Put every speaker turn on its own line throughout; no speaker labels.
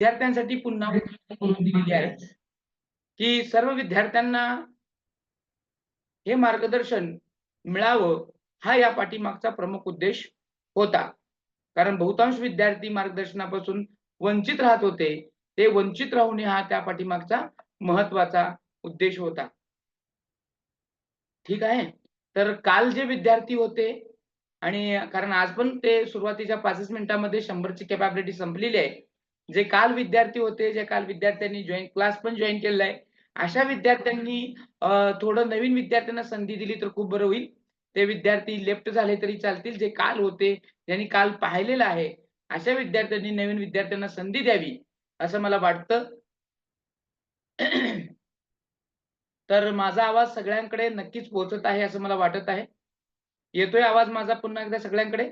विद्यार्थ्यांसाठी पुन्हा उपलब्ध करून दिलेली आहे, की सर्व विद्यार्थ्यांना हे मार्गदर्शन मिळावं, हा या पाठीमागचा प्रमुख उद्देश होता. कारण बहुतांश विद्यार्थी मार्गदर्शनापासून वंचित राहत होते. ते वंचित राहू नये हा त्या पाठीमागचा महत्त्वाचा उद्देश होता. ठीक आहे. तर काल जे विद्यार्थी होते आणि कारण आज पण ते सुरुवातीच्या 5च मिनिटामध्ये 100ची कॅपॅबिलिटी संपलेली आहे. जे काल विद्यार्थी होते, जे काल विद्यार्थ्यांनी क्लास पण जॉइन केलेला आहे. अशा विद्यार्थ्यांनी थोडं नवीन विद्यार्थ्यांना संधी दिली तर खूप बरं होईल. ते विद्यार्थी लेफ्ट झाले तरी चालतील. जे काल होते, ज्यांनी काल पाहिलेलं आहे, अशा विद्यार्थ्यांनी नवीन विद्यार्थ्यांना संधी द्यावी, असं मला वाटतं. तर माझा आवाज सगळ्यांकडे नक्कीच पोहोचत आहे असं मला वाटत आहे. येतोय आवाज माझा पुन्हा एकदा सगळ्यांकडे?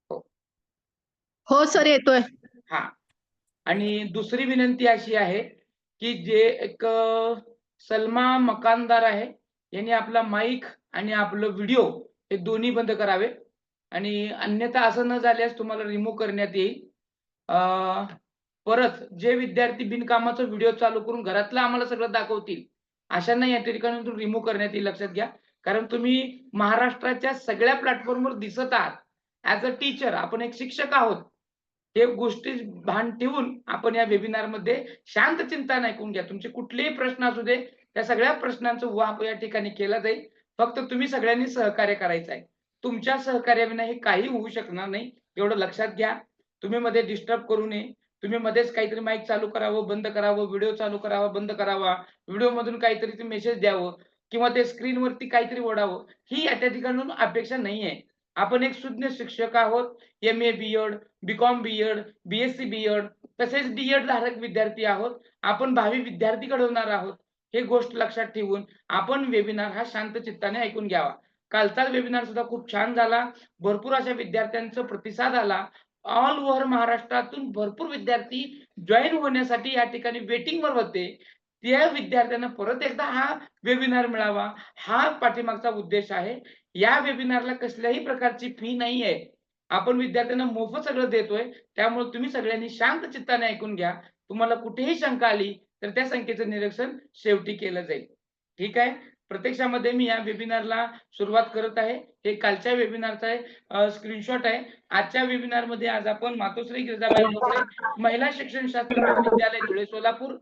हो.
हो सर, येतोय.
हां. आणि दुसरी विनंती अशी आहे, की जे एक सलमा मकानदार आहे, यांनी आपला माईक आणि आपलं व्हिडिओ हे दोन्ही बंद करावे आणि अन्यथा असं न झाल्यास तुम्हाला रिमूव्ह करण्यात येईल. परत जे विद्यार्थी बिनकामाचा व्हिडिओ चालू करून घरातलं आम्हाला सगळं दाखवतील, अशांना या ठिकाणातून रिमूव्ह करण्यात येईल लक्षात घ्या. कारण तुम्ही महाराष्ट्राच्या सगळ्या प्लॅटफॉर्मवर दिसत आहात. ॲज अ टीचर आपण एक शिक्षक आहोत. हे गोष्टी भान ठेवून आपण या वेबिनारमध्ये शांत चिंतन ऐकून घ्या. तुमचे कुठलेही प्रश्न असू दे, त्या सगळ्या प्रश्नांचा उहापोह या ठिकाणी केला जाईल. फक्त तुम्ही सगळ्यांनी सहकार्य करायचं आहे. तुमच्या सहकार्याविना हे काही होऊ शकणार नाही, एवढं लक्षात घ्या. तुम्ही मध्ये डिस्टर्ब करू नये. तुम्ही मध्येच काहीतरी माईक चालू करावं, बंद करावं, व्हिडिओ चालू करावा, बंद करावा, व्हिडिओमधून काहीतरी मेसेज द्यावं किंवा ते स्क्रीनवरती काहीतरी ओढावं, ही या त्या ठिकाणाहून अपेक्षा नाहीये. आपण एक सुज्ञ शिक्षक आहोत. MA B.Ed, B.Com B.Ed, BSc B.Ed तसेच डी-एड धारक विद्यार्थी आहोत. आपण भावी विद्यार्थी घडवणार आहोत. हे गोष्ट लक्षात ठेवून आपण वेबिनार हा शांत चित्ताने ऐकून घ्यावा. कालचा वेबिनार सुद्धा खूप छान झाला. भरपूर अशा विद्यार्थ्यांचा प्रतिसाद आला. ऑल ओव्हर महाराष्ट्रातून भरपूर विद्यार्थी जॉइन होण्यासाठी या ठिकाणी वेटिंगवर होते. त्या विद्यार्थ्यांना परत एकदा हा वेबिनार मिळावा, हा पाठीमागचा उद्देश आहे. या वेबिनारला कसल्याही प्रकारची फी नाहीये. आपण विद्यार्थ्यांना मोफत सगळं देतोय. त्यामुळे तुम्ही सगळ्यांनी शांत चित्ताने ऐकून घ्या. तुम्हाला कुठेही शंका आली, तर त्या शंकेचं निरसन शेवटी केलं जाईल. ठीक आहे. प्रत्यक्षामध्ये मी या वेबिनारला सुरुवात करत आहे. हे कालच्या वेबिनारचा स्क्रीनशॉट आहे. आजच्या वेबिनारमध्ये आज आपण मातोश्री गिरिजाबाई डोबळे महिला शिक्षणशास्त्र महाविद्यालय धुळे सोलापूर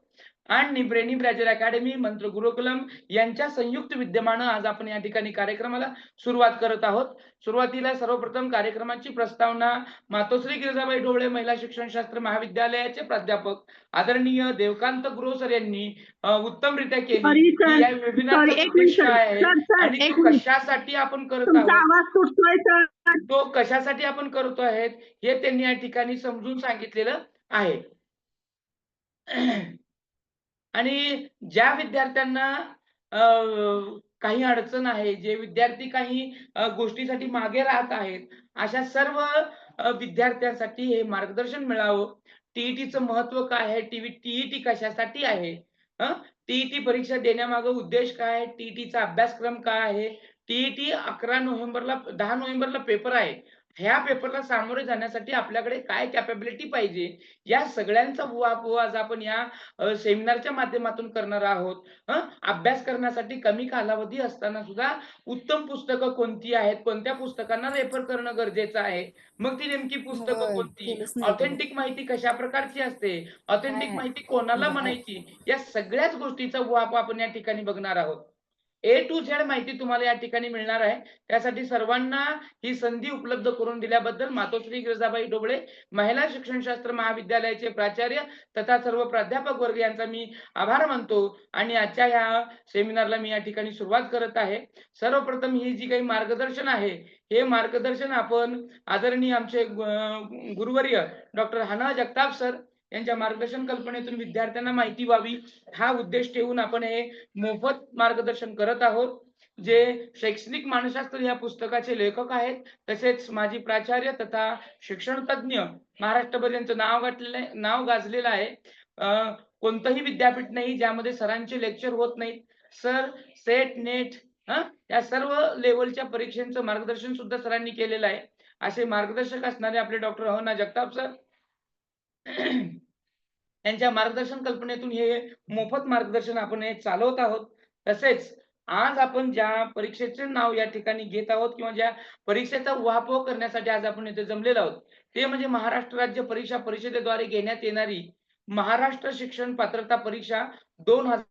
आणि ब्रेनी ब्रॅजर अकॅडमी मंत्र गुरुकुलम यांच्या संयुक्त विद्यमानं आज आपण या ठिकाणी कार्यक्रमाला सुरुवात करत आहोत. सुरुवातीला सर्वप्रथम कार्यक्रमाची प्रस्तावना मातोश्री गिरिजाबाई डोबळे महिला शिक्षणशास्त्र महाविद्यालयाचे प्राध्यापक आदरणीय देवकांत गुरव सर यांनी उत्तमरित्या केली.
सॉरी
की
सर,
या
सॉरी
वेबिनारचा
एक मिनिट
उद्देश
सर.
काय आहे
सर सर
आणि
एक
तो
मिनिट.
कशासाठी आपण करत
तुमचा
आहोत,
आवाज तुटतोय सर.
तो कशासाठी आपण करतो आहेत, हे त्यांनी या ठिकाणी समजून सांगितलेलं आहे. आणि ज्या विद्यार्थ्यांना काही अडचण आहे, जे विद्यार्थी काही गोष्टीसाठी मागे राहत आहेत, अशा सर्व विद्यार्थ्यांसाठी हे मार्गदर्शन मिळावं. टी-ई-टीचं महत्त्व काय आहे? टी-ई-टी कशासाठी आहे? टी-ई-टी परीक्षा देण्यामागे उद्देश काय आहे? टी-ई-टीचा अभ्यासक्रम काय आहे? टी-ई-टी 10 नोव्हेंबरला पेपर आहे. ह्या पेपरला सामोरे जाण्यासाठी आपल्याकडे काय कॅपॅबिलिटी पाहिजे? या सगळ्यांचा उहापोह आज आपण या सेमिनारच्या माध्यमातून करणार आहोत. अभ्यास करण्यासाठी कमी कालावधी असताना सुद्धा उत्तम पुस्तकं कोणती आहेत, कोणत्या पुस्तकांना रेफर करणं गरजेचं आहे. मग ती नेमकी पुस्तकं कोणती?
केलंच नाही तुम्ही.
ऑथेंटिक माहिती कशा प्रकारची असते? ऑथेंटिक
काय
माहिती कोणाला
म्हणजे काय?
म्हणायची? या सगळ्याच गोष्टीचा उहापोह आपण या ठिकाणी बघणार आहोत. ए टू झेड माहिती तुम्हाला या ठिकाणी मिळणार आहे. त्यासाठी सर्वांना ही संधी उपलब्ध करून दिल्याबद्दल मातोश्री गिरिजाबाई डोबळे महिला शिक्षणशास्त्र महाविद्यालयाचे प्राचार्य तथा सर्व प्राध्यापक वर्ग यांचा मी आभार मानतो आणि आजच्या ह्या सेमिनारला मी या ठिकाणी सुरुवात करत आहे. सर्वप्रथम ही जी काही मार्गदर्शन आहे, हे मार्गदर्शन आपण आदरणीय आमचे गुरुवर्य डॉक्टर हना जगताप सर यांच्या मार्गदर्शन कल्पनेतून विद्यार्थ्यांना माहिती व्हावी, हा उद्देश ठेवून आपण हे मोफत मार्गदर्शन करत आहोत. जे शैक्षणिक मानसशास्त्र या पुस्तकाचे लेखक आहेत, तसेच माजी प्राचार्य तथा शिक्षण तज्ञ महाराष्ट्रभर यांचं नाव गाजलेलं आहे. कोणतंही विद्यापीठ नाही ज्यामध्ये सरांचे लेक्चर होत नाहीत. सर सेट, नेट या सर्व लेव्हलच्या परीक्षांचं मार्गदर्शन सुद्धा सरांनी केलेलं आहे. असे मार्गदर्शक असणारे आपले डॉक्टर हना जगताप सर यांच्या मार्गदर्शन कल्पनेतून हे मोफत मार्गदर्शन आपण हे चालवत आहोत. तसेच आज आपण ज्या परीक्षेचे नाव या ठिकाणी घेत आहोत किंवा ज्या परीक्षेचा उहापोह करण्यासाठी आज आपण इथे जमलेलो आहोत, ते म्हणजे महाराष्ट्र राज्य परीक्षा परिषदेद्वारे घेण्यात येणारी महाराष्ट्र शिक्षण पात्रता परीक्षा 2000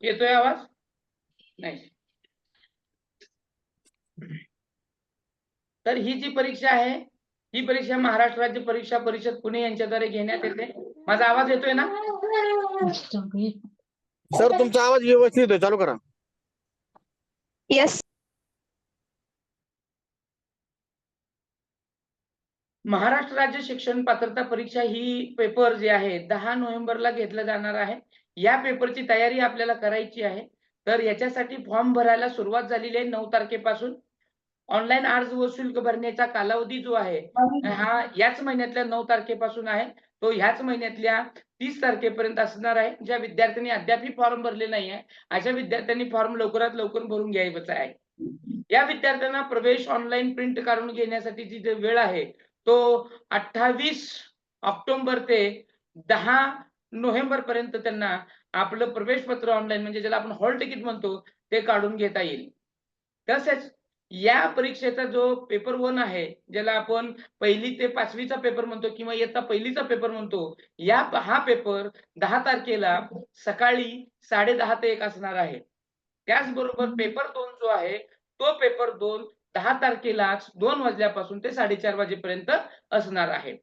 येतोय आवाज? नाही. तर ही जी परीक्षा आहे, ही परीक्षा महाराष्ट्र राज्य परीक्षा परिषद पुणे यांच्याद्वारे घेण्यात येते. माझा आवाज येतोय ना?
सर तुमचा आवाज व्यवस्थित येतोय, चालू करा.
येस.
महाराष्ट्र राज्य शिक्षण पात्रता परीक्षा ही पेपर जे आहे 10 नोव्हेंबरला घेतला जाणार आहे. या पेपरची तयारी आपल्याला करायची आहे. तर याच्यासाठी फॉर्म भरायला सुरुवात झालेली आहे 9 तारखेपासून. ऑनलाईन अर्ज व शुल्क भरण्याचा कालावधी जो आहे हा याच महिन्यातल्या 9 तारखेपासून आहे. तो ह्याच महिन्यातल्या 30 तारखेपर्यंत असणार आहे. ज्या विद्यार्थ्यांनी अद्यापही फॉर्म भरले नाही आहे, अशा विद्यार्थ्यांनी फॉर्म लवकरात लवकर भरून घ्यायचा आहे. या विद्यार्थ्यांना प्रवेश ऑनलाईन प्रिंट काढून घेण्यासाठी जी वेळ आहे तो 28 ऑक्टोबर ते 10 नोव्हेंबर पर्यंत त्यांना आपलं प्रवेश पत्र ऑनलाईन म्हणजे ज्याला आपण हॉल तिकीट म्हणतो ते काढून घेता येईल. तसेच या परीक्षेचा जो पेपर 1 आहे, ज्याला आपण 1ली ते 5वीचा पेपर म्हणतो किंवा इयत्ता 1लीचा पेपर म्हणतो, हा पेपर 10 तारखेला सकाळी 10:30 ते 1 असणार आहे. त्याचबरोबर पेपर 2 जो आहे, तो पेपर 2 10 तारखेलाच 2 वाजल्यापासून ते 4:30 वाजेपर्यंत असणार आहे.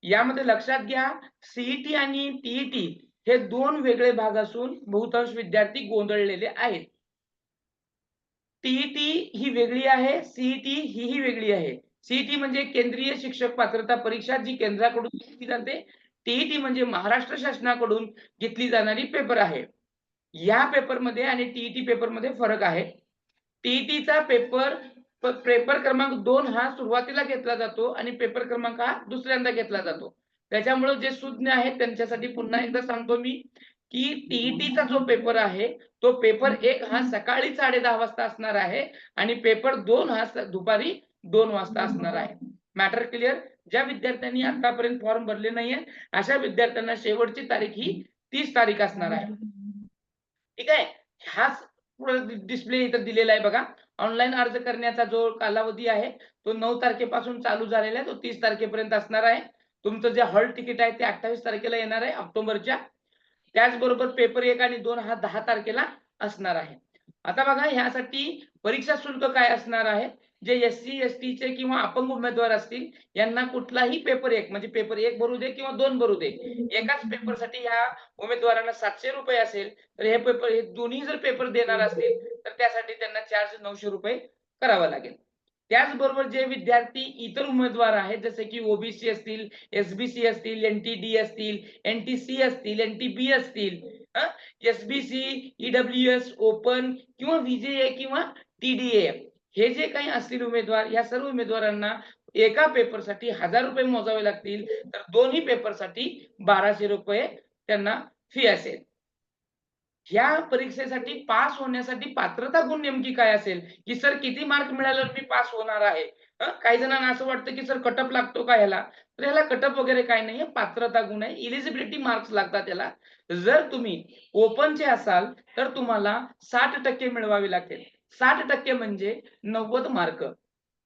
यामध्ये लक्षात घ्या, सीईटी आणि टीईटी हे 2 वेगळे भाग असून बहुतांश विद्यार्थी गोंधळलेले आहेत. टीईटी ही वेगळी आहे, सीईटी ही वेगळी आहे. सीईटी म्हणजे केंद्रीय शिक्षक पात्रता परीक्षा जी केंद्राकडून घेतली जाते. टीईटी म्हणजे महाराष्ट्र शासनाकडून घेतली जाणारी पेपर आहे. या पेपरमध्ये आणि टीईटी पेपरमध्ये फरक आहे. टीईटीचा पेपर क्रमांक 2 हा सुरुवातीला घेतला जातो आणि पेपर क्रमांक हा दुसऱ्यांदा घेतला जातो. त्याच्यामुळे जे सुज्ञ आहेत त्यांच्यासाठी पुन्हा एकदा सांगतो मी, की टीईटीचा जो पेपर आहे, तो पेपर 1 हा सकाळी 10:30 वाजता असणार आहे आणि पेपर 2 हा दुपारी 2 वाजता असणार आहे. Matter clear? ज्या विद्यार्थ्यांनी आतापर्यंत फॉर्म भरले नाहीये, अशा विद्यार्थ्यांना शेवटची तारीख ही 30 तारीख असणार आहे. ठीक आहे? हाच डिस्प्ले इथं दिलेला आहे बघा. ऑनलाईन अर्ज करण्याचा जो कालावधी आहे, तो 9 तारखेपासून चालू झालेला आहे. तो 30 तारखेपर्यंत असणार आहे. तुमचं जे हॉल तिकीट आहे ते 28 तारखेला येणार आहे ऑक्टोबरच्या. त्याचबरोबर पेपर 1 आणि 2 हा 10 तारखेला असणार आहे. आता बघा ह्यासाठी परीक्षा शुल्क काय असणार आहे? जे एससी, एसटीचे किंवा अपंग उमेदवार असतील यांना कुठलाही पेपर 1 म्हणजे पेपर 1 भरू दे किंवा 2 भरू दे. एकाच पेपरसाठी ह्या उमेदवारांना ₹700 असेल, तर हे दोन्ही जर पेपर देणार असतील तर त्यासाठी त्यांना चार्ज ₹900 करावा लागेल. त्याचबरोबर जे विद्यार्थी इतर उमेदवार आहेत जसे की ओबीसी असतील, एसबीसी असतील, एनटीडी असतील, एनटीसी असतील, एनटीबी असतील, एसबीसी, ईडब्ल्यूएस, ओपन किंवा व्हीजेए किंवा टीडीए हे जे काही असतील उमेदवार, या सर्व उमेदवारांना एका पेपरसाठी ₹1000 मोजावे लागतील, तर दोन्ही पेपरसाठी ₹1200 त्यांना फी असेल. ह्या परीक्षेसाठी पास होण्यासाठी पात्रता गुण नेमकी काय असेल, की सर किती मार्क मिळाल्यावर मी पास होणार आहे? काही जणांना असं वाटतं, की सर कट ऑफ लागतो का ह्याला? तर ह्याला कट ऑफ वगैरे काही नाहीये. पात्रता गुण आहे. एलिजिबिलिटी मार्क्स लागतात त्याला. जर तुम्ही ओपनचे असाल, तर तुम्हाला 60% मिळवावे लागतील. 60% म्हणजे 90 मार्क.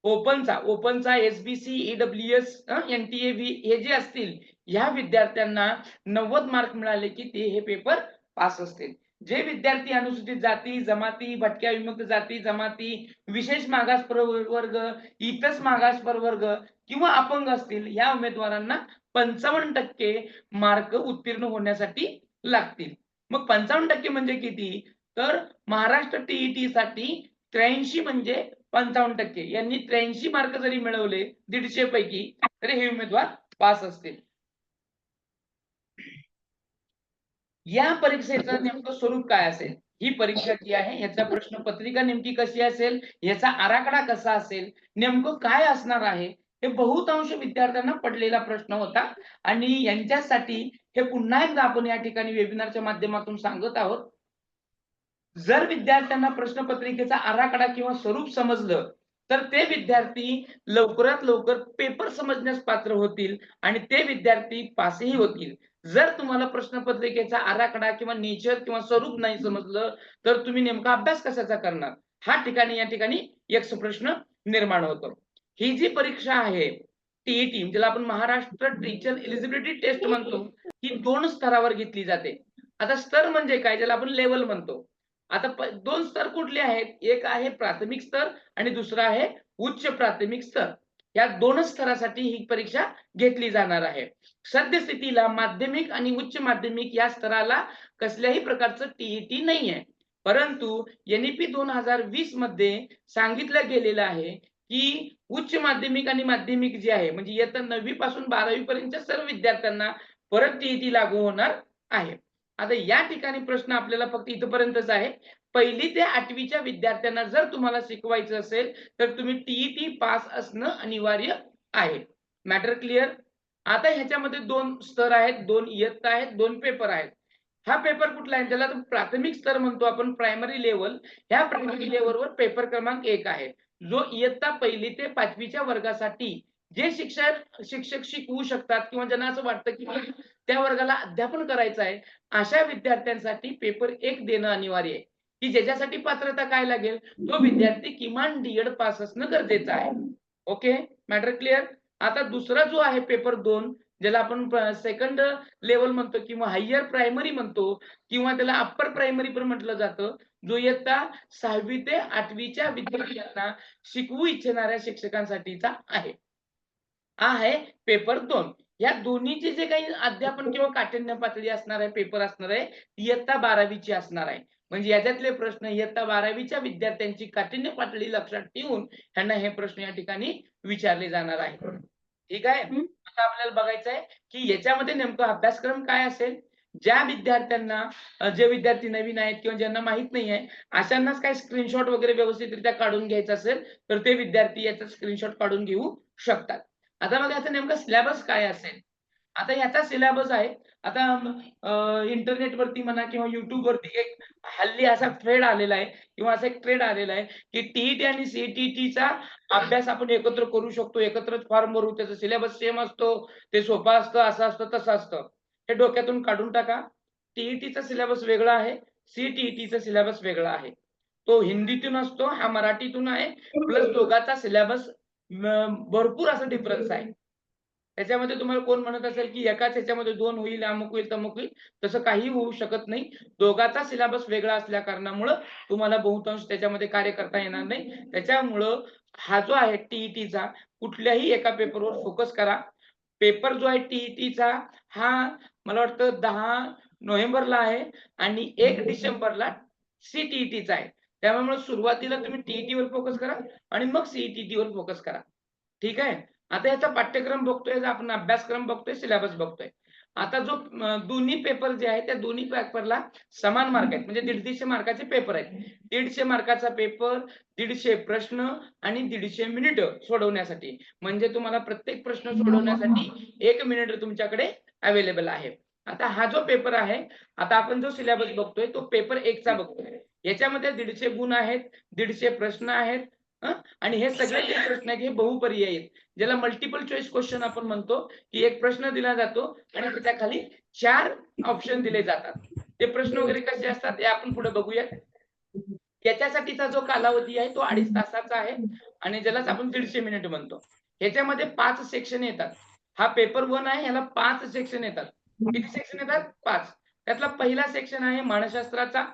ओपनचा एसबीसी, ईडब्ल्यूएस, एनटीए हे जे असतील, ह्या विद्यार्थ्यांना 90 मार्क मिळाले, की ते हे पेपर पास असतील. जे विद्यार्थी अनुसूचित जाती, जमाती, भटक्या विमुक्त जाती, जमाती, विशेष मागास प्रवर्ग, इतर मागास प्रवर्ग किंवा अपंग असतील, या उमेदवारांना 55% मार्क उत्तीर्ण होण्यासाठी लागतील. मग 55% म्हणजे किती? तर महाराष्ट्र टीईटी साठी 83 म्हणजे 55%. यांनी 83 मार्क जरी मिळवले 150 पैकी, तरी हे उमेदवार पास असतील. या परीक्षेचं नेमकं स्वरूप काय असेल? ही परीक्षा जी आहे याचा प्रश्नपत्रिका नेमकी कशी असेल? याचा आराखडा कसा असेल? नेमकं काय असणार आहे? हे बहुतांश विद्यार्थ्यांना पडलेला प्रश्न होता आणि यांच्यासाठी हे पुन्हा एकदा आपण या ठिकाणी वेबिनारच्या माध्यमातून सांगत आहोत. जर विद्यार्थ्यांना प्रश्नपत्रिकेचा आराखडा किंवा स्वरूप समजलं तर ते विद्यार्थी लवकरात लवकर पेपर समजण्यास पात्र होतील आणि ते विद्यार्थी पासही होतील. जर तुम्हाला प्रश्नपत्रिकेचा आराखडा किंवा नेचर किंवा स्वरूप नाही समजलं तर तुम्ही नेमका अभ्यास कशाचा करणार? हा या ठिकाणी एक प्रश्न निर्माण होतो. ही जी परीक्षा आहे टीईटी ज्याला आपण महाराष्ट्र टीचर एलिजिबिलिटी टेस्ट म्हणतो, ही 2 स्तरावर घेतली जाते. आता स्तर म्हणजे काय? ज्याला आपण लेव्हल म्हणतो. आता 2 स्तर कुठले आहेत? एक आहे प्राथमिक स्तर आणि दुसरा आहे उच्च प्राथमिक स्तर. या 2 स्तरासाठी ही परीक्षा घेतली जाणार आहे. सद्यस्थितीला माध्यमिक आणि उच्च माध्यमिक या स्तराला कसल्याही प्रकारचं टीईटी नाहीये. परंतु एनईपी 2020 मध्ये सांगितलं गेलेलं आहे, की उच्च माध्यमिक आणि माध्यमिक जे आहे म्हणजे इयत्ता 9वी पासून 12वी पर्यंतच्या सर्व विद्यार्थ्यांना परत टीईटी लागू होणार आहे. आता या ठिकाणी प्रश्न आपल्याला फक्त इथपर्यंतच आहे. 1ली ते 8वीच्या विद्यार्थ्यांना जर तुम्हाला शिकवायचं असेल तर तुम्ही टीईटी पास असणं अनिवार्य आहे. Matter clear? आता ह्याच्यामध्ये 2 स्तर आहेत, 2 इयत्ता आहेत, 2 पेपर आहेत. हा पेपर कुठला आहे? त्याला प्राथमिक स्तर म्हणतो आपण प्रायमरी लेव्हल. ह्या प्रायमरी लेव्हलवर पेपर क्रमांक 1 आहे. जो इयत्ता 1ली ते 5वीच्या वर्गासाठी जे शिक्षक शिकवू शकतात किंवा ज्यांना असं वाटतं की त्या वर्गाला अध्यापन करायचं आहे, अशा विद्यार्थ्यांसाठी पेपर 1 देणं अनिवार्य आहे, की ज्याच्यासाठी पात्रता काय लागेल? तो विद्यार्थी किमान डी पास असणं गरजेचं आहे. Okay, matter clear? आता दुसरा जो आहे पेपर 2 ज्याला आपण सेकंड लेव्हल म्हणतो किंवा हायर प्रायमरी म्हणतो किंवा त्याला अप्पर प्रायमरी पण म्हटलं जातं, जो इयत्ता 6वी ते 8वीच्या विद्यार्थ्यांना शिकवू इच्छिणाऱ्या शिक्षकांसाठीचा आहे. हा आहे पेपर 2. या दोन्हीचे जे काही अध्यापन किंवा काठिण्य पातळी असणार आहे, पेपर असणार आहे, इयत्ता 12वीची असणार आहे. म्हणजे याच्यातले प्रश्न इयत्ता 12वीच्या विद्यार्थ्यांची काठिण्य पातळी लक्षात ठेवून त्यांना हे प्रश्न या ठिकाणी विचारले जाणार आहे. ठीक आहे? आता आपल्याला बघायचं आहे, की याच्यामध्ये नेमका अभ्यासक्रम काय असेल? ज्या विद्यार्थ्यांना जे विद्यार्थी नवीन आहेत किंवा ज्यांना माहित नाही आहे, अशांनाच काही स्क्रीनशॉट वगैरे व्यवस्थितरित्या काढून घ्यायचा असेल, तर ते विद्यार्थी याचा स्क्रीनशॉट काढून घेऊ शकतात. आता बघा याचा नेमका सिलेबस काय असेल? आता याचा सिलेबस आहे. आता इंटरनेटवरती म्हणा किंवा YouTubeवरती एक हल्ली असा ट्रेंड आलेला आहे किंवा असा एक ट्रेंड आलेला आहे, की टीईटी आणि सीईटीचा अभ्यास आपण एकत्र करू शकतो. एकत्रच फॉर्म भरू. त्याचा सिलेबस सेम असतो. ते सोपं असतं, असं असतं, तसं असतं. हे डोक्यातून काढून टाका. टीईटीचा सिलेबस वेगळा आहे. सीटीईटीचा सिलेबस वेगळा आहे. तो हिंदीतून असतो, हा मराठीतून आहे. प्लस दोघांचा सिलेबस भरपूर असा डिफरन्स आहे. त्याच्यामध्ये तुम्हाला कोण म्हणत असेल, की एकाच ह्याच्यामध्ये 2 होईल, अमुक होईल, तमुक होईल. तसं काही होऊ शकत नाही. दोघांचा सिलेबस वेगळा असल्या कारणामुळं तुम्हाला बहुतांश त्याच्यामध्ये कार्य करता येणार नाही. त्याच्यामुळं हा जो आहे टीईटीचा कुठल्याही एका पेपरवर फोकस करा. पेपर जो आहे टीईटीचा हा मला वाटतं 10 नोव्हेंबरला आहे आणि 1 डिसेंबरला सीटीईटीचा आहे. त्यामुळे सुरुवातीला तुम्ही टीईटीवर फोकस करा आणि मग सीईटीवर फोकस करा. ठीक आहे? आता याचा पाठ्यक्रम बघतोय, आपण अभ्यासक्रम बघतोय, सिलेबस बघतोय. आता जो दोन्ही पेपर जे आहेत त्या दोन्ही पेपरला समान मार्क आहेत. म्हणजे 150 मार्काचे पेपर आहेत. 150 मार्काचा पेपर, 150 प्रश्न आणि 150 मिनिटं सोडवण्यासाठी. म्हणजे तुम्हाला प्रत्येक प्रश्न सोडवण्यासाठी 1 मिनिट तुमच्याकडे अवेलेबल आहे. आता हा जो पेपर आहे, आता आपण जो सिलेबस बघतोय तो पेपर 1 चा बघतोय. याच्यामध्ये 150 गुण आहेत, 150 प्रश्न आहेत आणि हे सगळे जे प्रश्न आहेत हे बहुपर्यायी आहेत. ज्याला मल्टिपल चॉईस क्वेश्चन आपण म्हणतो, की एक प्रश्न दिला जातो आणि त्याच्या खाली 4 ऑप्शन दिले जातात. ते प्रश्न वगैरे कसे असतात हे आपण पुढे बघूयात. याच्यासाठीचा जो कालावधी आहे तो 2.5 तासाचा आहे आणि ज्यालाच आपण 150 मिनिट म्हणतो. ह्याच्यामध्ये 5 सेक्शन येतात. हा पेपर 1 आहे, ह्याला 5 सेक्शन येतात. किती सेक्शन येतात? 5. त्यातला पहिला सेक्शन आहे मानसशास्त्राचा,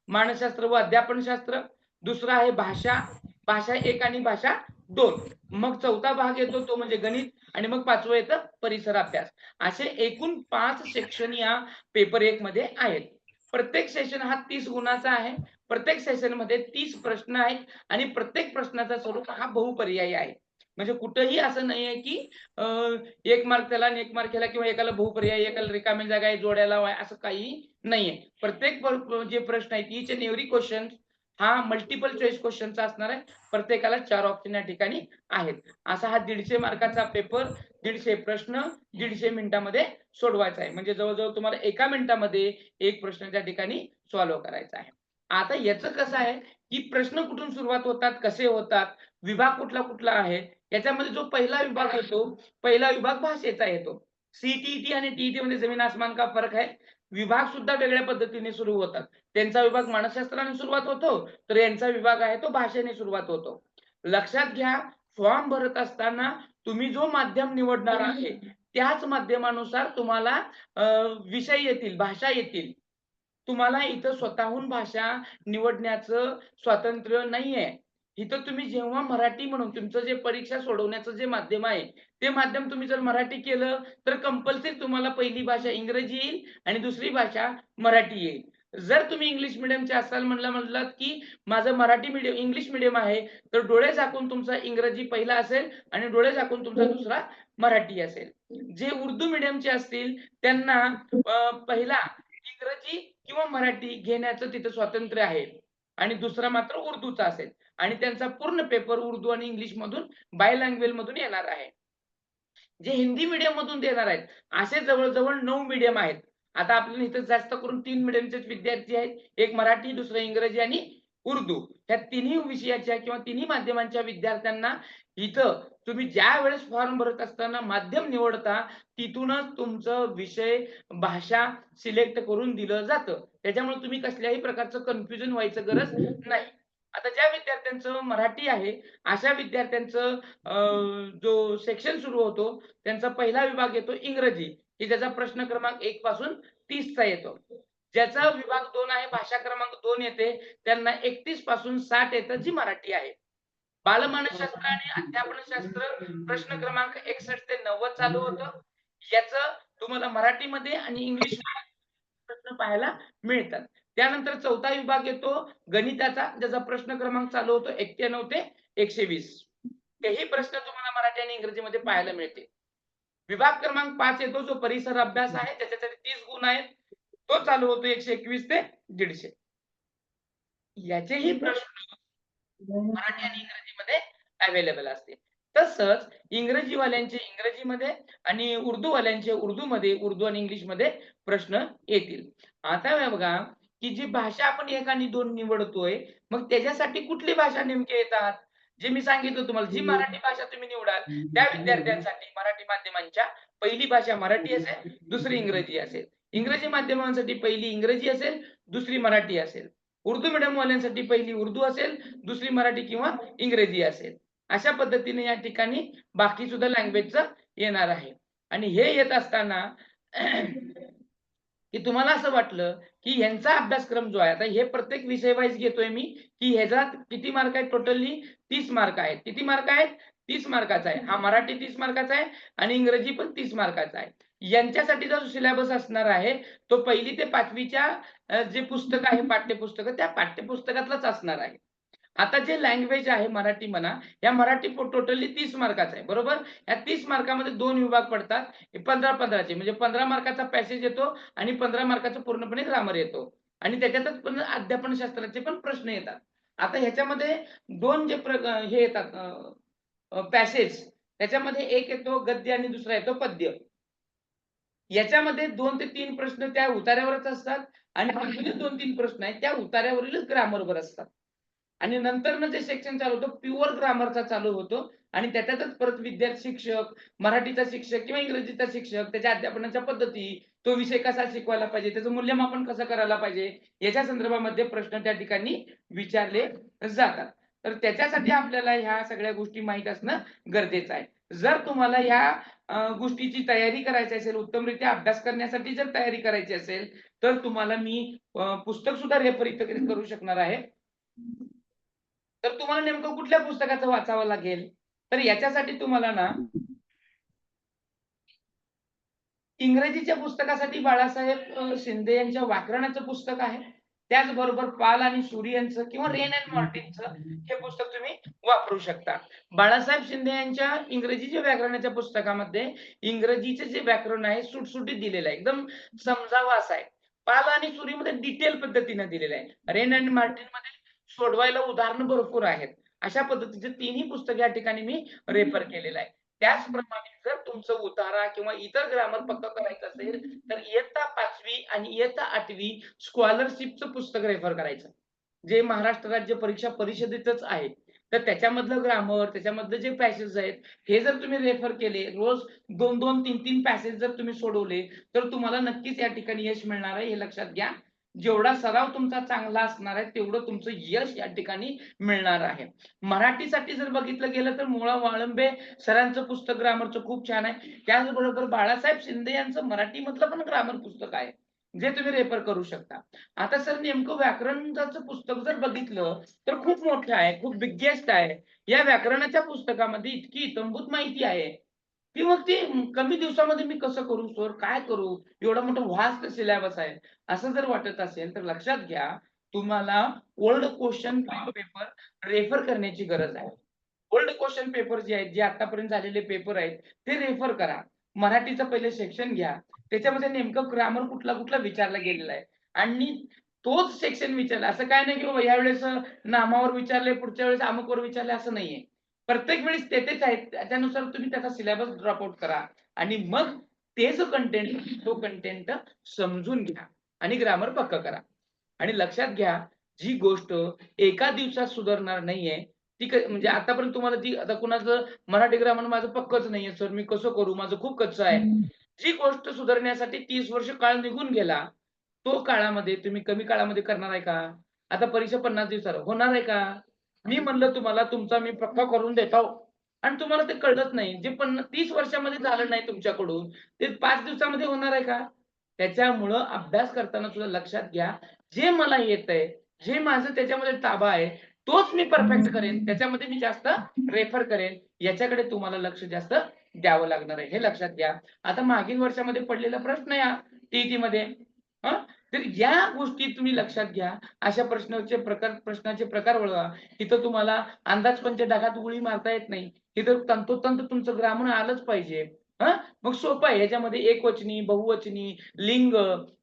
मानसशास्त्र व अध्यापनशास्त्र. दुसरा आहे भाषा, भाषा 1 आणि भाषा 2. मग चौथा भाग येतो तो म्हणजे गणित आणि मग 5वं येतं परिसर अभ्यास. असे एकूण 5 सेक्शन या पेपर 1 मध्ये आहेत. प्रत्येक सेशन हा 30 गुणाचा आहे. प्रत्येक सेशनमध्ये 30 प्रश्न आहेत आणि प्रत्येक प्रश्नाचा स्वरूप हा बहुपर्यायी आहे. म्हणजे कुठेही असं नाहीये, की 1 मार्क त्याला आणि 1 मार्क ह्याला किंवा एकाला बहुपर्यायी, एकाला रिकामी जागा आहे, जोड्या लावा असं काही नाहीये. प्रत्येक जे प्रश्न आहेत ईच अँड एव्हरी क्वेशन हा मल्टिपल चॉईस क्वेश्चनचा असणार आहे. प्रत्येकाला 4 ऑप्शन या ठिकाणी आहेत. असा हा 150 मार्काचा पेपर, 150 प्रश्न 150 मिनिटामध्ये सोडवायचा आहे. म्हणजे जवळ-जवळ तुम्हाला 1 मिनिटामध्ये एक प्रश्न त्या ठिकाणी सॉल्व्ह करायचा आहे. आता याचं कसं आहे, की प्रश्न कुठून सुरुवात होतात, कसे होतात, विभाग कुठला आहे, याच्यामध्ये जो पहिला विभाग येतो, पहिला विभाग भाषेचा येतो. सी आणि टी मध्ये जमीन आसमान का फरक आहे. विभाग सुद्धा वेगळ्या पद्धतीने सुरू होतात. त्यांचा विभाग मानसशास्त्राने सुरुवात होतो, तर यांचा विभाग आहे तो भाषेने सुरुवात होतो. लक्षात घ्या, फॉर्म भरत असताना तुम्ही जो माध्यम निवडणार आहे, त्याच माध्यमानुसार तुम्हाला विषय येतील, भाषा येतील. तुम्हाला इथं स्वतःहून भाषा निवडण्याचं स्वातंत्र्य नाहीये. इथं तुम्ही जेव्हा मराठी म्हणून तुमचं जे परीक्षा सोडवण्याचं जे माध्यम आहे, ते माध्यम तुम्ही जर मराठी केलं, तर कंपल्सरी तुम्हाला पहिली भाषा इंग्रजी येईल आणि दुसरी भाषा मराठी येईल. जर तुम्ही इंग्लिश मीडियमचे असाल म्हटलात, की माझं मराठी मीडियम इंग्लिश मीडियम आहे, तर डोळे झाकून तुमचा इंग्रजी पहिला असेल आणि डोळे झाकून तुमचा दुसरा मराठी असेल. जे उर्दू मीडियमचे असतील त्यांना पहिला इंग्रजी किंवा मराठी घेण्याचं तिथं स्वातंत्र्य आहे आणि दुसरा मात्र उर्दूचा असेल आणि त्यांचा पूर्ण पेपर उर्दू आणि इंग्लिश मधून बाय लँग्वेज मधून येणार आहे. जे हिंदी मीडियम मधून देणार आहेत, असे जवळ-जवळ 9 मीडियम आहेत. आता आपल्याला इथं जास्त करून 3 मीडियमचेच विद्यार्थी आहेत. एक मराठी, दुसरं इंग्रजी आणि उर्दू. ह्या तिन्ही विषयाच्या किंवा तिन्ही माध्यमांच्या विद्यार्थ्यांना इथं तुम्ही ज्यावेळेस फॉर्म भरत असताना माध्यम निवडता, तिथूनच तुमचं विषय, भाषा सिलेक्ट करून दिलं जातं. त्याच्यामुळे तुम्ही कसल्याही प्रकारचं कन्फ्युजन व्हायचं गरज नाही. आता ज्या विद्यार्थ्यांचं मराठी आहे, अशा विद्यार्थ्यांचं जो सेक्शन सुरू होतो, त्यांचा पहिला विभाग येतो इंग्रजी, की ज्याचा प्रश्न क्रमांक 1 पासून 30 चा येतो. ज्याचा विभाग 2 आहे, भाषा क्रमांक 2 येते, त्यांना 31 पासून 60 येतं, जी मराठी आहे. बालमानसशास्त्र आणि अध्यापनशास्त्र प्रश्न क्रमांक 61 ते 90 चालू होतं. याचं तुम्हाला मराठीमध्ये आणि इंग्लिशमध्ये प्रश्न पाहायला मिळतात. त्यानंतर चौथा विभाग येतो गणिताचा, ज्याचा प्रश्न क्रमांक चालू होतो 91 ते 120. तेही प्रश्न तुम्हाला मराठी आणि इंग्रजीमध्ये पाहायला मिळते. विभाग क्रमांक 5 येतो जो परिसर अभ्यास आहे, त्याच्यासाठी 30 गुण आहेत. तो चालू होतो 121 ते 150. याचेही प्रश्न मराठी आणि इंग्रजीमध्ये अवेलेबल असते. तसंच इंग्रजीवाल्यांचे इंग्रजीमध्ये आणि उर्दूवाल्यांचे उर्दूमध्ये, उर्दू आणि इंग्लिशमध्ये प्रश्न येतील. आता हे बघा, की जी भाषा आपण 1 आणि 2 निवडतोय, मग त्याच्यासाठी कुठली भाषा नेमकी येतात? जे मी सांगितलं तुम्हाला, जी मराठी भाषा तुम्ही निवडाल, त्या विद्यार्थ्यांसाठी मराठी माध्यमांच्या पहिली भाषा मराठी असेल, दुसरी इंग्रजी असेल. इंग्रजी माध्यमांसाठी पहिली इंग्रजी असेल, दुसरी मराठी असेल. उर्दू मीडियमवाल्यांसाठी पहिली उर्दू असेल, दुसरी मराठी किंवा इंग्रजी असेल. अशा पद्धतीने या ठिकाणी बाकी सुद्धा लँग्वेजचं येणार आहे. आणि हे येत असताना की तुम्हाला असं वाटलं, की ह्यांचा अभ्यासक्रम जो आहे, आता हे प्रत्येक विषय वाईज घेतोय मी, की ह्याच्यात किती मार्क आहेत टोटली 30 मार्क आहेत. किती मार्क आहेत? 30 मार्काचा आहे. हा मराठी 30 मार्काचा आहे आणि इंग्रजी पण 30 मार्काचा आहे. यांच्यासाठीचा जो सिलेबस असणार आहे, तो 1ली ते 5वीच्या जे पुस्तक आहे पाठ्यपुस्तकं, त्या पाठ्यपुस्तकातलंच असणार आहे. आता जे लँग्वेज आहे मराठी म्हणा, या मराठी टोटली 30 मार्काचा आहे, बरोबर? या 30 मार्कामध्ये 2 विभाग पडतात. 15-15 चे म्हणजे 15 मार्काचा पॅसेज येतो आणि 15 मार्काचा पूर्णपणे ग्रामर येतो. आणि त्याच्यातच पण अध्यापनशास्त्राचे पण प्रश्न येतात. आता ह्याच्यामध्ये 2 जे हे येतात पॅसेज त्याच्यामध्ये एक येतो गद्य आणि दुसरा येतो पद्य. याच्यामध्ये 2 ते 3 प्रश्न त्या उतार्यावरच असतात आणि बाकीचे 2-3 प्रश्न आहेत त्या उतार्यावरीलच ग्रामरवर असतात. आणि नंतरनं जे सेक्शन चालू होतं प्युअर ग्रामरचा चालू होतो आणि त्याच्यातच परत विद्यार्थी शिक्षक, मराठीचा शिक्षक किंवा इंग्रजीचा शिक्षक, त्याच्या अध्यापनाच्या पद्धती, तो विषय कसा शिकवायला पाहिजे, त्याचं मूल्यमापन कसं करायला पाहिजे, याच्या संदर्भामध्ये प्रश्न त्या ठिकाणी विचारले जातात. तर त्याच्यासाठी आपल्याला ह्या सगळ्या गोष्टी माहीत असणं गरजेचं आहे. जर तुम्हाला ह्या गोष्टीची तयारी करायची असेल, उत्तमरित्या अभ्यास करण्यासाठी जर तयारी करायची असेल, तर तुम्हाला मी पुस्तक सुद्धा रेफर इथं करू शकणार आहे. तर तुम्हाला नेमकं कुठल्या पुस्तकाचं वाचावं लागेल? तर याच्यासाठी तुम्हाला ना इंग्रजीच्या पुस्तकासाठी बाळासाहेब शिंदे यांच्या व्याकरणाचं पुस्तक आहे. त्याचबरोबर पाल आणि सुरी यांचं किंवा रेन एंड मॉर्टिनचं हे पुस्तक तुम्ही वापरू शकता. बाळासाहेब शिंदे यांच्या इंग्रजीच्या व्याकरणाच्या पुस्तकामध्ये इंग्रजीचे जे व्याकरण आहे सुटसुटीत दिलेलं आहे. एकदम समजावं असं आहे. पाल आणि सुरीमध्ये डिटेल पद्धतीने दिलेलं आहे. रेन एंड मॉर्टिनमध्ये सोडवायला उदाहरणं भरपूर आहेत. अशा पद्धतीचे तिन्ही पुस्तक या ठिकाणी मी रेफर केलेलं आहे. त्याचप्रमाणे जर तुमचं उतारा किंवा इतर ग्रामर पक्क करायचं असेल, तर इयत्ता 5वी आणि इयत्ता 8वी स्कॉलरशिपचं पुस्तक रेफर करायचं. जे महाराष्ट्र राज्य परीक्षा परिषदेतच आहे. तर त्याच्यामधलं ग्रामर, त्याच्यामधलं जे पॅसेज आहेत, हे जर तुम्ही रेफर केले, रोज 2-2, 3-3 पॅसेज जर तुम्ही सोडवले, तर तुम्हाला नक्कीच या ठिकाणी यश मिळणार आहे, हे लक्षात घ्या. जेवढा सराव तुमचा चांगला असणार आहे, तेवढं तुमचं यश या ठिकाणी मिळणार आहे. मराठीसाठी जर बघितलं गेलं तर मुळा वाळंबे सरांचं पुस्तक ग्रामरचं खूप छान आहे. त्याचबरोबर बाळासाहेब शिंदे यांचं मराठीमधलं पण ग्रामर पुस्तक आहे, जे तुम्ही रेफर करू शकता. आता सर नेमकं व्याकरणाचं पुस्तक जर बघितलं तर खूप मोठं आहे, खूप बिगेस्ट आहे. या व्याकरणाच्या पुस्तकामध्ये इतकी इत्थंभूत माहिती आहे की मग ती कमी दिवसामध्ये मी कसं करू सर, काय करू? एवढं मोठं व्हास्ट सिलेबस आहे. असं जर वाटत असेल तर लक्षात घ्या, तुम्हाला ओल्ड क्वेश्चन पेपर रेफर करण्याची गरज आहे. ओल्ड क्वेश्चन पेपर जे आहेत, जे आतापर्यंत झालेले पेपर आहेत, ते रेफर करा. मराठीचं पहिले सेक्शन घ्या. त्याच्यामध्ये नेमकं ग्रामर कुठला विचारला गेलेला आहे आणि तोच सेक्शन विचारला. असं काय नाही की बाबा यावेळेस नामावर विचारले, पुढच्या वेळेस अमुकवर विचारले असं नाहीये. प्रत्येक वेळेस तेच आहेत. त्याच्यानुसार तुम्ही त्याचा सिलेबस ड्रॉप आउट करा आणि मग ते जो कंटेंट तो कंटेंट समजून घ्या आणि ग्रामर पक्क करा. आणि लक्षात घ्या, जी गोष्ट एका दिवसात सुधारणार नाहीये, ती म्हणजे आतापर्यंत तुम्हाला ती आता कुणाचं मराठी ग्रामर माझं पक्कच नाहीये सर, मी कसं करू? माझं खूप कच्चं आहे. जी गोष्ट सुधारण्यासाठी 30 वर्ष काळ निघून गेला, तो काळामध्ये तुम्ही कमी काळामध्ये करणार आहे का? आता परीक्षा 50 दिवसावर होणार आहे का? मी म्हणलं तुम्हाला तुमचा मी पक्का करून देतो आणि तुम्हाला ते कळलंच नाही. जे 30 वर्षामध्ये झालं नाही तुमच्याकडून, ते 5 दिवसामध्ये होणार आहे का? त्याच्यामुळं अभ्यास करताना सुद्धा लक्षात घ्या, जे मला येतंय, जे माझं त्याच्यामध्ये ताबा आहे, तोच मी परफेक्ट करेन. त्याच्यामध्ये मी जास्त रेफर करेन. याच्याकडे तुम्हाला लक्ष जास्त द्यावं लागणार आहे. हे लक्षात घ्या. आता मागील वर्षामध्ये पडलेला प्रश्न या टीईटीमध्ये तर या गोष्टी तुम्ही लक्षात घ्या. अशा प्रश्नाचे प्रकार वळवा. इथं तुम्हाला अंदाजपंच ढगात उडी मारता येत नाही. इथं तंतोतंत तुमचं ग्रामर आलंच पाहिजे. मग सोपं आहे. याच्यामध्ये एकवचनी, बहुवचनी, लिंग,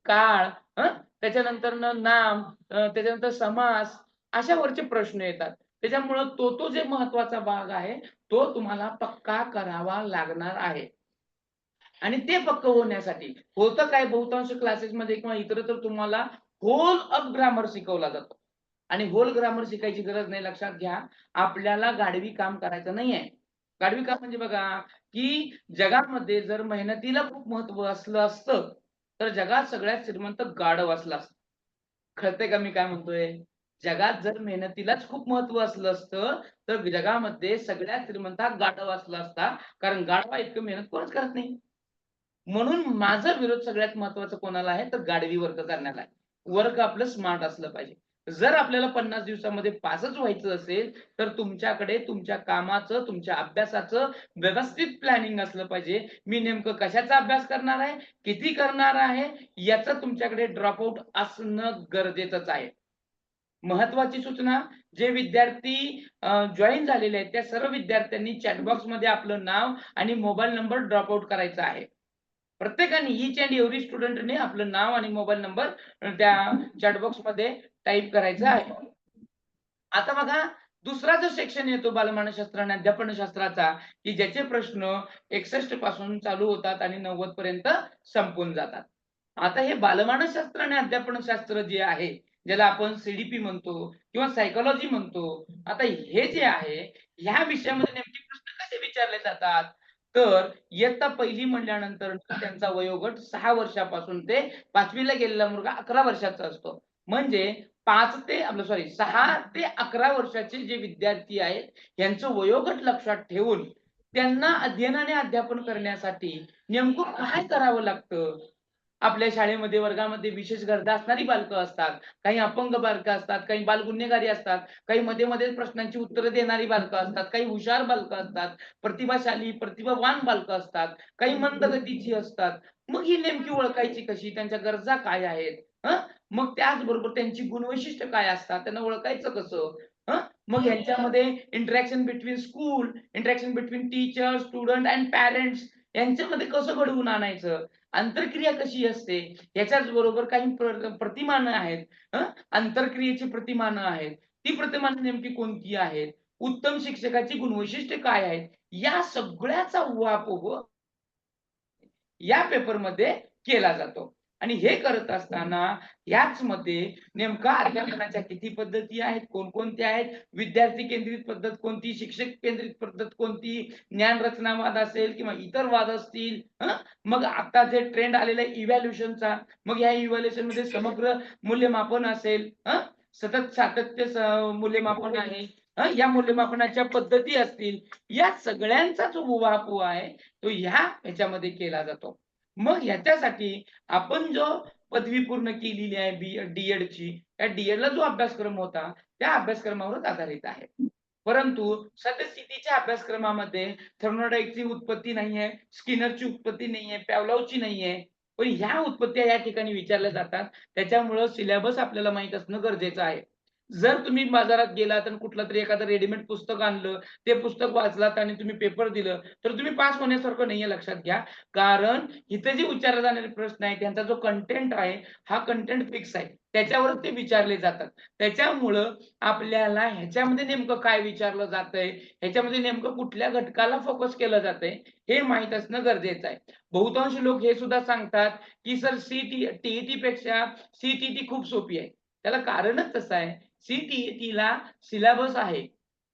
काळ त्याच्यानंतरनं नाम, त्याच्यानंतर समास अशावरचे प्रश्न येतात. त्याच्यामुळं तो जे महत्त्वाचा भाग आहे, तो तुम्हाला पक्का करावा लागणार आहे. आणि ते पक्क होण्यासाठी होतं काय बहुतांश क्लासेसमध्ये किंवा इतरत्र तुम्हाला होल ऑफ ग्रामर शिकवला जातो. आणि होल ग्रामर शिकायची गरज नाही. लक्षात घ्या, आपल्याला गाढवी काम करायचं नाहीये. गाढवी काम म्हणजे बघा, की जगामध्ये जर मेहनतीला खूप महत्त्व असलं असतं, तर जगात सगळ्यात श्रीमंत गाढव असला असता. कळतंय का मी काय म्हणतोय? जगात जर मेहनतीलाच खूप महत्त्व असलं असतं, तर जगामध्ये सगळ्यात श्रीमंत हा गाढव असला असता. कारण गाढवा इतकं मेहनत कोणच करत नाही. म्हणून माझा विरोध सगळ्यात महत्त्वाचा कोणाला आहे, तर गाढवी वर्ग करण्याला आहे. वर्ग आपलं स्मार्ट असलं पाहिजे. जर आपल्याला 50 दिवसामध्ये पासच व्हायचं असेल, तर तुमच्याकडे तुमच्या कामाचं, तुमच्या अभ्यासाचं व्यवस्थित प्लॅनिंग असलं पाहिजे. मी नेमकं कशाचा अभ्यास करणार आहे, किती करणार आहे, याचं तुमच्याकडे ड्रॉप आउट असणं गरजेचंच आहे. महत्त्वाची सूचना, जे विद्यार्थी जॉइन झालेले आहेत, त्या सर्व विद्यार्थ्यांनी चॅट बॉक्समध्ये आपलं नाव आणि मोबाईल नंबर ड्रॉप आउट करायचा आहे. प्रत्येकाने ईच अँड एव्हरी स्टुडंटने आपलं नाव आणि मोबाईल नंबर त्या चॅट बॉक्समध्ये टाइप करायचा आहे. आता बघा, दुसरा जो सेक्शन येतो बालमानसशास्त्र आणि अध्यापनशास्त्राचा, की ज्याचे प्रश्न 61 पासून चालू होतात आणि 90 पर्यंत संपून जातात. आता हे बालमानसशास्त्र आणि अध्यापनशास्त्र जे आहे, ज्याला आपण सीडीपी म्हणतो किंवा सायकॉलॉजी म्हणतो. आता हे जे आहे, ह्या विषयामध्ये नेमके प्रश्न कसे विचारले जातात? तर इयत्ता पहिली म्हणल्यानंतर त्यांचा वयोगट 6 वर्षापासून ते 5वी ला गेलेला मुलगा 11 वर्षाचा असतो. म्हणजे 6 ते 11 वर्षाचे जे विद्यार्थी आहेत, यांचं वयोगट लक्षात ठेवून त्यांना अध्ययन आणि अध्यापन करण्यासाठी नेमकं काय करावं लागतं? आपल्या शाळेमध्ये वर्गामध्ये विशेष गरजा असणारी बालकं असतात. काही अपंग बालकं असतात, काही बालगुन्हेगारी असतात, काही मध्ये-मध्ये प्रश्नांची उत्तरं देणारी बालकं असतात, काही हुशार बालकं असतात, प्रतिभाशाली, प्रतिभावान बालकं असतात, काही मंद गतीची असतात. मग ही नेमकी ओळखायची कशी? त्यांच्या गरजा काय आहेत? मग त्याचबरोबर त्यांची गुणवैशिष्ट्य काय असतात? त्यांना ओळखायचं कसं? मग ह्यांच्यामध्ये interaction between school, interaction between teacher, student end parents यांच्यामध्ये कसं घडवून आणायचं? आंतरक्रिया कशी असते? याच्याच बरोबर काही प्रतिमानं आहेत. आंतरक्रियेची प्रतिमानं आहेत. ती प्रतिमानं नेमकी कोणती आहेत? उत्तम शिक्षकाची गुणवैशिष्ट्ये काय आहेत? या सगळ्याचा उहापोह या पेपरमध्ये केला जातो. आणि हे करत असताना याच मध्ये नेमका अध्यापनाच्या किती पद्धती आहेत, कोणकोणत्या आहेत, विद्यार्थी केंद्रित पद्धत कोणती, शिक्षक केंद्रित पद्धत कोणती, ज्ञान रचनावाद असेल किंवा इतर वाद असतील, मग आता जे ट्रेंड आलेला आहे इव्हॅल्युएशनचा, मग या इव्हॅल्युएशन मध्ये समग्र मूल्यमापन असेल, सतत सातत्य मूल्यमापन आहे, या मूल्यमापनाच्या पद्धती असतील, या सगळ्यांचा जो उहापोह आहे तो ह्याच्यामध्ये केला जातो. मग ह्याच्यासाठी आपण जो पदवी पूर्ण केलेली आहे डीएड ची, त्या डीएड ला जो अभ्यासक्रम होता त्या अभ्यासक्रमावरच आधारित आहे. परंतु सद्यस्थितीच्या अभ्यासक्रमामध्ये थर्मोडायनामिक्सची उत्पत्ती नाहीये, स्किनरची उत्पत्ती नाहीये, पॅवलॉवची नाहीये, पण ह्या उत्पत्त्या या ठिकाणी विचारल्या जातात. त्याच्यामुळं सिलेबस आपल्याला माहित असणं गरजेचं आहे. जर तुम्ही बाजारात गेलात आणि कुठलं तरी एखादं रेडीमेड पुस्तक आणलं, ते पुस्तक वाचलात आणि तुम्ही पेपर दिलं, तर तुम्ही पास होण्यासारखं नाहीये, लक्षात घ्या. कारण इथे जे विचारले जाणारे प्रश्न आहेत त्यांचा जो कंटेंट आहे हा कंटेंट फिक्स आहे. त्याच्यावर ते विचारले जातात. त्याच्यामुळं आपल्याला ह्याच्यामध्ये नेमकं काय विचारलं जातंय, ह्याच्यामध्ये नेमकं कुठल्या घटकाला फोकस केलं जातंय हे माहीत असणं गरजेचं आहे. बहुतांश लोक हे सुद्धा सांगतात, की सर टीईटी पेक्षा सीटीटी खूप सोपी आहे. त्याला कारणच तसं आहे, सीटीईटीला सिलेबस आहे.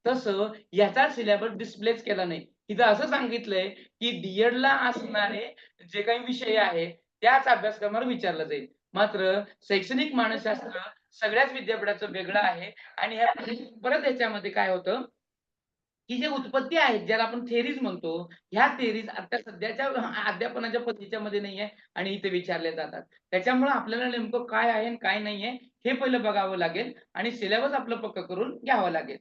तसं याचा सिलेबस डिस्प्लेच केला नाही. इथं असं सांगितलंय, की डीएडला असणारे जे काही विषय आहे त्याच अभ्यासक्रमावर विचारलं जाईल. मात्र शैक्षणिक मानसशास्त्र सगळ्याच विद्यापीठाचं वेगळं आहे आणि परत ह्याच्यामध्ये काय होतं, की जे उत्पत्ती आहेत ज्याला आपण थेरीज म्हणतो, ह्या थेरीज आता सध्याच्या अध्यापनाच्या पद्धतीमध्ये नाहीये आणि इथे विचारल्या जातात. त्याच्यामुळे आपल्याला नेमकं काय आहे आणि काय नाहीये हे पहिलं बघावं लागेल आणि सिलेबस आपलं पक्क करून घ्यावं लागेल.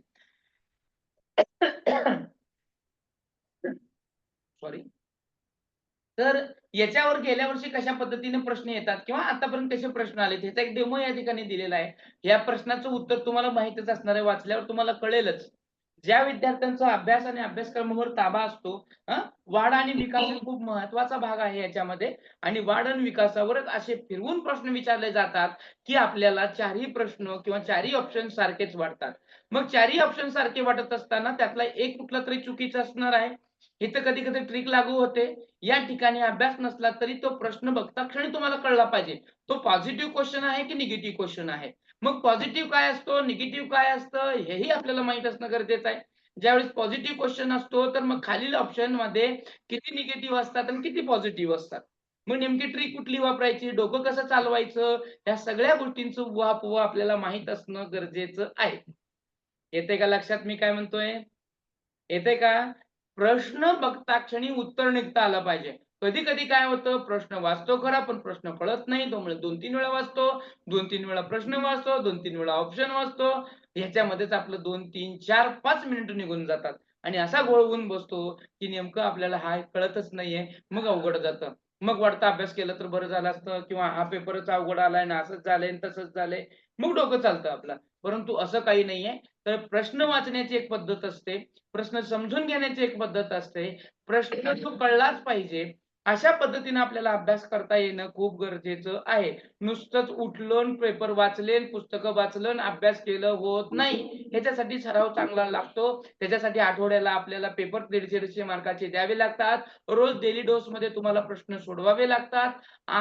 सॉरी. तर याच्यावर गेल्या वर्षी कशा पद्धतीने प्रश्न येतात किंवा आतापर्यंत कसे प्रश्न आले ह्याचा एक डेमो या ठिकाणी दिलेला आहे. या प्रश्नाचं उत्तर तुम्हाला माहितच असणार आहे, वाचल्यावर तुम्हाला कळेलच. ज्या विद्यार्थ्यांचा अभ्यास आणि अभ्यासक्रमावर ताबा असतो, वाढ आणि विकास हा खूप महत्वाचा भाग आहे याच्यामध्ये आणि वाढ आणि विकासावरच असे फिरवून प्रश्न विचारले जातात, की आपल्याला चारही प्रश्न किंवा चारही ऑप्शन सारखेच वाटतात. मग चारही ऑप्शन सारखे वाटत असताना त्यातला एक कुठला तरी चुकीचा असणार आहे. इथं कधी-कधी ट्रिक लागू होते. या ठिकाणी अभ्यास नसला तरी तो प्रश्न बघता क्षणी तुम्हाला कळला पाहिजे. तो पॉझिटिव्ह क्वेशन आहे की निगेटिव्ह क्वेशन आहे. मग पॉझिटिव्ह काय असतो, निगेटिव्ह काय असतं हेही आपल्याला माहीत असणं गरजेचं आहे. ज्यावेळेस पॉझिटिव्ह क्वेशन असतो तर मग खालील ऑप्शनमध्ये किती निगेटिव्ह असतात आणि किती पॉझिटिव्ह असतात. मग नेमकी ट्रिक कुठली वापरायची, डोकं कसं चालवायचं, या सगळ्या गोष्टींचं उहापोह आपल्याला माहीत असणं गरजेचं आहे. येतंय का लक्षात मी काय म्हणतोय? येतंय का? प्रश्न बघता क्षणी उत्तर निघता आलं पाहिजे. कधी-कधी काय होतं, प्रश्न वाचतो खरा, पण प्रश्न कळत नाही. त्यामुळे 2-3 वेळा वाचतो, 2-3 वेळा प्रश्न वाचतो, 2-3 वेळा ऑप्शन वाचतो. ह्याच्यामध्येच आपलं 2, 3, 4, 5 मिनिटं निघून जातात आणि असा गोळ होऊन बसतो, की नेमकं आपल्याला हा कळतच नाहीये. मग अवघड जातं. मग वाढता अभ्यास केला तर बरं झालं असतं किंवा हा पेपरच अवघड आलाय ना, असंच झालंय आणि तसंच झालंय. मग डोकं चालतं आपलं. परंतु असं काही नाहीये. तर प्रश्न वाचण्याची एक पद्धत असते. प्रश्न समजून घेण्याची एक पद्धत असते. प्रश्न तो कळलाच पाहिजे. अशा पद्धतीने आपल्याला अभ्यास करता येणं खूप गरजेचं आहे. नुसतंच उठलो अन् पेपर वाचले, पुस्तकं वाचलं अन् अभ्यास केलं होत नाही. ह्याच्यासाठी सराव चांगला लागतो. त्याच्यासाठी आठवड्याला आपल्याला पेपर 150-150 मार्काचे द्यावे लागतात. रोज डेली डोसमध्ये तुम्हाला प्रश्न सोडवावे लागतात.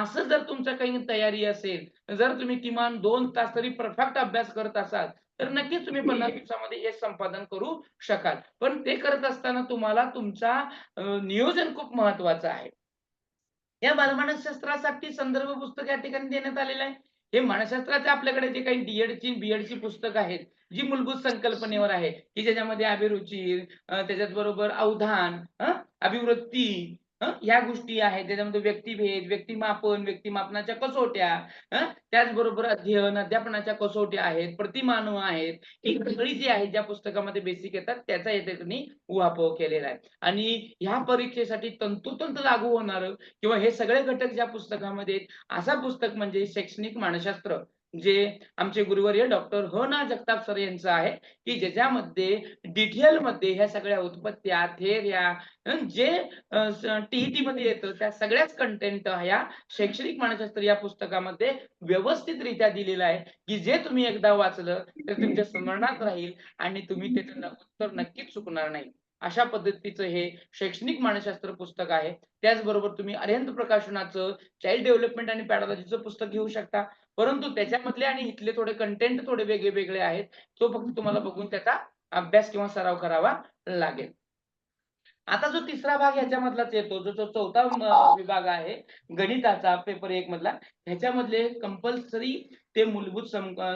असं जर तुमचं काही तयारी असेल, जर तुम्ही किमान 2 तास तरी परफेक्ट अभ्यास करत असाल, तर नक्कीच तुम्ही 50 दिवसामध्ये हे संपादन करू शकाल. पण ते करत असताना तुम्हाला तुमचा नियोजन खूप महत्वाचं आहे. या बालमानसशास्त्रासाठी संदर्भ पुस्तक या ठिकाणी देण्यात आलेलं आहे. हे मानसशास्त्राचे आपल्याकडे जे काही डी-एडची, बी-एडची पुस्तकं आहेत, जी मूलभूत संकल्पनेवर आहे, की ज्याच्यामध्ये अभिरुची, त्याच्याच बरोबर अवधान, अभिवृत्ती, ह्या गोष्टी आहेत. त्याच्यामध्ये व्यक्तिभेद, व्यक्तिमापन, व्यक्तिमापनाच्या कसोट्या, त्याचबरोबर अध्ययन, अध्यापनाच्या कसोट्या आहेत, प्रतिमानव आहेत. ही सगळी जी आहेत ज्या पुस्तकामध्ये बेसिक येतात त्याचा येथे त्यांनी उहापोह केलेला आहे. आणि ह्या परीक्षेसाठी तंतोतंत लागू होणारं किंवा हे सगळे घटक ज्या पुस्तकामध्ये आहेत, असं पुस्तक म्हणजे शैक्षणिक मानसशास्त्र, जे आमचे गुरुवर्य डॉक्टर ह.ना. जगताप सर यांचं आहे, की ज्याच्यामध्ये डिटेलमध्ये ह्या सगळ्या उत्पत्त्या, थेऱ्या, जे टीईटी मध्ये येतं त्या सगळ्याच कंटेंट ह्या शैक्षणिक मानसशास्त्र या पुस्तकामध्ये व्यवस्थितरित्या दिलेलं आहे, की जे तुम्ही एकदा वाचलं तर तुमच्या स्मरणात राहील आणि तुम्ही त्याचं उत्तर नक्कीच चुकणार नाही. अशा पद्धतीचं हे शैक्षणिक मानसशास्त्र पुस्तक आहे. त्याचबरोबर तुम्ही अरिहंत प्रकाशनाचं चाइल्ड डेव्हलपमेंट आणि पॅडॉलॉजीचं पुस्तक घेऊ शकता. परंतु त्याच्यामधले आणि इथले थोडे कंटेंट थोडे वेगळे आहेत. तो फक्त तुम्हाला बघून त्याचा अभ्यास किंवा सराव करावा लागेल. आता जो तिसरा भाग ह्याच्यामधलाच येतो, जो चौथा विभाग आहे गणिताचा पेपर 1 मधला. ह्याच्यामधले कंपल्सरी ते मूलभूत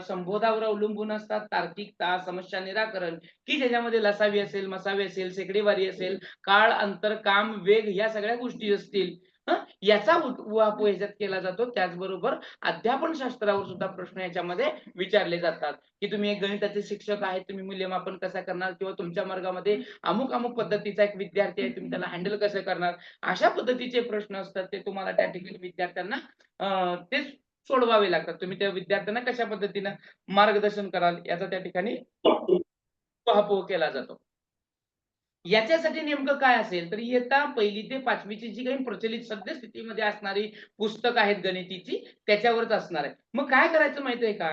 संबोधावर अवलंबून असतात. तार्किकता, समस्या निराकरण, की ज्याच्यामध्ये लसावी असेल, मसावी असेल, शेकडेवारी असेल, काळ, अंतर, काम, वेग ह्या सगळ्या गोष्टी असतील. याचा उहापोह ह्याच्यात केला जातो. त्याचबरोबर अध्यापन शास्त्रावर सुद्धा प्रश्न याच्यामध्ये विचारले जातात, की तुम्ही एक गणिताचे शिक्षक आहेत, तुम्ही मूल्यमापन कसं करणार किंवा तुमच्या वर्गामध्ये अमुक पद्धतीचा एक विद्यार्थी आहे, तुम्ही त्याला हँडल कसं करणार? अशा पद्धतीचे प्रश्न असतात ते तुम्हाला त्या ठिकाणी विद्यार्थ्यांना ते सोडवावे लागतात. तुम्ही त्या विद्यार्थ्यांना कशा पद्धतीनं मार्गदर्शन कराल याचा त्या ठिकाणी उहापोह केला जातो. याच्यासाठी नेमकं काय असेल तर इयत्ता 1ली ते 5वी ची जी काही प्रचलित सद्यस्थितीमध्ये असणारी पुस्तक आहेत गणितीची त्याच्यावरच असणार आहे. मग काय करायचं माहितीये का?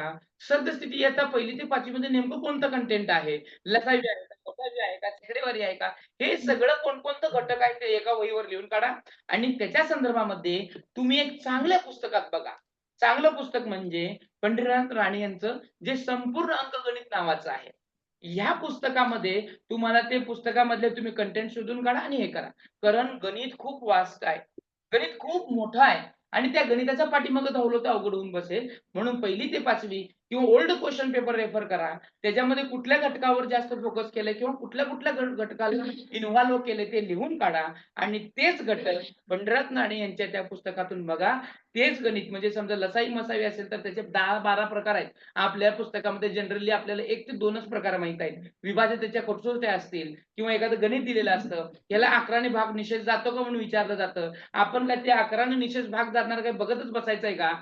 सद्यस्थिती इयत्ता 1ली ते 5वी मध्ये नेमकं कोणतं कंटेंट आहे? लसावी आहे का? मसावी आहे का? शेकडेवारी आहे का? हे सगळं कोणकोणतं घटक आहेत ते एका वहीवर लिहून काढा आणि त्याच्या संदर्भामध्ये तुम्ही एक चांगल्या पुस्तकात बघा. चांगलं पुस्तक म्हणजे पंढरीनाथ राणे यांचं जे संपूर्ण अंकगणित नावाचं आहे. ह्या पुस्तकामध्ये तुम्हाला ते पुस्तकामधले तुम्ही कंटेंट शोधून काढा आणि हे करा. कारण गणित खूप वास्ट आहे. गणित खूप मोठं आहे आणि त्या गणिताच्या पाठीमागे धावलो तर अवघड होऊन बसेल. म्हणून 1ली ते 5वी किंवा ओल्ड क्वेशन पेपर रेफर करा. त्याच्यामध्ये कुठल्या घटकावर जास्त फोकस केलंय किंवा कुठल्या घटकाला इन्व्हॉल्व केलंय ते लिहून काढा आणि तेच घटक पंढरनाथ नाणे यांच्या त्या पुस्तकातून बघा. तेच गणित म्हणजे समजा लसाई मसावी असेल तर त्याचे 10-12 प्रकार आहेत. आपल्या पुस्तकामध्ये जनरली आपल्याला 1 ते 2च प्रकार माहीत आहेत. विभाज्यतेच्या कसोट्या असतील किंवा एखादं गणित दिलेलं असतं. याला 11ने भाग निषेध जातो का म्हणून विचारलं जातं. आपण काय ते 11ने निषेध भाग जाणार काय बघतच बसायचंय का?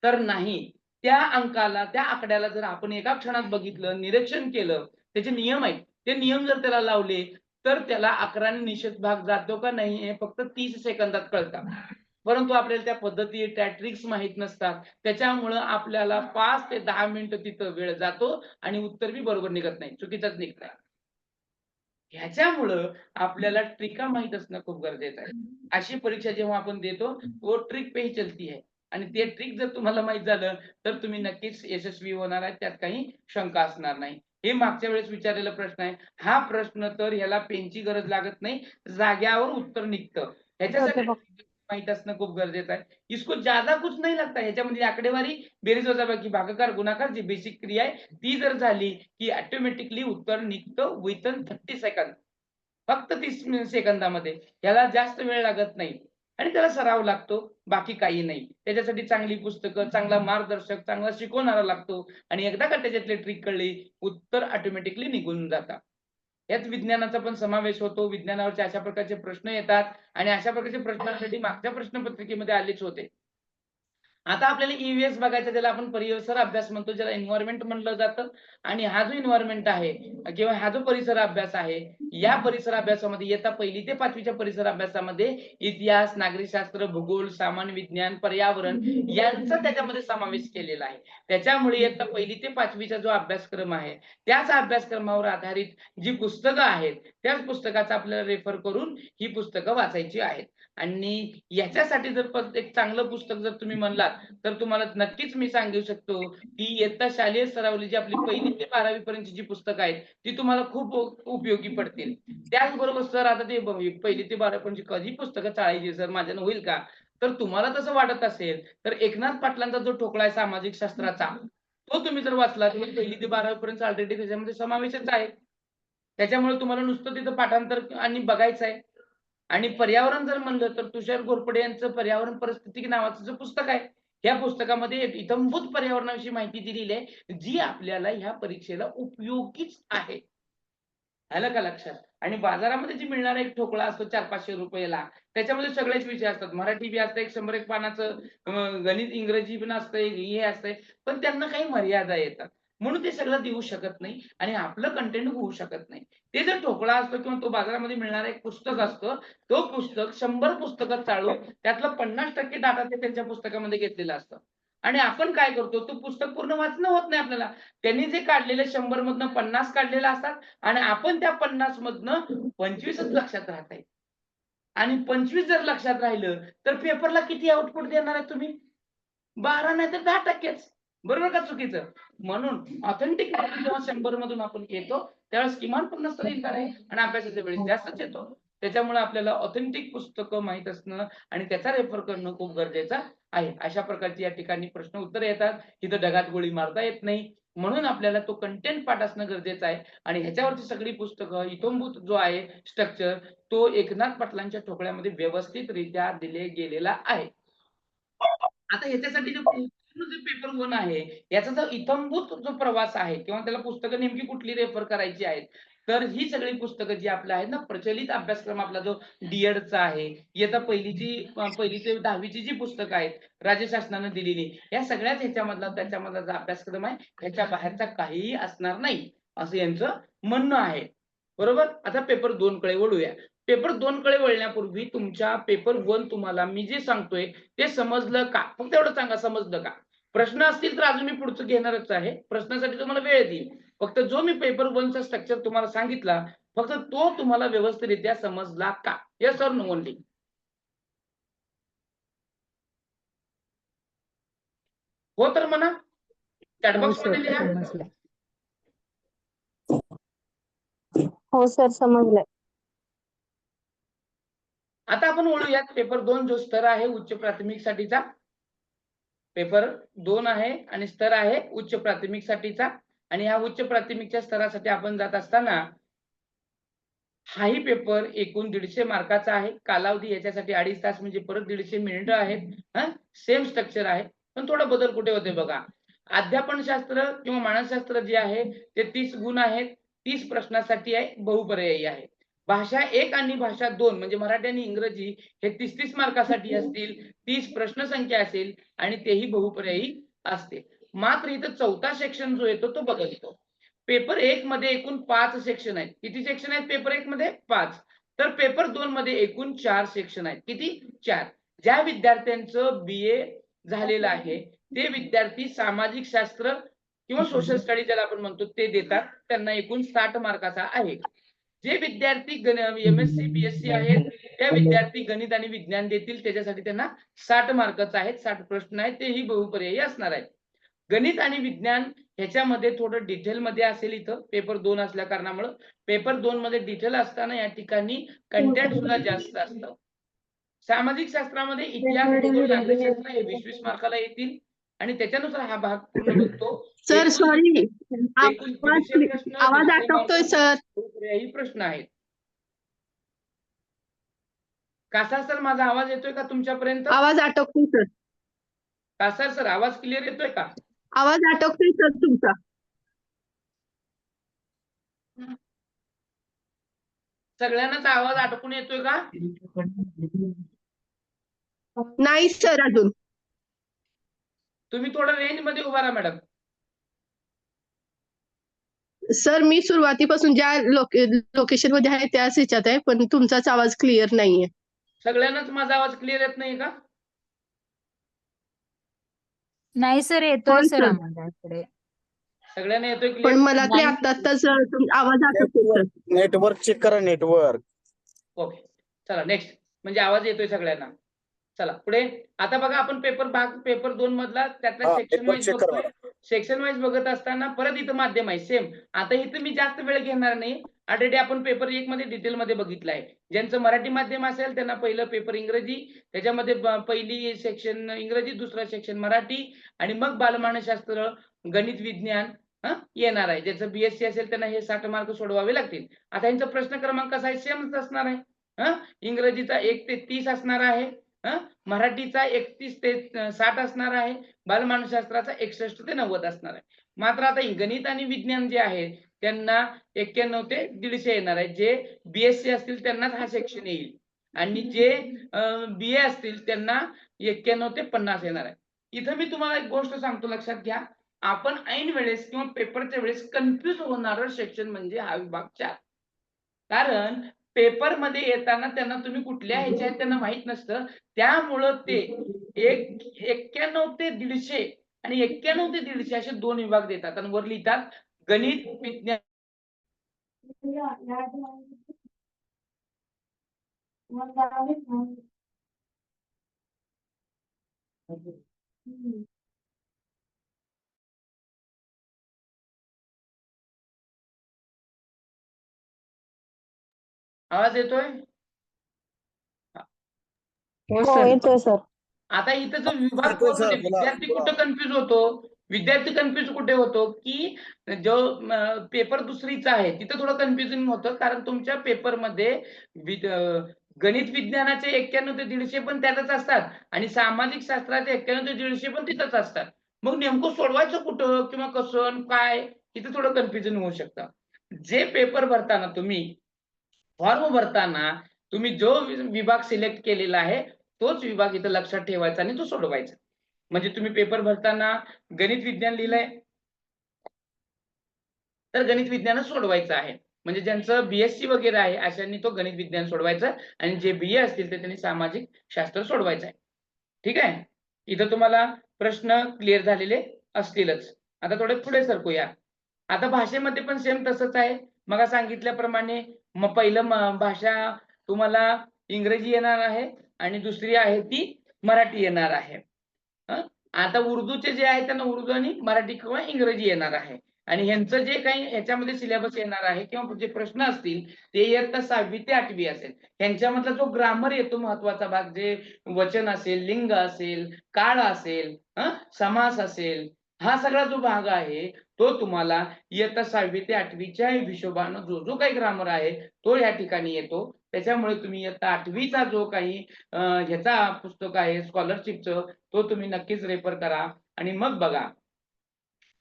तर नाही. त्या अंकाला, त्या आकड्याला जर आपण एका क्षणात बघितलं, निरीक्षण केलं, त्याचे नियम आहेत. ते नियम जर त्याला लावले, तर त्याला 11ने निषेध भाग जातो का नाही हे फक्त 30 सेकंदात कळतं. परंतु आपल्याला त्या पद्धती, त्या ट्रिक्स माहीत नसतात. त्याच्यामुळं आपल्याला 5 ते 10 मिनिटं तिथं वेळ जातो आणि उत्तर बी बरोबर निघत नाही. चुकीचंच निघतंय. ह्याच्यामुळं आपल्याला ट्रिका माहीत असणं खूप गरजेचं आहे. अशी परीक्षा जेव्हा आपण देतो, वो ट्रिक पे ही चलती है आणि ते ट्रिक जर तुम्हाला माहीत झालं, तर तुम्ही नक्कीच यशस्वी होणार आहे. त्यात काही शंका असणार नाही. हे मागच्या वेळेस विचारलेला प्रश्न आहे. हा प्रश्न तर ह्याला पेनची गरज लागत नाही. जाग्यावर उत्तर निघतं. ह्याच्यासाठी माहीत असणं खूप गरजेचं आहे. इसको ज्यादा कुछ नहीं लगता ह्याच्यामध्ये आकडेवारी, बेरीज वजाबाकी, भागाकार, गुणाकार जी बेसिक क्रिया आहे ती जर झाली, की ऑटोमॅटिकली उत्तर निघतं विथिन 30 सेकंद. फक्त 30 सेकंदामध्ये. याला जास्त वेळ लागत नाही आणि त्याला सराव लागतो, बाकी काही नाही. त्याच्यासाठी चांगली पुस्तकं, चांगला मार्गदर्शक, चांगला शिकवणारा लागतो आणि एकदा का त्याच्यातली ट्रिक कळली, उत्तर ऑटोमॅटिकली निघून जातं. यात विज्ञानाचा पण समावेश होतो. विज्ञानावरचे अशा प्रकारचे प्रश्न येतात आणि अशा प्रकारचे प्रश्नांसाठी मागच्या प्रश्नपत्रिकेमध्ये आलेच होते. आता आपल्याला ई बघायचा त्याला आपण परिसर अभ्यास म्हणतो, ज्याला एन्व्हायर्नमेंट म्हणलं जातं आणि हा जो एन्व्हायर्नमेंट आहे किंवा हा जो परिसर अभ्यास आहे, या परिसर अभ्यासामध्ये इयत्ता 1ली ते 5वीच्या परिसर अभ्यासामध्ये इतिहास, नागरिकशास्त्र, भूगोल, सामान्य विज्ञान, पर्यावरण यांचा त्याच्यामध्ये समावेश केलेला आहे. त्याच्यामुळे इयत्ता 1ली ते 5वीचा जो अभ्यासक्रम आहे, त्याच अभ्यासक्रमावर आधारित जी पुस्तकं आहेत, त्याच पुस्तकाचा आपल्याला रेफर करून ही पुस्तकं वाचायची आहेत. आणि याच्यासाठी जर एक चांगलं पुस्तक जर तुम्ही म्हणलात, तर तुम्हाला नक्कीच मी सांगू शकतो, की इयत्ता शालेय स्तरावरली जी आपली 1ली ते 12वी पर्यंतची जी पुस्तकं आहेत, ती तुम्हाला खूप उपयोगी पडतील. त्याचबरोबर सर आता ते 1ली ते 12वी पर्यंतची कधी पुस्तकं चाळायची सर माझ्यानं होईल का? तर तुम्हाला तसं वाटत असेल, तर एकनाथ पाटलांचा जो ठोकळा आहे सामाजिक शास्त्राचा, तो तुम्ही जर वाचला, तर 1ली ते 12वी पर्यंत ऑलरेडी त्याच्यामध्ये समावेशच आहे. त्याच्यामुळे तुम्हाला नुसतं तिथं पाठांतर आणि बघायचं आहे. आणि पर्यावरण जर म्हणलं तर तुषार घोरपडे यांचं पर्यावरण परिस्थिती नावाचं जे पुस्तक आहे. या पुस्तकामध्ये एक इत्थंभूत पर्यावरणाविषयी माहिती दिलेली आहे, जी आपल्याला ह्या परीक्षेला उपयोगीच आहे. आलं का लक्षात? आणि बाजारामध्ये जी मिळणारा एक ठोकळा असतो ₹400-500 ला, त्याच्यामध्ये सगळेच विषय असतात. मराठी बी असतं, एक 100 पानाचं गणित, इंग्रजी पण असतंय, हे असतंय. पण त्यांना काही मर्यादा येतात. म्हणून ते सगळं देऊ शकत नाही आणि आपलं कंटेंट होऊ शकत नाही. ते जर ठोकळा असतो किंवा तो बाजारामध्ये मिळणारं एक पुस्तक असतं, तो पुस्तक 100 पुस्तकं चाळून त्यातलं 50% डाटा ते त्यांच्या पुस्तकामध्ये घेतलेलं असतं. आणि आपण काय करतो, तो पुस्तक पूर्ण वाचणं होत नाही आपल्याला. त्यांनी जे काढलेले 100 मधनं 50 काढलेले असतात आणि आपण त्या 50 मधनं 25च लक्षात राहत आहे. आणि 25 जर लक्षात राहिलं तर पेपरला किती आउटपुट देणार आहे तुम्ही? 12 नाही तर 10%च. बरोबर का चुकीचं? म्हणून ऑथेंटिक जेव्हा 100 मधून आपण येतो त्यावेळेस किमान 50 तरी येणार आहे आणि अभ्यासाच्या वेळेस जास्तच येतो. त्याच्यामुळे आपल्याला ऑथेंटिक पुस्तकं माहीत असणं आणि त्याचा रेफर करणं खूप गरजेचं आहे. अशा प्रकारची या ठिकाणी प्रश्न उत्तर येतात. इथं ढगात गोळी मारता येत नाही. म्हणून आपल्याला तो कंटेंट पाठ असणं गरजेचं आहे आणि ह्याच्यावरची सगळी पुस्तकं इत्थंभूत जो आहे स्ट्रक्चर तो एकनाथ पाटलांच्या ठोकळ्यामध्ये व्यवस्थितरित्या दिले गेलेला आहे. आता ह्याच्यासाठी जो पूर्ण जो पेपर 1 आहे, याचा जो इत्थंभूत जो प्रवास आहे किंवा त्याला पुस्तकं नेमकी कुठली रेफर करायची आहेत, तर ही सगळी पुस्तकं जी आपल्या आहेत ना, प्रचलित अभ्यासक्रम आपला जो डी-एडचा आहे, इयत्ता पहिली ते 10वी ची जी पुस्तकं आहेत, राज्य शासनानं दिलेली, या सगळ्याच ह्याच्यामधला त्याच्यामधला जो अभ्यासक्रम आहे, ह्याच्या बाहेरचा काहीही असणार नाही, असं यांचं म्हणणं आहे. बरोबर? आता पेपर 2 कडे वळूया. पेपर 2 कडे वळण्यापूर्वी तुमच्या पेपर 1 तुम्हाला मी जे सांगतोय ते समजलं का? फक्त एवढं सांगा समजलं का? प्रश्न असतील तर अजून मी पुढचं घेणारच आहे. प्रश्नासाठी तुम्हाला वेळ देईन. फक्त जो मी पेपर 1 चा स्ट्रक्चर तुम्हाला सांगितला, फक्त तो तुम्हाला व्यवस्थितरित्या समजला का? Yes or no only. हो तर म्हणा. चॅट
हो
बॉक्स
सर,
मध्ये लिहा.
समजलं.
हो सर, समजलंय.
आता आपण वळूयात पेपर 2 जो स्तर आहे उच्च प्राथमिक साठीचा. पेपर 2 आहे आणि स्तर आहे उच्च प्राथमिक साठीचा आणि ह्या उच्च प्राथमिकच्या स्तरासाठी आपण जात असताना हाही पेपर एकूण 150 मार्काचा आहे. कालावधी याच्यासाठी 2.5 तास म्हणजे परत 150 मिनिटं आहेत. सेम स्ट्रक्चर आहे. पण थोडा बदल कुठे होते बघा. अध्यापनशास्त्र किंवा मानसशास्त्र जे आहे ते 30 गुण आहेत. 30 प्रश्नासाठी आहे, बहुपर्यायी आहे. भाषा 1 आणि भाषा 2 म्हणजे मराठी आणि इंग्रजी हे 30-30 मार्कासाठी असतील. 30 प्रश्न संख्या असेल आणि तेही बहुपर्यायी असते. मात्र इथं 4था सेक्शन जो येतो तो बदलतो. पेपर 1 मध्ये एकूण 5 सेक्शन आहेत. किती सेक्शन आहेत पेपर 1 मध्ये? 5. तर पेपर 2 मध्ये एकूण 4 सेक्शन आहेत. किती? 4. ज्या विद्यार्थ्यांचं BA झालेलं आहे, ते विद्यार्थी सामाजिक शास्त्र किंवा सोशल स्टडी ज्याला आपण म्हणतो ते देतात. त्यांना एकूण 60 मार्काचा आहे. जे विद्यार्थी MSc, BSc आहेत, त्या विद्यार्थी गणित आणि विज्ञान देतील. त्याच्यासाठी त्यांना 60 मार्काचं आहेत. 60 प्रश्न आहेत. तेही बहुपर्यायी असणार आहेत. गणित आणि विज्ञान ह्याच्यामध्ये थोडं डिटेलमध्ये असेल इथं पेपर 2 असल्या कारणामुळं. पेपर 2 मध्ये डिटेल असताना या ठिकाणी कंटेंट सुद्धा जास्त असतं. सामाजिक शास्त्रामध्ये इतिहास, भूगोल, नागरिकशास्त्र हे 20-20 मार्काला येतील आणि त्याच्यानुसार हा भाग पूर्ण बनतो.
सर सॉरी,
एकूण 150 प्रश्न,
आवाज
150
अटकतोय सर.
मार्काचे प्रश्न आहेत. कासार सर माझा आवाज येतोय का तुमच्यापर्यंत?
आवाज अटकतोय सर.
कासार सर आवाज क्लिअर येतोय का?
आवाज अटकतोय सर तुमचा.
सगळ्यांनाच आवाज अटकून येतोय का?
नाही सर अजून.
तुम्ही थोडं रेंज मध्ये उभा राहा मॅडम.
सर मी सुरुवातीपासून ज्या लोकेशन मध्ये आहे त्याच ह्याच्यात आहे, पण तुमचाच आवाज क्लिअर नाहीये.
सगळ्यांनाच माझा आवाज क्लिअर येत नाही का?
नाही सर, येतोय
होय
सर
सर.
आम्हाला.
सगळ्यांना येतोय
पण
क्लिअर?
मला ते आत्ताच आवाज अटकतोय सर.
नेटवर्क चेक करा नेटवर्क.
ओके, चला नेक्स्ट. म्हणजे आवाज येतोय सगळ्यांना. चला पुढे. आता बघा आपण पेपर 2 मधला त्यातला सेक्शन वाईज
चेक करा.
बघतोय. सेक्शन वाईज बघत असताना परत इथं माध्यम आहे सेम. आता इथं मी जास्त वेळ घेणार नाही. ऑलरेडी आपण पेपर 1 मध्ये डिटेल मध्ये बघितलं आहे. ज्यांचं मराठी माध्यम असेल त्यांना पहिलं पेपर इंग्रजी, त्याच्यामध्ये पहिली सेक्शन इंग्रजी, दुसरा सेक्शन मराठी आणि मग बालमानसशास्त्र, गणित, विज्ञान येणार आहे. ज्याचं BSc असेल त्यांना हे 60 मार्क सोडवावे लागतील. आता यांचा प्रश्न क्रमांक कसा आहे? सेमच असणार आहे. इंग्रजीचा 1 ते 30 असणार आहे. मराठीचा 31 ते 60 असणार आहे. बालमानसशास्त्राचा 61 ते 90 असणार आहे. मात्र आता गणित आणि विज्ञान जे आहे त्यांना 91 ते 150 येणार आहे. जे BSc असतील त्यांनाच हा सेक्शन येईल आणि जे BA असतील त्यांना 91 ते 50 येणार आहे. इथं मी तुम्हाला एक गोष्ट सांगतो, लक्षात घ्या. आपण ऐन वेळेस किंवा पेपरच्या वेळेस कन्फ्युज होणारं सेक्शन म्हणजे हा विभाग 4. कारण पेपर मध्ये येताना त्यांना तुम्ही कुठल्या ह्याच्या आहेत त्यांना माहित नसतं, त्यामुळं ते 91 ते 150 आणि 91 ते 150 असे 2 विभाग देतात आणि वर लिहितात गणित, विज्ञान. आवाज येतोय?
हो
हो
सर.
येतोय सर.
आता इथं जो विभाग
येतोय
फोर
सर,
मध्ये
बोला,
विद्यार्थी
बोला.
कुठं कन्फ्युज होतो, विद्यार्थी कन्फ्युज कुठे होतो की जो पेपर दुसरीचा आहे तिथं थोडं कन्फ्युजन होतं, कारण तुमच्या पेपरमध्ये गणित विज्ञानाचे 91 ते 150 पण त्यातच असतात आणि सामाजिक शास्त्राचे 91 ते 150 पण तिथंच असतात. मग नेमकं सोडवायचं कुठं किंवा कसं आणि काय, इथं थोडं कन्फ्युजन होऊ शकतं. जे पेपर भरताना तुम्ही फॉर्म भरताना तुम्ही जो विभाग सिलेक्ट केलेला आहे तोच विभाग इथं लक्षात ठेवायचा आणि तो सोडवायचा. म्हणजे तुम्ही पेपर भरताना गणित विज्ञान लिहिलंय तर गणित विज्ञानच सोडवायचं आहे. म्हणजे ज्यांचं बीएससी वगैरे आहे अशांनी तो गणित विज्ञान सोडवायचं आणि जे बीए असतील ते त्यांनी सामाजिक शास्त्र सोडवायचं आहे. ठीक आहे. इथं तुम्हाला प्रश्न क्लिअर झालेले असतीलच. आता थोडे पुढे सरकूया. आता भाषेमध्ये पण सेम तसंच आहे. मग सांगितल्याप्रमाणे मग पहिलं भाषा तुम्हाला इंग्रजी येणार आहे आणि दुसरी आहे ती मराठी येणार आहे. आता उर्दूचे जे आहे त्यांना उर्दू आणि मराठी किंवा इंग्रजी येणार आहे आणि ह्यांचं जे काही ह्याच्यामध्ये सिलेबस येणार आहे किंवा जे प्रश्न असतील ते इयत्ता 6वी ते 8वी असेल. ह्यांच्यामधला जो ग्रामर येतो महत्वाचा भाग, जे वचन असेल, लिंग असेल, काळ असेल, समास असेल, हा सगळा जो भाग आहे तो तुम्हाला इयत्ता 6वी ते 8वीच्या हिशोबानं जो जो काही ग्रामर आहे तो या ठिकाणी येतो. त्याच्यामुळे तुम्ही इयत्ता 8वीचा जो काही ह्याचा पुस्तक आहे स्कॉलरशिपचं तो तुम्ही नक्कीच रेफर करा आणि मग बघा.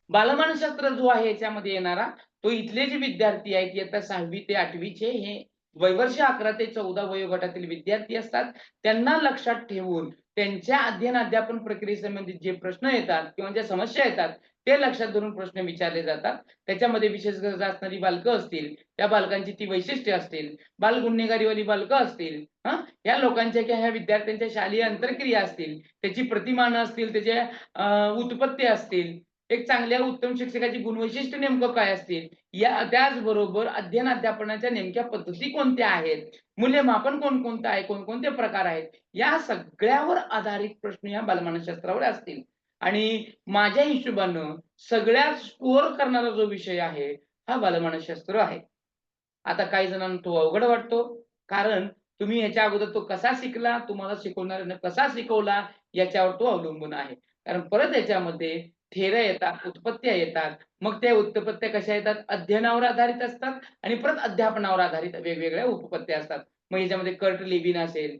बालमानसशास्त्र जो आहे याच्यामध्ये येणारा तो इथले जे विद्यार्थी आहेत इयत्ता 6वी ते 8वीचे हे वयवर्ष 11 ते 14 वयोगटातील विद्यार्थी असतात. त्यांना लक्षात ठेवून त्यांच्या अध्ययन अध्यापन प्रक्रियेसंबंधित जे प्रश्न येतात किंवा ज्या समस्या येतात ते लक्षात धरून प्रश्न विचारले जातात. त्याच्यामध्ये विशेष गरज असणारी बालकं असतील, त्या बालकांची ती वैशिष्ट्ये असतील, बाल गुन्हेगारीवाली बालकं असतील, या लोकांच्या किंवा ह्या विद्यार्थ्यांच्या शालेय अंतरक्रिया असतील, त्याची प्रतिमानं असतील, त्याच्या उत्पत्ती असतील, एक चांगल्या उत्तम शिक्षकाची गुणवैशिष्ट्य नेमकं काय असतील, या त्याचबरोबर अध्ययन अध्यापनाच्या नेमक्या पद्धती कोणत्या आहेत, मूल्यमापन कोणकोणतं आहे, कोणकोणते प्रकार आहेत, या सगळ्यावर आधारित प्रश्न या बालमानसशास्त्रावर असतील. आणि माझ्या हिशोबानं सगळ्यात स्कोअर करणारा जो विषय आहे हा बालमानसशास्त्र आहे. आता काही जणांना तो अवघड वाटतो, कारण तुम्ही ह्याच्या अगोदर तो कसा शिकला, तुम्हाला शिकवणाऱ्यानं कसा शिकवला याच्यावर तो अवलंबून आहे. कारण परत याच्यामध्ये थेऱ्या येतात, उत्पत्त्या येतात. मग त्या उत्पत्त्या कशा येतात, अध्ययनावर आधारित असतात आणि परत अध्यापनावर आधारित वेगवेगळ्या उपपत्त्या असतात. मग याच्यामध्ये कर्ट लेविन असेल,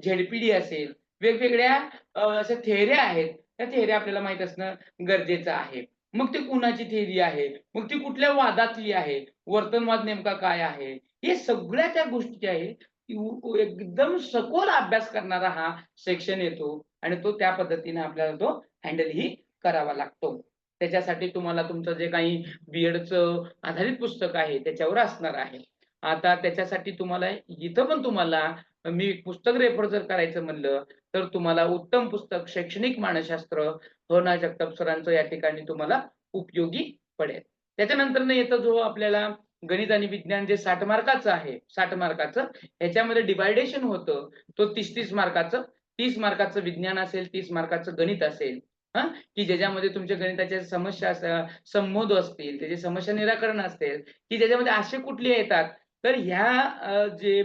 झेडपीडी असेल, वेगवेगळ्या अशा थेऱ्या आहेत. त्या थेऱ्या आपल्याला माहित असणं गरजेचं आहे. मग ती कुणाची थेरी आहे, मग ती कुठल्या वादातली आहे, वर्तनवाद नेमका काय आहे, हे सगळ्या त्या गोष्टी आहेत एकदम सखोल अभ्यास करणारा हा सेक्शन येतो आणि तो त्या पद्धतीने आपल्याला तो हँडल ही करावा लागतो. त्याच्यासाठी तुम्हाला तुमचं जे काही बीएडचं आधारित पुस्तक आहे त्याच्यावर असणार आहे. आता त्याच्यासाठी तुम्हाला इथं पण तुम्हाला मी पुस्तक रेफर जर करायचं म्हणलं तर तुम्हाला उत्तम पुस्तक शैक्षणिक मानसशास्त्र हो जगताप सरांचं या ठिकाणी तुम्हाला उपयोगी पडेल. त्याच्यानंतर येतं जो आपल्याला गणित आणि विज्ञान जे 60 मार्काचं आहे, 60 मार्काचं ह्याच्यामध्ये डिवायडेशन होतं तो 30-30 मार्काचं. 30 मार्काचं विज्ञान असेल, 30 मार्काचं गणित असेल, की ज्याच्यामध्ये तुमच्या गणिताच्या समस्या संमोध असतील, त्याचे समस्या निराकरण असेल, की ज्याच्यामध्ये असे कुठले येतात. तर ह्या जे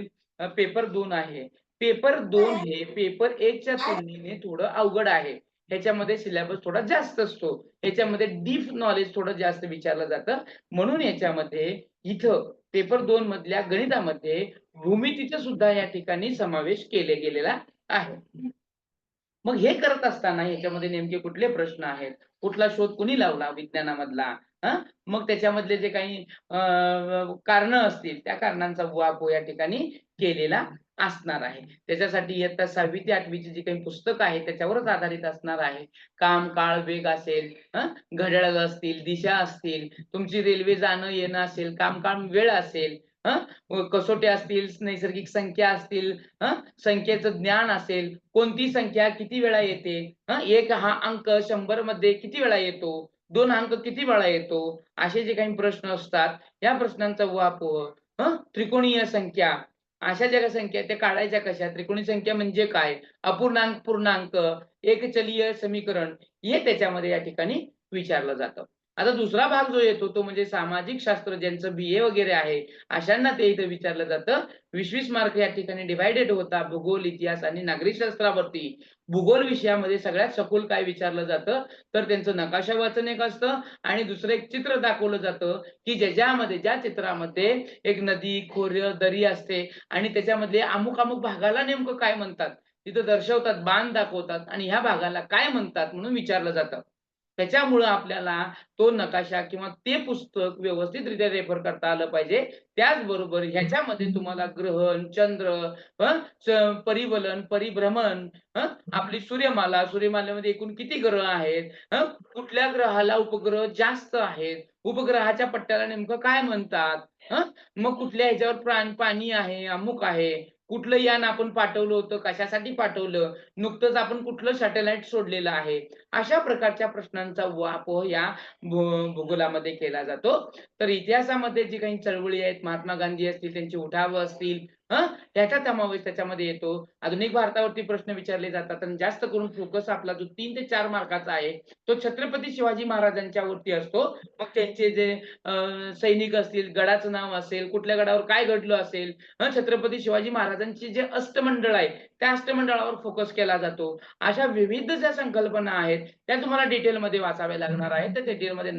पेपर 2 आहे, पेपर 2 हे पेपर 1च्या तुलनेने थोडं अवघड आहे. ह्याच्यामध्ये सिलेबस थोडा जास्त असतो. ह्याच्यामध्ये डीप नॉलेज थोडं जास्त विचारलं जातं. म्हणून याच्यामध्ये इथं पेपर 2 मधल्या गणितामध्ये भूमितीचा सुद्धा या ठिकाणी समावेश गेलेला आहे. मग हे करत असताना ह्याच्यामध्ये नेमके कुठले प्रश्न आहेत, कुठला शोध कुणी लावला विज्ञानामधला, मग त्याच्यामधले जे काही कारणं असतील त्या कारणांचा उहापोह या ठिकाणी केलेला असणार आहे. त्याच्यासाठी इयत्ता 6वी ते 8वीची जी काही पुस्तकं आहेत त्याच्यावरच आधारित असणार आहे. काम, काळ, वेग असेल, घड्याळ असतील, दिशा असतील, तुमची रेल्वे जाणं येणं असेल, काम, काळ, वेळ असेल, कसोट्या असतील, नैसर्गिक संख्या असतील, संख्येचं ज्ञान असेल, कोणती संख्या किती वेळा येते, एक हा अंक 100 मध्ये किती वेळा येतो, 2 अंक किती वेळा येतो, असे जे काही प्रश्न असतात या प्रश्नांचा उहापोह, त्रिकोणीय संख्या, अशा ज्या संख्या त्या काढायच्या कशा, त्रिकोणी संख्या म्हणजे काय, अपूर्णांक, पूर्णांक, एकचलीय समीकरण, हे त्याच्यामध्ये या ठिकाणी विचारलं जातं. आता दुसरा भाग जो येतो तो म्हणजे सामाजिक शास्त्र, ज्यांचं BA वगैरे आहे अशांना ते इथं विचारलं जातं. 20-20 मार्क या ठिकाणी डिवायडेड होता भूगोल, इतिहास आणि नागरी शास्त्रावरती. भूगोल विषयामध्ये सगळ्यात सखोल काय विचारलं जातं तर त्यांचं नकाशा वाचन एक असतं आणि दुसरं एक चित्र दाखवलं जातं की ज्या चित्रामध्ये एक नदी, खोरे, दरी असते आणि त्याच्यामध्ये अमुक अमुक भागाला नेमकं काय म्हणतात तिथं दर्शवतात, बाण दाखवतात आणि ह्या भागाला काय म्हणतात म्हणून विचारलं जातं. त्याच्यामुळं आपल्याला तो नकाशा किंवा ते पुस्तक व्यवस्थितरित्या रेफर करता आलं पाहिजे. त्याचबरोबर ह्याच्यामध्ये तुम्हाला ग्रहण, चंद्र, परिवलन, परिभ्रमण, आपली सूर्यमाला, सूर्यमालेमध्ये एकूण किती ग्रह आहेत, कुठल्या ग्रहाला उपग्रह जास्त आहेत, उपग्रहाच्या पट्ट्याला नेमकं काय म्हणतात, मग कुठल्या ह्याच्यावर पाणी आहे, अमुक आहे, कुठलं यान आपण पाठवलं होतं, कशासाठी पाठवलं, नुकतंच आपण कुठलं सॅटेलाइट सोडलेलं आहे. अशा प्रकारच्या प्रश्नांचा उहापोह या भूगोलामध्ये केला जातो. तर इतिहासामध्ये जी काही चळवळी आहेत, महात्मा गांधी असतील, त्यांची उठावं असतील, त्याचा समावेश त्याच्यामध्ये येतो. आधुनिक भारतावरती प्रश्न विचारले जातात आणि जास्त करून फोकस आपला जो 3 ते 4 मार्काचा आहे तो छत्रपती शिवाजी महाराजांच्या वरती असतो. मग त्यांचे जे सैनिक असतील, गडाचं नाव असेल, कुठल्या गडावर काय घडलं असेल, छत्रपती शिवाजी महाराजांची जे अष्टमंडळ आहे त्या अष्टमंडळावर फोकस केला जातो. अशा विविध ज्या संकल्पना आहेत त्या तुम्हाला डिटेलमध्ये वाचाव्या लागणार आहेत. त्या डिटेलमध्ये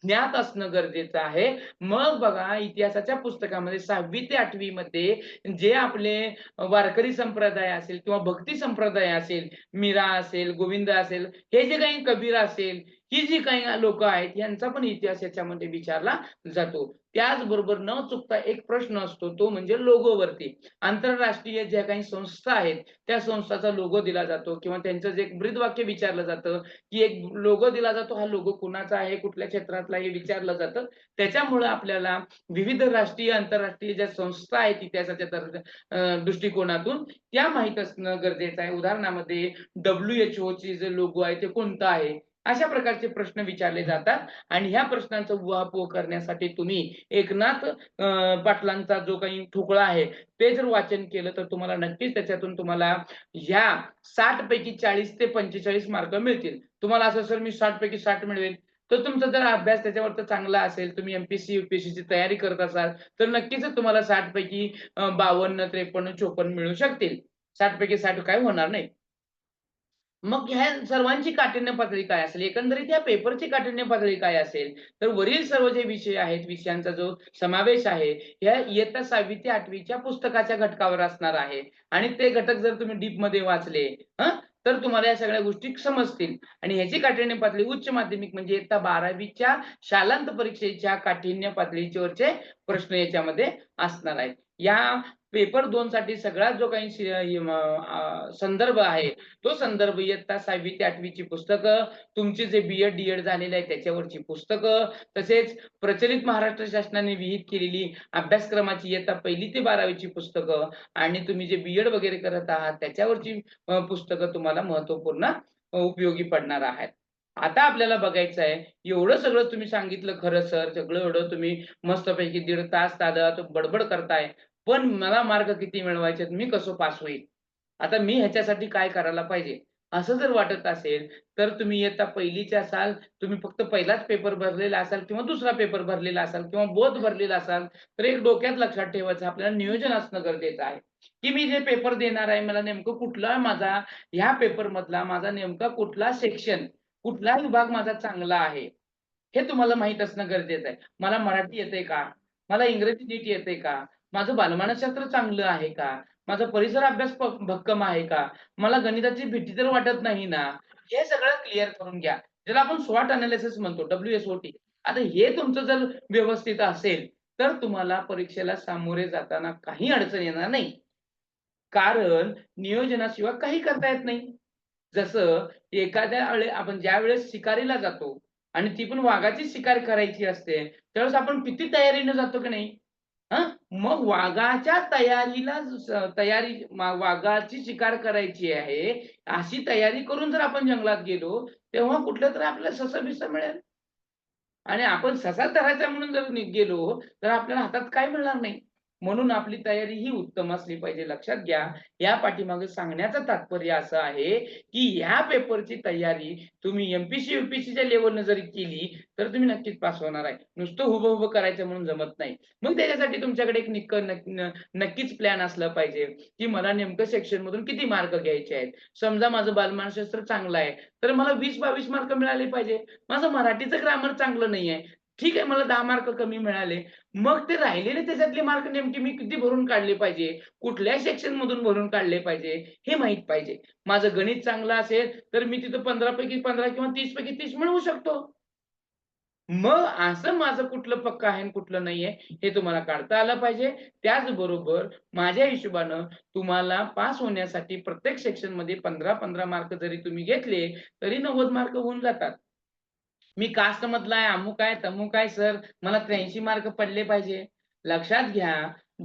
ज्ञात असणं गरजेचं आहे. मग बघा इतिहासाच्या पुस्तकामध्ये 6वी ते 8वी मध्ये जे आपले वारकरी संप्रदाय असेल किंवा भक्ती संप्रदाय असेल, मीरा असेल, गोविंद असेल, हे जे काही कबीर असेल, ही जी काही लोक आहेत यांचा पण इतिहास याच्यामध्ये विचारला जातो. त्याचबरोबर न चुकता एक प्रश्न असतो तो म्हणजे लोगोवरती. आंतरराष्ट्रीय ज्या काही संस्था आहेत त्या संस्थाचा लोगो दिला जातो किंवा त्यांचं जे एक ब्रीदवाक्य विचारलं जातं की एक लोगो दिला जातो, हा लोगो कुणाचा आहे, कुठल्या क्षेत्रातला हे विचारलं जातं. त्याच्यामुळे आपल्याला विविध राष्ट्रीय, आंतरराष्ट्रीय ज्या संस्था आहेत इतिहासाच्या दृष्टिकोनातून त्या माहीत असणं गरजेचं आहे. उदाहरणामध्ये WHO चे जे लोगो आहे ते कोणतं आहे, अशा प्रकारचे प्रश्न विचारले जातात आणि ह्या प्रश्नांचा उहापोह करण्यासाठी तुम्ही एकनाथ पाटलांचा जो काही ठोकळा आहे ते जर वाचन केलं तर तुम्हाला नक्कीच त्याच्यातून तुम्हाला ह्या 60 पैकी 40 ते 45 मार्क मिळतील. तुम्हाला असं सर मी 60 पैकी 60 मिळवेल, तर तुमचा जर अभ्यास त्याच्यावर चांगला असेल, तुम्ही MPSC, UPSC ची तयारी करत असाल तर नक्कीच तुम्हाला 60 पैकी 52, 53, 54 मिळू शकतील. 60 पैकी 60 काय होणार नाही. मग ह्या सर्वांची काठिण्य पातळी काय असेल, एकंदरीत या पेपरची काठिण्य पातळी काय असेल, तर वरील सर्व जे विषय आहेत, विषयांचा जो समावेश आहे, ह्या इयत्ता 6वी ते 8वीच्या पुस्तकाच्या घटकावर असणार आहे आणि ते घटक जर तुम्ही डीपमध्ये वाचले, तर तुम्हाला या सगळ्या गोष्टी समजतील आणि ह्याची काठिण्य पातळी उच्च माध्यमिक म्हणजे इयत्ता 12वीच्या शालांत परीक्षेच्या काठिण्य पातळीवरचे प्रश्न याच्यामध्ये असणार आहेत. या पेपर 2 साठी सगळ्यात जो काही संदर्भ आहे तो संदर्भ इयत्ता 6वी ते 8वीची पुस्तकं, तुमची जे B.Ed, D.Ed झालेलं आहे त्याच्यावरची पुस्तकं, तसेच प्रचलित महाराष्ट्र शासनाने विहित केलेली अभ्यासक्रमाची इयत्ता 1ली ते 12वीची पुस्तकं आणि तुम्ही जे B.Ed वगैरे करत आहात त्याच्यावरची पुस्तकं तुम्हाला महत्त्वपूर्ण उपयोगी पडणार आहेत. आता आपल्याला बघायचं आहे, एवढं सगळं तुम्ही सांगितलं खरं सर, सगळं एवढं तुम्ही मस्तपैकी 1.5 तास बडबड करताय, पण मला मार्क किती मिळवायचे, मी कसं पास होईल? आता मी ह्याच्यासाठी काय करायला पाहिजे? असं जर वाटत असेल, तर तुम्ही इयत्ता 1लीचे असाल, तुम्ही फक्त पहिलाच पेपर भरलेला असाल किंवा दुसरा पेपर भरलेला असाल किंवा बोथ भरलेला असाल, तर एक डोक्यात लक्षात ठेवायचं आपल्याला नियोजन असणं गरजेचं आहे, की मी जे पेपर देणार आहे, मला नेमकं कुठला माझा ह्या पेपरमधला माझा नेमका कुठला सेक्शन, कुठला विभाग माझा चांगला आहे, हे तुम्हाला माहीत असणं गरजेचं आहे. मला मराठी येतंय का? मला इंग्रजी नीट येतंय का? माझं बालमानसशास्त्र चांगलं आहे का? माझा परिसर अभ्यास भक्कम आहे का? मला गणिताची भीती तर वाटत नाही ना? हे सगळं क्लिअर करून घ्या. ज्याला आपण स्वॉट एनालिसिस म्हणतो, WSOT. आता हे तुमचं जर व्यवस्थित असेल, तर तुम्हाला परीक्षेला सामोरे जाताना काही अडचण येणार नाही. कारण नियोजनाशिवाय काही करता येत नाही. जसं एखाद्या आपण ज्यावेळेस शिकारीला जातो आणि ती पण वाघाची शिकार करायची असते, त्यावेळेस आपण किती तयारीने जातो की नाही? मग वाघाच्या तयारीला वाघाची शिकार करायची आहे अशी तयारी करून जर आपण जंगलात गेलो तेव्हा कुठलं तरी आपल्याला ससा बिसा मिळेल आणि आपण ससा धरायचा म्हणून जर गेलो तर आपल्याला हातात काय मिळणार नाही. म्हणून आपली तयारी ही उत्तम असली पाहिजे. लक्षात घ्या, या पाठीमागे सांगण्याचं तात्पर्य असं आहे की ह्या पेपरची तयारी तुम्ही एमपीसी युपीसीच्या लेवलनं जरी केली तर तुम्ही नक्कीच पास होणार आहे. नुसतं उभं करायचं म्हणून जमत नाही. मग त्याच्यासाठी तुमच्याकडे एक नक्कीच प्लॅन असला पाहिजे की मला नेमकं सेक्शन मधून किती मार्क घ्यायचे आहेत. समजा माझं बालमानसशास्त्र चांगलं आहे तर मला 20-22 मार्क मिळाले पाहिजे. माझं मराठीचं ग्रामर चांगलं नाहीये, ठीक आहे, मला 10 मार्क कमी मिळाले. मग ते राहिलेले त्याच्यातले मार्क नेमके मी किती भरून काढले पाहिजे, कुठल्या सेक्शन मधून भरून काढले पाहिजे हे माहित पाहिजे. माझं गणित चांगलं असेल तर मी तिथं 15 पैकी 15 किंवा 30 पैकी 30 मिळवू शकतो. मग असं माझं कुठलं पक्क आहे आणि कुठलं नाहीये हे तुम्हाला काढता आलं पाहिजे. त्याचबरोबर माझ्या हिशोबानं तुम्हाला पास होण्यासाठी प्रत्येक सेक्शन मध्ये 15-15 मार्क जरी तुम्ही घेतले तरी 90 मार्क होऊन जातात. मी कास्ट मधला आहे, अमुक आहे, तमुक आहे सर, मला 83 मार्क पडले पाहिजे. लक्षात घ्या,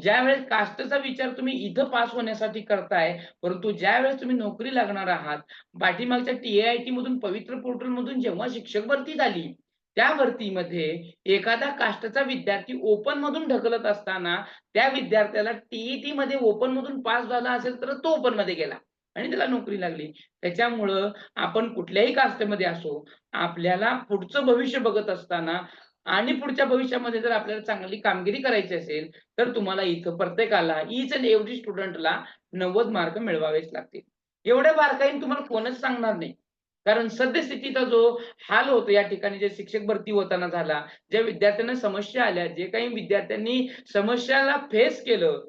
ज्यावेळेस कास्टचा विचार तुम्ही इथं पास होण्यासाठी करताय, परंतु ज्यावेळेस तुम्ही नोकरी लागणार आहात, पाठीमागच्या TAIT मधून पवित्र पोर्टल मधून जेव्हा शिक्षक भरती झाली, त्या भरतीमध्ये एखादा कास्टचा विद्यार्थी ओपन मधून ढकलत असताना त्या विद्यार्थ्याला TET मध्ये ओपन मधून पास झाला असेल तर तो ओपन मध्ये गेला आणि त्याला नोकरी लागली. त्याच्यामुळं आपण कुठल्याही कास्टमध्ये असो, आपल्याला पुढचं भविष्य बघत असताना आणि पुढच्या भविष्यामध्ये जर आपल्याला चांगली कामगिरी करायची असेल तर तुम्हाला इथं प्रत्येकाला ईच अँड एव्हरी स्टुडंटला 90 मार्क मिळवावेच लागतील. एवढ्या बारकाईने तुम्हाला कोणच सांगणार नाही. कारण सद्यस्थितीचा जो हाल होतो या ठिकाणी, जे शिक्षक भरती होताना झाला, ज्या विद्यार्थ्यांना समस्या आल्या, जे काही विद्यार्थ्यांनी समस्याला फेस केलं,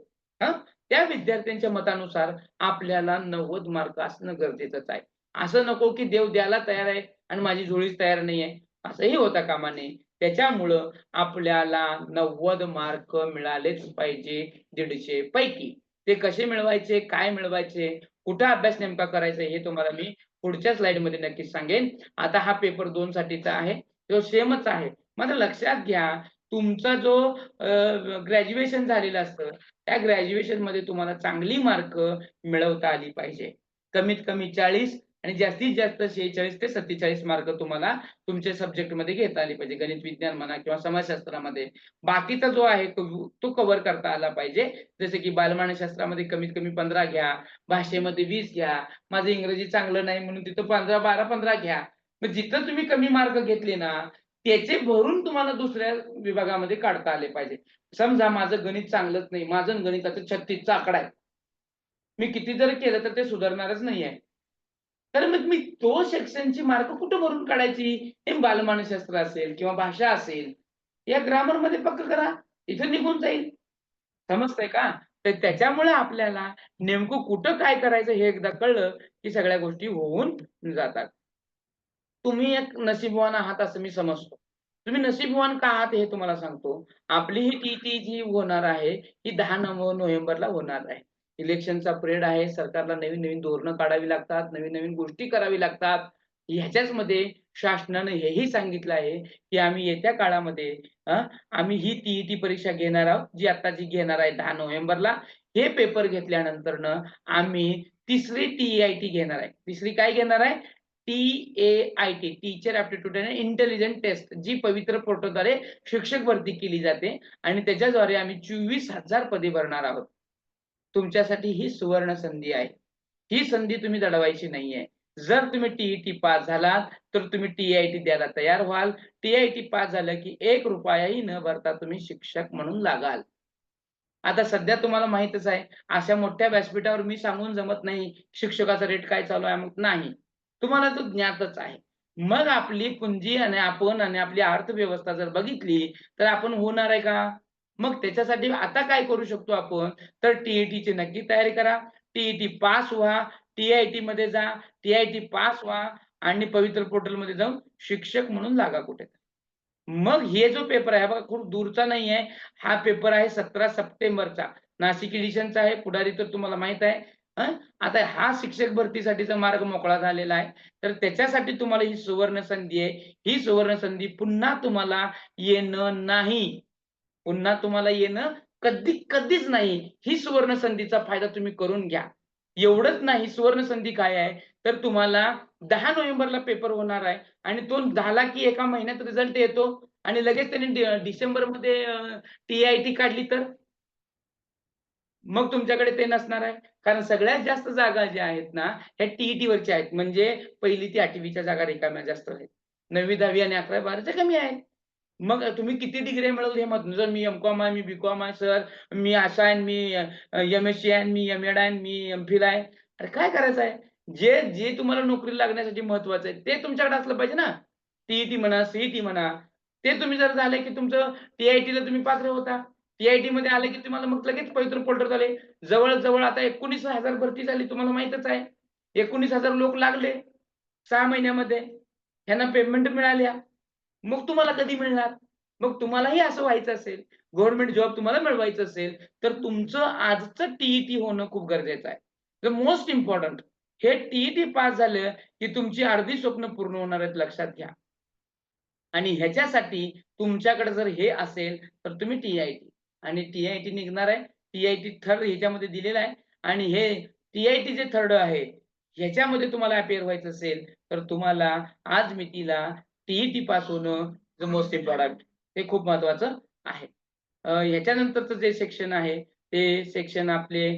त्या विद्यार्थ्यांच्या मतानुसार आपल्याला 90 मार्क असणं गरजेचंच आहे. असं नको की देव द्यायला तयार आहे आणि माझी झोळीच तयार नाहीये, असंही होता कामा नये. त्याच्यामुळं आपल्याला 90 मार्क मिळालेच पाहिजे 150 पैकी. ते कसे मिळवायचे, काय मिळवायचे, कुठं अभ्यास नेमका करायचा हे तुम्हाला मी पुढच्या स्लाइडमध्ये नक्कीच सांगेन. आता हा पेपर 2 साठीचा आहे, तो सेमच आहे. मात्र लक्षात घ्या, तुमचा जो ग्रॅज्युएशन झालेलं असतं, त्या ग्रॅज्युएशनमध्ये तुम्हाला चांगली मार्क मिळवता आली पाहिजे. कमीत कमी 40 आणि जास्तीत जास्त 46 ते 47 मार्क तुम्हाला तुमच्या सब्जेक्टमध्ये घेता आले पाहिजे. गणित, विज्ञान म्हणा किंवा समाजशास्त्रामध्ये. बाकीचा जो आहे तो कव्हर करता आला पाहिजे. जसे की बालमानसशास्त्रामध्ये कमीत कमी 15 घ्या, भाषेमध्ये 20 घ्या. माझं इंग्रजी चांगलं नाही म्हणून तिथं 15, 12, 15 घ्या. मग जिथं तुम्ही कमी मार्क घेतले ना, त्याचे भरून तुम्हाला दुसऱ्या विभागामध्ये काढता आले पाहिजे. समजा माझं गणित चांगलंच नाही, माझं गणिताचं 36 चा आकडा आहे. मी किती जर केलं तर ते सुधारणारच नाहीये. तर मग मी तो सेक्शनची मार्क कुठं भरून काढायची? हे बालमानसशास्त्र असेल किंवा भाषा असेल, या ग्रामरमध्ये पक्क करा. इथं निघून जाईल. समजतंय का? तर त्याच्यामुळे आपल्याला नेमकं कुठं काय करायचं हे एकदा कळलं, की सगळ्या गोष्टी होऊन जातात. तुम्ही एक नशीबवान आहात असं मी समजतो. तुम्ही नशीबवान का आहात हे तुम्हाला सांगतो. आपली ही टी जी होणार आहे, ही 10 नोव्हेंबरला होणार आहे. इलेक्शनचा पिरियड आहे. सरकारला नवीन-नवीन धोरणं काढावी लागतात, नवीन-नवीन गोष्टी करावी लागतात. ह्याच्याचमध्ये शासनानं हेही सांगितलं आहे, की आम्ही येत्या काळामध्ये आम्ही ही टी परीक्षा घेणार आहोत, जी आत्ताची घेणार आहे 10 नोव्हेंबरला. हे पेपर घेतल्यानंतरनं आम्ही तिसरी TAIT घेणार आहे. तिसरी काय घेणार आहे? TAIT, teacher aptitude and intelligence test, जी पवित्र पोर्टलद्वारे शिक्षक भरती केली जाते आणि त्याच्याद्वारे आम्ही 24,000 पदे भरणार आहोत. तुमच्यासाठी ही सुवर्ण संधी आहे. ही संधी तुम्ही दडवायची नाहीये. जर तुम्ही TET पास झालात तर तुम्ही TIT द्यायला तयार व्हाल. TIT पास झालं की 1 रुपयाही न भरता तुम्ही शिक्षक म्हणून लागाल. आता सध्या तुम्हाला माहीतच आहे, अशा मोठ्या व्यासपीठावर मी सांगून जमत नाही, शिक्षकाचा रेट काय चालू आहे अमुक नाही. तुम्हाला तो ज्ञातच आहे. मग आपली पुंजी आणि आपली अर्थव्यवस्था जर बघितली तर आपण होणार आहे का? मग त्याच्यासाठी आता काय करू शकतो आपण? तर TETची नक्की तयारी करा. TET पास व्हा, TIT मध्ये जा, TIT पास व्हा आणि पवित्र पोर्टलमध्ये जाऊन शिक्षक म्हणून लागा कुठे. मग हे जो पेपर आहे बघा, खूप दूरचा नाहीये. हा पेपर आहे 17 सप्टेंबरचा. नाशिक एडिशनचा आहे. पुढारी तर तुम्हाला माहित आहे. आता हा शिक्षक भरतीसाठीचा मार्ग मोकळा झालेला आहे. तर त्याच्यासाठी तुम्हाला ही सुवर्ण संधी आहे. ही सुवर्ण संधी पुन्हा तुम्हाला येणं नाही. पुन्हा तुम्हाला येणं कधीच नाही. ही सुवर्ण संधीचा फायदा तुम्ही करून घ्या. एवढंच नाही, सुवर्ण संधी काय आहे, तर तुम्हाला 10 नोव्हेंबरला पेपर होणार आहे आणि तो झाला की एका महिन्यात रिझल्ट येतो आणि लगेच त्यांनी डिसेंबरमध्ये टी-आय-टी काढली तर? मग तुमच्याकडे ते नसणार आहे. कारण सगळ्यात जास्त जागा ज्या आहेत ना, ह्या टी-ई-टीवरच्या आहेत. म्हणजे 1ली ते 8वीच्या जागा रिकाम्या जास्त आहेत. 9वी, 10वी आणि 11वी, 12च्या कमी आहेत. मग तुम्ही किती डिग्री मिळवलं हे महत्त्वाचं. जर मी एम.कॉम आहे, मी बी.कॉम आहे सर, मी असा आहे, मी एम.एससी आहे, मी एम.एड आहे, मी एम.फिल आहे. अरे काय करायचं आहे? जे तुम्हाला नोकरीला लागण्यासाठी महत्त्वाचं आहे, ते तुमच्याकडे असलं पाहिजे ना. टी-ई-टी म्हणा, सी-ई-टी म्हणा. ते तुम्ही जर झाले की तुमचं टी-आय-टीला तुम्ही पात्र होता. टी-आय-टीमध्ये आले की तुम्हाला मग लगेच पवित्र पोर्टल झाले. जवळ-जवळ आता 19,000 भरती झाली तुम्हाला माहीतच आहे. 19,000 लोक लागले 6 महिन्यामध्ये. ह्यांना पेमेंट मिळाल्या. मग तुम्हाला कधी मिळणार? मग तुम्हालाही असं व्हायचं असेल, गव्हर्नमेंट जॉब तुम्हाला मिळवायचं असेल, तर तुमचं आजचं टी-ई-टी होणं खूप गरजेचं आहे. द मोस्ट इम्पोर्टंट हे टी-ई-टी पास झालं, की तुमची अर्धी स्वप्न पूर्ण होणार आहेत लक्षात घ्या. आणि ह्याच्यासाठी तुमच्याकडे जर हे असेल, तर तुम्ही टी-आय-टी आणि टी-आय-टी निघणार आहे. टी-आय-टी थर्ड ह्याच्यामध्ये दिलेलं आहे आणि हे टी-आय-टी जे थर्ड आहे, ह्याच्यामध्ये तुम्हाला अपिअर व्हायचं असेल, तर तुम्हाला आज मितीला टी-ई-टी पास होणं द मोस्ट इम्पोर्टंट हे खूप महत्त्वाचं आहे. ह्याच्यानंतरचं जे सेक्शन आहे, ते सेक्शन आपले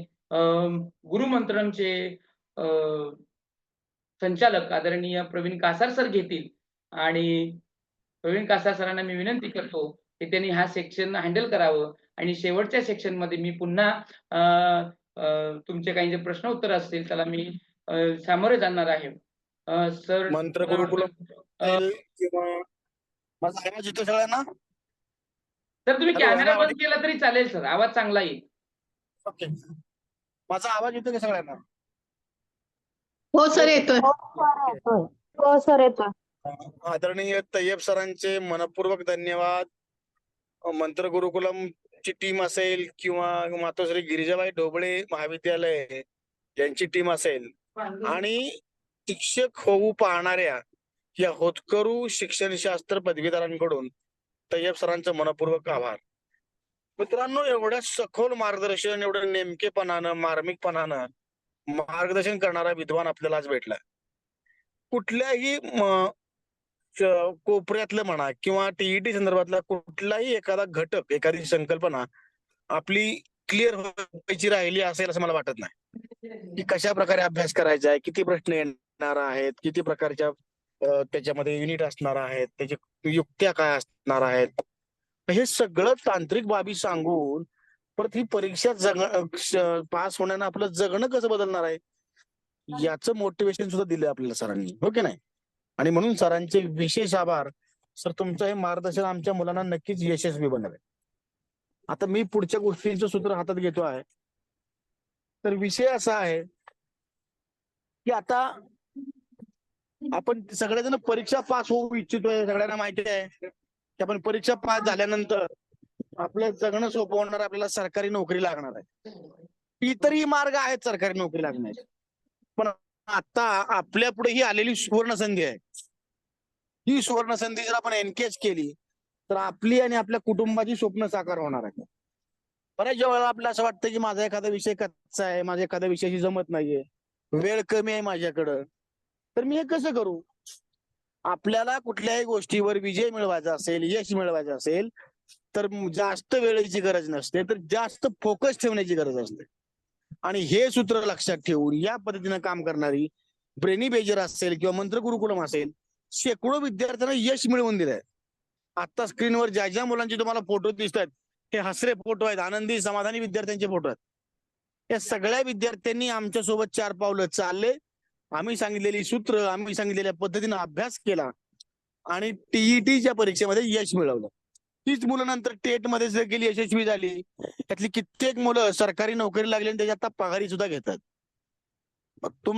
गुरुमंत्रांचे अ, संचालक आदरणीय प्रवीण कासार सर घेतील आणि प्रवीण कासार सरांना मी विनंती करतो, की त्यांनी हा सेक्शन हँडल करावं आणि शेवटच्या सेक्शनमध्ये मी पुन्हा अ, तुमचे काही जे प्रश्न उत्तर असतील त्याला मी सामोरे जाणार आहे. सर
मंत्र गुरुकुलम किंवा माझा आवाज येतो सगळ्यांना?
सर तुम्ही
हॅलो,
कॅमेरा
आवाज
बंद केला तरी चालेल सर, आवाज चांगला येईल.
ओके. माझा आवाज येतो का सगळ्यांना?
हो सर येतोय.
हो सर येतोय. हो सर येतोय.
आदरणीय तय्यब सरांचे मनपूर्वक धन्यवाद. मंत्र गुरुकुलम ची टीम असेल किंवा मातोश्री गिरिजाबाई ढोबळे महाविद्यालय यांची टीम असेल आणि शिक्षक होऊ पाहणाऱ्या या होतकरू शिक्षणशास्त्र पदवीधरांकडून तय्यब सरांचं मनपूर्वक आभार. मित्रांनो, एवढ्या सखोल मार्गदर्शन, एवढं नेमकेपणानं, मार्मिकपणानं मार्गदर्शन करणारा विद्वान आपल्याला आज भेटला. कुठल्याही कोपऱ्यातलं म्हणा किंवा टी-ई-टी संदर्भातला कुठलाही एखादा घटक, एखादी संकल्पना आपली क्लिअर व्हायची राहिली असेल असं मला वाटत नाही. की कशा प्रकारे अभ्यास करायचा आहे, किती प्रश्न येणार आहेत, किती प्रकारच्या त्याच्यामध्ये युनिट असणार आहेत, त्याच्या युक्त्या काय असणार आहेत, हे सगळं तांत्रिक बाबी सांगून परत ही परीक्षा पास होण्यानं आपलं जगणं कसं बदलणार आहे याचं मोटिवेशन सुद्धा दिलं आपल्याला सरांनी, हो की नाही? आणि म्हणून सरांचे विशेष आभार. सर, तुमचं हे मार्गदर्शन आमच्या मुलांना नक्कीच यशस्वी बनवेल. आता मी पुढच्या गोष्टींचं सूत्र हातात घेतो आहे. तर विषय असा आहे की आता आपण सगळेजण परीक्षा पास होऊ इच्छितोय. सगळ्यांना माहिती आहे की आपण परीक्षा पास झाल्यानंतर आपलं जगणं सोपं होणार, आपल्याला सरकारी नोकरी लागणार आहे. इतरही मार्ग आहेत सरकारी नोकरी लागण्याचे, पण आता आपल्या पुढे ही आलेली सुवर्ण संधी आहे. ही सुवर्ण संधी जर आपण एनकेज केली तर आपली आणि आपल्या कुटुंबाची स्वप्न साकार होणार आहे. बऱ्याच वेळेला आपल्याला असं वाटतं की माझा एखादा विषय कच्चा आहे, माझ्या एखाद्या विषयाशी जमत नाहीये, वेळ कमी आहे माझ्याकडं, तर मी हे कसं करू? आपल्याला कुठल्याही गोष्टीवर विजय मिळवायचा असेल, यश मिळवायचं असेल, तर जास्त वेळेची गरज नसते, तर जास्त फोकस ठेवण्याची गरज असते. आणि हे सूत्र लक्षात ठेवून या पद्धतीनं काम करणारी ब्रेनी बेजर असेल किंवा मंत्र गुरुकुलम असेल, शेकडो विद्यार्थ्यांना यश मिळवून दिलंय. आता स्क्रीनवर ज्या ज्या मुलांचे तुम्हाला फोटो दिसत आहेत, हे हसरे फोटो आहेत, आनंदी समाधानी विद्यार्थ्यांचे फोटो आहेत. या सगळ्या विद्यार्थ्यांनी आमच्या सोबत 4 पावलं चालले, आम्ही सांगितलेली सूत्र, आम्ही सांगितलेल्या पद्धतीनं अभ्यास केला आणि टीईटीच्या परीक्षेमध्ये यश मिळवलं. तीच मुलं नंतर टेट मध्ये जर गेली, यशस्वी झाली. त्यातली कित्येक मुलं सरकारी नोकरी लागली आणि त्याच्या आता पगारी सुद्धा घेतात.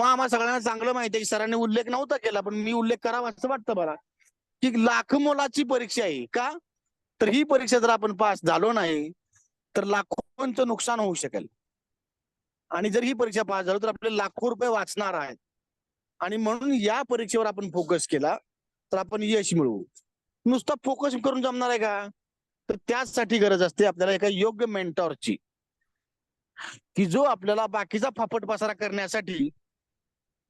आम्हा सगळ्यांना चांगलं माहिती आहे की सरांनी उल्लेख नव्हता केला, पण मी उल्लेख करावा असं वाटतं मला, की लाख मोलाची परीक्षा आहे. का? तर ही परीक्षा जर आपण पास झालो नाही तर लाखोंचं नुकसान होऊ शकेल. आणि जर ही परीक्षा पास झालो तर आपले लाखो रुपये वाचणार आहेत. आणि म्हणून या परीक्षेवर आपण फोकस केला तर आपण यश मिळवू. नुसता फोकस करून जमणार आहे का? तर त्यासाठी गरज असते आपल्याला एका योग्य मेंटॉरची, की जो आपल्याला बाकीचा फापट पसारा करण्यासाठी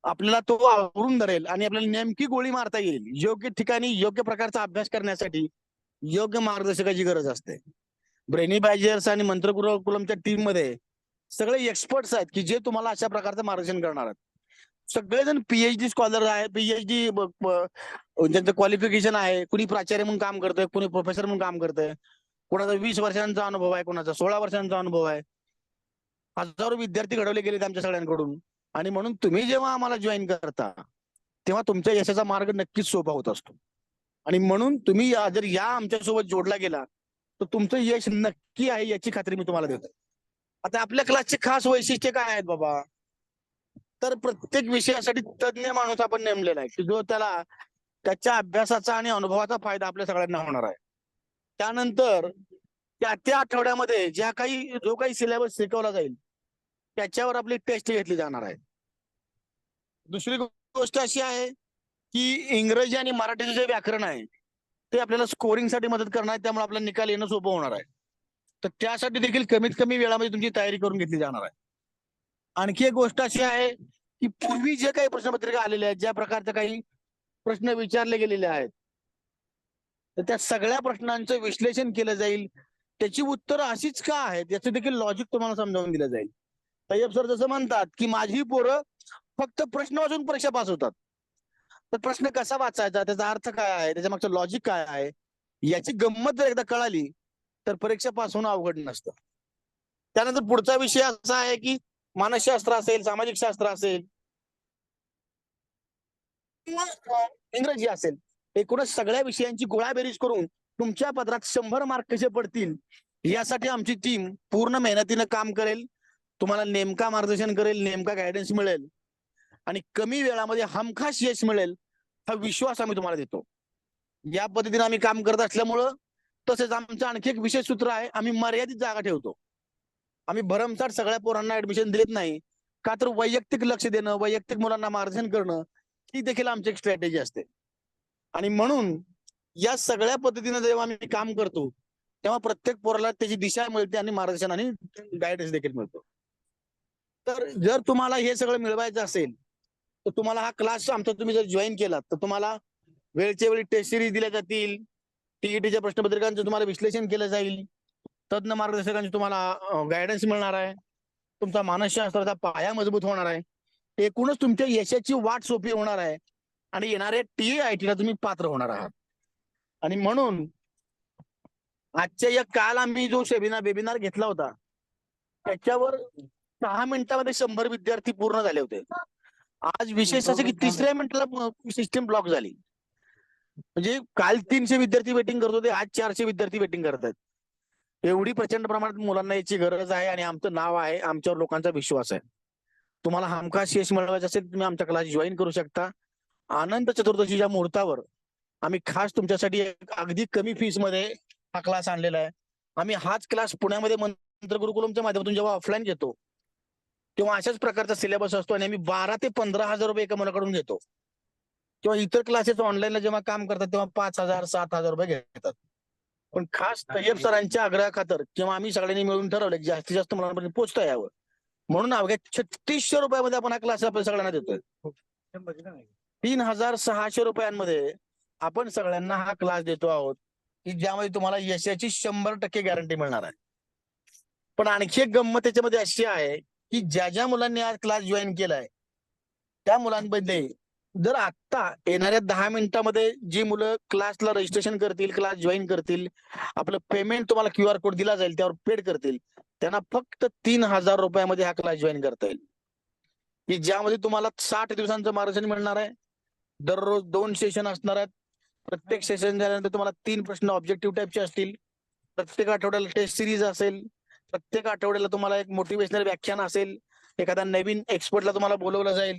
आपल्याला तो आवरून धरेल आणि आपल्याला नेमकी गोळी मारता येईल. योग्य ठिकाणी योग्य प्रकारचा अभ्यास करण्यासाठी योग्य मार्गदर्शकाची गरज असते. ब्रेनी बॅजर्स आणि मंत्रकुलमच्या टीम मध्ये सगळे एक्सपर्ट्स आहेत की जे तुम्हाला अशा प्रकारचं मार्गदर्शन करणार आहेत. सगळेजण पीएचडी स्कॉलर आहे, पीएचडी ज्यांचं क्वालिफिकेशन आहे. कुणी प्राचार्य म्हणून काम करतंय, कुणी प्रोफेसर म्हणून काम करतंय, कोणाचा 20 वर्षांचा अनुभव आहे, कोणाचा 16 वर्षांचा अनुभव आहे. हजारो विद्यार्थी घडवले गेलेत आमच्या सगळ्यांकडून. आणि म्हणून तुम्ही जेव्हा आम्हाला जॉईन करता तेव्हा तुमच्या यशाचा मार्ग नक्कीच सोपा होत असतो. आणि म्हणून तुम्ही जर या आमच्यासोबत जोडला गेला तर तुमचं यश नक्की आहे याची खात्री मी तुम्हाला देतो. आता आपल्या क्लासचे खास वैशिष्ट्य काय आहेत बाबा, तर प्रत्येक विषयासाठी तज्ञ माणूस आपण नेमलेला आहे की जो त्याच्या अभ्यासाचा आणि अनुभवाचा फायदा आपल्या सगळ्यांना होणार आहे. त्यानंतर त्या आठवड्यामध्ये जो काही सिलेबस शिकवला जाईल त्याच्यावर आपली टेस्ट घेतली जाणार आहे. दुसरी गोष्ट अशी आहे की इंग्रजी आणि मराठीचं जे व्याकरण आहे ते आपल्याला स्कोरिंगसाठी मदत करणार आहे, त्यामुळे आपल्याला निकाल येणं सोपं होणार आहे. तर त्यासाठी देखील कमीत कमी वेळामध्ये तुमची तयारी करून घेतली जाणार आहे. आणखी एक गोष्ट अशी आहे की पूर्वी जे काही प्रश्नपत्रिका आलेल्या आहेत, ज्या प्रकारचे काही प्रश्न विचारले गेलेले आहेत, तर त्या सगळ्या प्रश्नांचं विश्लेषण केलं जाईल. त्याची उत्तरं अशीच का आहेत याचं देखील लॉजिक तुम्हाला समजावून दिलं जाईल. तय्यब सर जसं म्हणतात की माझी पोरं फक्त प्रश्न वाचून परीक्षा पास होतात, तर प्रश्न कसा वाचायचा, त्याचा अर्थ काय आहे, त्याच्या मागचं लॉजिक काय आहे, याची गंमत जर एकदा कळाली तर परीक्षा पास होणं अवघड नसतं. त्यानंतर पुढचा विषय असा आहे की मानसशास्त्र असेल, सामाजिक शास्त्र असेल किंवा इंग्रजी असेल, एकूणच सगळ्या विषयांची गोळाबेरीज करून तुमच्या पदरात 100 मार्क कसे पडतील यासाठी आमची टीम पूर्ण मेहनतीनं काम करेल. तुम्हाला नेमका मार्गदर्शन करेल, नेमका गायडन्स मिळेल आणि कमी वेळामध्ये हमखास यश मिळेल हा विश्वास आम्ही तुम्हाला देतो. या पद्धतीने आम्ही काम करत असल्यामुळं, तसेच आमचं आणखी एक विशेष सूत्र आहे, आम्ही मर्यादित जागा ठेवतो. आम्ही भरमसाठ सगळ्या पोरांना ऍडमिशन देत नाही, का तर वैयक्तिक लक्ष देणं, वैयक्तिक मुलांना मार्गदर्शन करणं ही देखील आमची एक स्ट्रॅटेजी असते. आणि म्हणून या सगळ्या पद्धतीने जेव्हा आम्ही काम करतो तेव्हा प्रत्येक पोराला त्याची दिशा मिळते आणि मार्गदर्शन आणि गायडन्स देखील मिळतो. तर जर तुम्हाला हे सगळं मिळवायचं असेल तर तुम्हाला हा क्लास आमचा तुम्ही जर जॉईन केलात तर तुम्हाला वेळच्या वेळी टेस्ट सिरीज दिल्या जातील, टीईटीच्या प्रश्नपत्रिकांचं तुम्हाला विश्लेषण केलं जाईल, तज्ञ मार्गदर्शकांचे तुम्हाला गायडन्स मिळणार आहे, तुमचा मानसशास्त्राचा पाया मजबूत होणार आहे, एकूणच तुमच्या यशाची वाट सोपी होणार आहे आणि येणाऱ्या TIIT तुम्ही पात्र होणार आहात. आणि म्हणून आजच्या या काल आम्ही जो वेबिनार घेतला होता त्याच्यावर 6 मिनिटांमध्ये 100 विद्यार्थी पूर्ण झाले होते. आज विशेष असं की 3ऱ्या मिनिटाला सिस्टीम ब्लॉक झाली. म्हणजे काल 300 विद्यार्थी वेटिंग करत होते, आज 400 विद्यार्थी वेटिंग करत आहेत. एवढी प्रचंड प्रमाणात मुलांना याची गरज आहे आणि आमचं नाव आहे, आमच्यावर लोकांचा विश्वास आहे. तुम्हाला हमखास यश मिळवायचं असेल तुम्ही आमचा क्लास जॉईन करू शकता. अनंत चतुर्दशीच्या मुहूर्तावर आम्ही खास तुमच्यासाठी अगदी कमी फीस मध्ये हा क्लास आणलेला आहे. आम्ही हाच क्लास पुण्यामध्ये मंत्र गुरुकुलमच्या माध्यमातून जेव्हा ऑफलाईन घेतो तेव्हा अशाच प्रकारचा सिलेबस असतो आणि आम्ही 12 ते 15,000 रुपये एका मुलाकडून घेतो. किंवा इतर क्लासेस ऑनलाईनला जेव्हा काम करतात तेव्हा 5,000 7,000 रुपये घेतात. पण खास तय्यब सरांच्या आग्रहाखातर किंवा आम्ही सगळ्यांनी मिळून ठरवलं की जास्तीत जास्त मुलांपर्यंत पोहोचता यावं म्हणून अवघ्या 3600 रुपयामध्ये आपण हा क्लास आपण सगळ्यांना देतोय. 3,600 रुपयांमध्ये आपण सगळ्यांना हा क्लास देतो आहोत की ज्यामध्ये तुम्हाला यशाची 100% गॅरंटी मिळणार आहे. पण आणखी एक गंमत त्याच्यामध्ये अशी आहे की ज्या मुलांनी हा क्लास जॉईन केलाय त्या मुलांमध्ये जर आता येणाऱ्या 10 मिनिटांमध्ये जी मुलं क्लासला रजिस्ट्रेशन करतील, क्लास जॉईन करतील, आपलं पेमेंट तुम्हाला QR कोड दिला जाईल त्यावर पेड करतील, त्यांना फक्त 3,000 रुपयामध्ये हा क्लास जॉईन करता येईल की ज्यामध्ये तुम्हाला 60 दिवसांचं मार्गदर्शन मिळणार आहे. दररोज 2 सेशन असणार आहेत. प्रत्येक सेशन झाल्यानंतर तुम्हाला 3 प्रश्न ऑब्जेक्टिव्ह टाईपचे असतील. प्रत्येक आठवड्याला टेस्ट सिरीज असेल. प्रत्येक आठवड्याला तुम्हाला एक मोटिवेशनल व्याख्यान असेल. एखादा नवीन एक्सपर्टला तुम्हाला बोलवलं जाईल.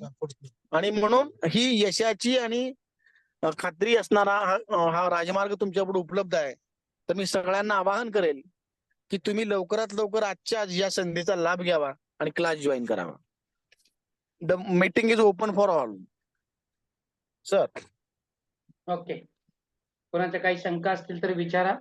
आणि म्हणून ही यशाची आणि खात्री असणारा हा राजमार्ग तुमच्यापुढे उपलब्ध आहे. तर मी सगळ्यांना आवाहन करेल की तुम्ही लवकरात लवकर आजच्या आज या संधीचा लाभ घ्यावा आणि क्लास जॉईन करावा. The meeting is open for all. Sir.
Okay. कोणाच्या काही शंका असतील तर विचारा.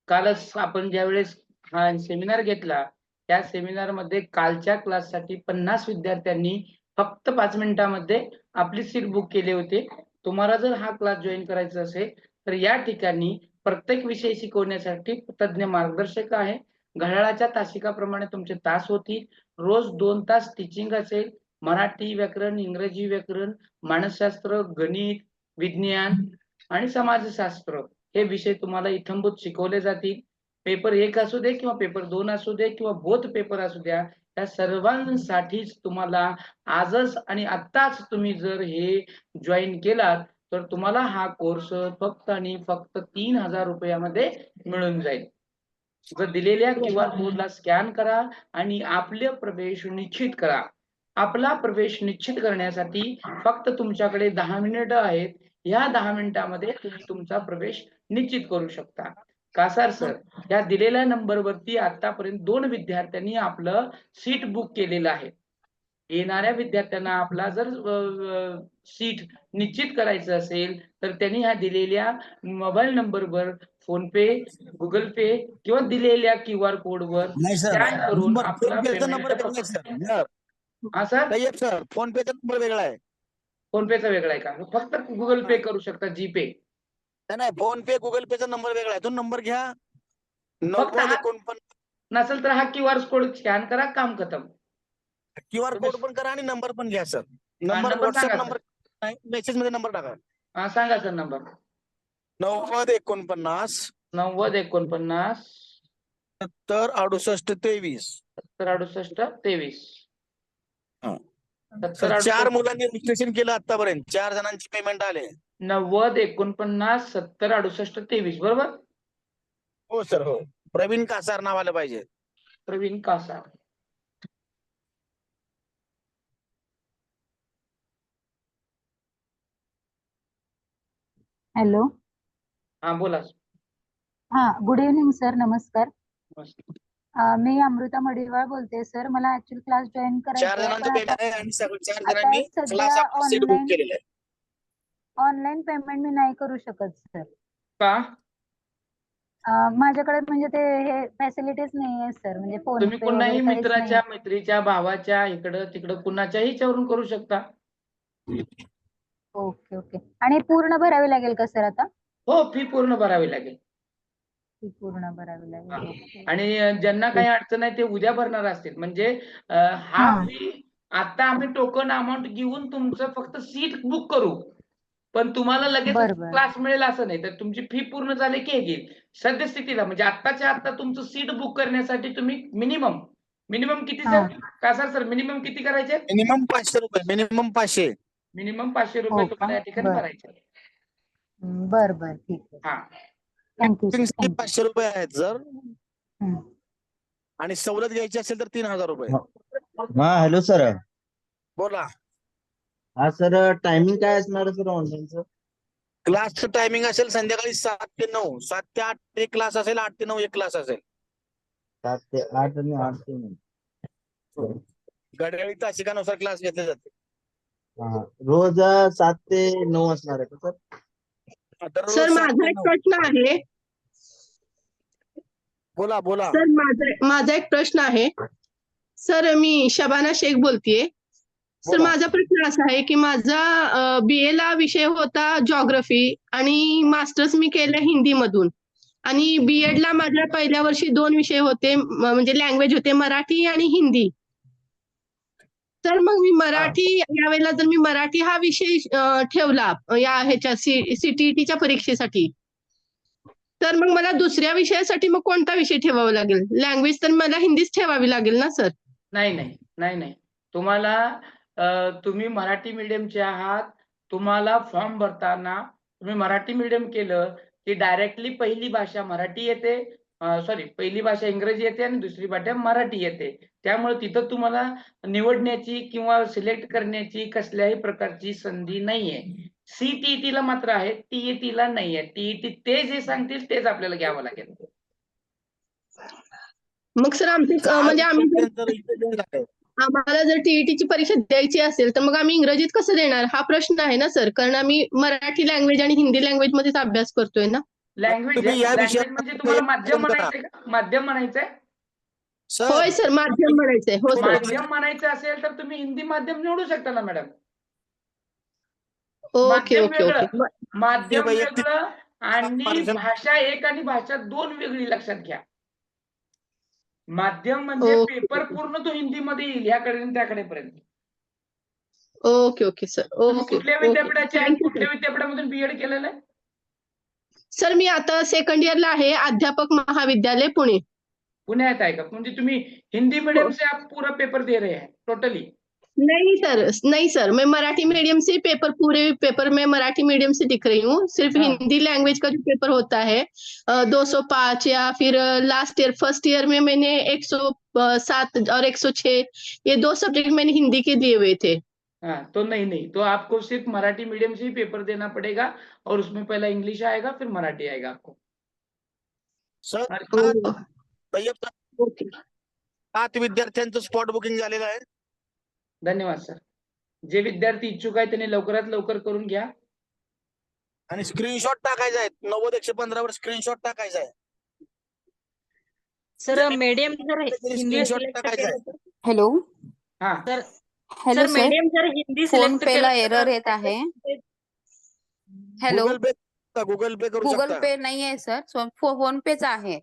कालच आपण ज्यावेळेस हा सेमिनार घेतला त्या सेमिनार मध्ये कालच्या क्लाससाठी 50 विद्यार्थ्यांनी फक्त 5 मिनिटांमध्ये आपली सीट बुक केली होती. तुम्हाला जर हा क्लास जॉईन करायचा असेल तर या ठिकाणी प्रत्येक विषय शिकवण्यासाठी तज्ञ मार्गदर्शक आहे. घड्याळाच्या तासिकाप्रमाणे तुमचे तास होतील. रोज 2 तास टीचिंग असेल. मराठी व्याकरण, इंग्रजी व्याकरण, मानसशास्त्र, गणित, विज्ञान आणि समाजशास्त्र हे विषय तुम्हाला इत्थंभूत शिकवले जातील. पेपर 1 असू दे किंवा पेपर 2 असू दे किंवा बोथ पेपर असू द्या, त्या सर्वांसाठीच तुम्हाला आजच आणि आत्ताच तुम्ही जर हे जॉईन केलात तर तुम्हाला हा कोर्स फक्त आणि फक्त 3000 रुपयामध्ये मिळून जाईल. जर दिलेल्या QR कोडला स्कॅन करा आणि आपले प्रवेश निश्चित करा. आपला प्रवेश निश्चित करण्यासाठी फक्त तुमच्याकडे 10 मिनिटं आहेत. या 10 मिनिटांमध्ये तुम्ही तुमचा प्रवेश निश्चित करू शकता. कासार सर, या दिलेल्या नंबरवरती आतापर्यंत 2 विद्यार्थ्यांनी आपलं सीट बुक केलेलं आहे. येणाऱ्या विद्यार्थ्यांना आपला जर सीट निश्चित करायचं असेल तर त्यांनी ह्या दिलेल्या मोबाईल नंबरवर फोन पे, गुगल पे किंवा दिलेल्या QR कोडवर
नाही सर,
स्कॅन करून आपला
नंबर
पेमेंट
वेगळा आहे
हा सर,
सर. फोन पेचा नंबर वेगळा आहे.
फोन पेचा वेगळा आहे का? फक्त गुगल पे करू शकता, जीपे.
नाही, फोन पे गुगल पेचा नंबर वेगळा आहे. तो नंबर घ्या.
फक्त
9049
नसेल तर हा QR कोड स्कॅन करा, काम खतम.
QR कोड पण करा आणि नंबर पण घ्या सर. नंबर
नंबर
व्हॉट्सअप
सांगा
नंबर नाही, मेसेज मध्ये नंबर टाका.
हा सांगा सर नंबर.
9049
9049
70 68 23.
70 68 23.
हा.
70
4
68
मुलांनी रजिस्ट्रेशन केलं आतापर्यंत. 4 जणांची पेमेंट आले.
90 49 70 68 23 बरोबर.
हो सर, हो. प्रवीण कासार नाव आलं पाहिजे.
प्रवीण कासार.
हॅलो.
हा बोला.
हा, गुड इव्हनिंग सर, नमस्कार.
मस्त.
मी अमृता मडिवाळ बोलते सर. मला ऍक्च्युअली क्लास जॉईन
4
करायचा आहे,
जणांचं
पण
पेमेंट
आता
आहे आणि सगळे 4
आता
जणांनी
सध्या
क्लास आपला सीट बुक केलेला आहे.
ऑनलाईन पेमेंट मी नाही करू शकत सर.
का?
माझ्याकडे म्हणजे ते हे फॅसिलिटीज नाही आहे सर, म्हणजे फोन
तुम्ही
पे
कुणाही
वगैरे काहीच नाही.
मित्राच्या, मैत्रीच्या, भावाच्या इकडं तिकडं कुणाच्याही ह्याच्यावरून करू शकता.
Okay okay. आणि पूर्ण भरावी लागेल का सर आता?
हो, फी पूर्ण भरावी लागेल.
ती पूर्ण भरावी लागेल. ओके.
आणि ज्यांना काही अडचण आहे ते उद्या भरणार असतील. म्हणजे हा
हा.
फी आता आम्ही टोकन अमाऊंट घेऊन तुमचं फक्त सीट बुक करू, पण तुम्हाला लगेच
बरोबर.
क्लास मिळेल असं नाही. तर तुमची फी पूर्ण झाली की हे घेईल. सद्यस्थितीला म्हणजे आत्ताच्या आत्ता तुमचं सीट बुक करण्यासाठी तुम्ही मिनिमम किती
हा.
सर? कासार सर, मिनिमम किती करायचे?
मिनिमम 500 रुपये. मिनिमम 500.
मिनिमम 500
हो
रुपये
का?
तुम्हाला या ठिकाणी
बर
भरायचे.
बर बर, ठीक आहे.
हा.
Thank you sir,
टिंगची
thank you.
500 रुपये आहेत जर, आणि सवलत घ्यायची असेल तर 3000 रुपये.
हा हॅलो सर.
बोला.
हा सर, टायमिंग काय असणार सर ऑनलाईनचं?
क्लासचं टायमिंग असेल संध्याकाळी 7 ते 9. 7 ते 8 एक क्लास असेल, 8 ते 9 एक क्लास असेल.
7 ते 8 आणि 8 ते 9.
घड्याळी तासिकानुसार क्लास घेतले जाते.
हा, रोज 7 ते 9 असणार आहे का सर?
दररोज
सर
7
माझा
ते
एक
9.
प्रश्न आहे.
बोला बोला.
सर माझा एक प्रश्न आहे. सर मी शबाना शेख बोलतेय. सर
बोला.
माझा प्रश्न असा आहे की माझा BA ला विषय होता जॉग्राफी आणि मास्टर्स मी केलं हिंदी मधून, आणि B.Ed ला माझ्या पहिल्या वर्षी 2 विषय होते, म्हणजे लँग्वेज होते मराठी आणि हिंदी. तर मग मी मराठी यावेळेला जर मी मराठी हा विषय ठेवला या ह्याच्या CTET परीक्षेसाठी, तर मग मला दुसऱ्या विषयासाठी मग कोणता विषय ठेवावा लागेल? लँग्वेज तर मला हिंदीच ठेवावी लागेल ना सर?
नाही. तुम्हाला तुम्ही मराठी मीडियमचे आहात. तुम्हाला फॉर्म भरताना तुम्ही मराठी मीडियम केलं की डायरेक्टली पहिली भाषा मराठी येते, पहिली भाषा इंग्रजी येते आणि दुसरी भाषा मराठी येते. त्यामुळे तिथं तुम्हाला निवडण्याची किंवा सिलेक्ट करण्याची कसल्याही प्रकारची संधी नाहीये. CTET ला मात्र आहे, TET ला नाहीये. TET ते जे सांगतील तेच आपल्याला घ्यावं लागेल.
मग सर म्हणजे आम्हाला जर TET ची परीक्षा द्यायची असेल तर मग आम्ही इंग्रजीत कसं देणार हा प्रश्न आहे ना सर, कारण आम्ही मराठी लँग्वेज आणि हिंदी लँग्वेज मध्येच अभ्यास करतोय ना.
लँग्वेज
तुम्ही या
लँग्वेज
विषयावर
म्हणजे तुम्हाला माध्यम
करा.
म्हणायचंय का? माध्यम म्हणायचंय?
होय
सर
सर, माध्यम म्हणायचंय. हो सर.
माध्यम म्हणायचं असेल तर तुम्ही हिंदी माध्यम निवडू शकता ना मॅडम.
ओके
माध्यम
ओके ओके.
वेगळं, माध्यम
वैयक्तिक
वेगळं आणि
मार्गदर्शन-
भाषा एक आणि भाषा दोन वेगळी लक्षात घ्या. माध्यम म्हणजे
ओके
पेपर पूर्ण तो हिंदीमध्ये येईल ह्याकडे आणि त्याकडे पर्यंत.
Okay okay sir.
तुम्ही
ओके
कुठल्या
ओके.
विद्यापीठाचे आहेत?
थँक्यू
कुठल्या
सर.
विद्यापीठामधून बीएड केलेलं आहे?
सर मी आता सेकंड इयरला आहे, अध्यापक महाविद्यालय पुणे.
पुण्यात आहे का? म्हणजे तुम्ही हिंदी मीडियम से आप पूरा पेपर दे रहे हैं टोटली?
नहीं सर, नहीं सर, मैं मराठी मीडियम से पेपर, पूरे पेपर में मराठी मीडियम से दिख रही हूँ. सिर्फ
हाँ।
हिंदी लैंग्वेज का जो पेपर होता है 205 या फिर लास्ट ईयर फर्स्ट ईयर में मैंने 107 और 106 ये 2 सब्जेक्ट मैंने हिंदी के दिए हुए थे.
हाँ, तो नहीं, तो आपको सिर्फ मराठी मीडियम से ही पेपर देना पड़ेगा और उसमें पहला इंग्लिश आएगा फिर मराठी आएगा आपको.
सर
ओ,
तय्यब सर,
ओके.
7 विद्यार्थ्यांचं स्पॉट बुकिंग झालेलं आहे.
धन्यवाद सर. जे विद्यार्थी इच्छुक आहेत त्यांनी लवकरात लवकर करून घ्या.
आणि स्क्रीनशॉट टाकायचा आहे. 90-115 वर स्क्रीनशॉट टाकायचा आहे.
सर मीडियम जर हिंदी
स्क्रीनशॉट
सिलेक्ट
टाकायचा आहे.
केलं
हॅलो
हा,
तर
हॅलो
सर
सर,
मीडियम जर हिंदी
फोन
सिलेक्ट
पे ला
केलं
एरर
तर
येत आहे. हॅलो,
गुगल पे करू
गुगल
शकता.
पे नाहीये सर, फोन पेच आहे.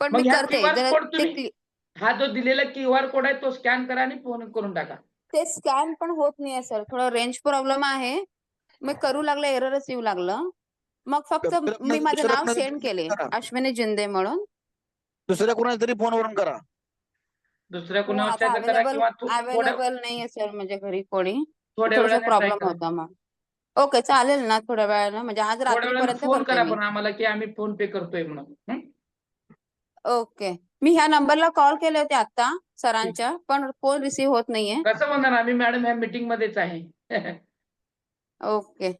पण
मग
मी
ह्या
करते
QR
जरा
कोड
ते
तुम्ही हा जो दिलेला QR कोड आहे तो स्कॅन करा आणि फोन करून टाका.
ते स्कॅन पण होत नाहीये सर, थोडं रेंज प्रॉब्लेम आहे. मी करू लागलं, एररच येऊ लागलं. मग फक्त मी माझं नाव सेंड केले, अश्विनी जिंदे म्हणून.
दुसऱ्या कोणाला तरी फोनवरून करा.
दुसऱ्या
हो,
कुणावर
आता
करा किंवा थोड्या
अवेलेबल नाहीये सर म्हणजे घरी कोणी.
थोड्या
थोडासा
वेळाने try
प्रॉब्लेम
करा.
होता मग. ओके चालेल ना, थोड्या वेळानं म्हणजे आज
थोड्या वेळाने
रात्रीपर्यंत
फोन
करते
करा
मी.
पण आम्हाला की आम्ही फोन पे करतोय म्हणून. हं?
ओके. मी ह्या नंबरला कॉल केले होते आता सरांच्या, पण फोन रिसीव्ह होत नाहीये.
कसं म्हणणार आम्ही मॅडम ह्या मीटिंग मध्येच आहे.
ओके,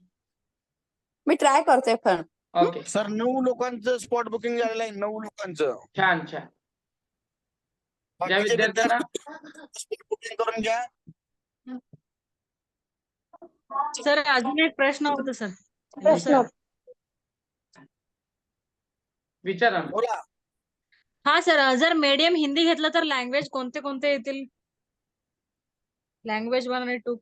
मी ट्राय करते पण.
ओके,
सर 9 लोकांचं स्पॉट बुकिंग झालेलं आहे. 9 लोकांचं.
छान. ज्या
बाकीचे
विद्यार्थ्यांना
स्पॉट बुकिंग करून घ्या.
सर अजून एक प्रश्न होता सर.
प्रश्न
विचारा ना.
बोला.
हा सर, जर मीडियम हिंदी घेतलं तर लँग्वेज कोणते कोणते येतील? लँग्वेज 1 आणि 2.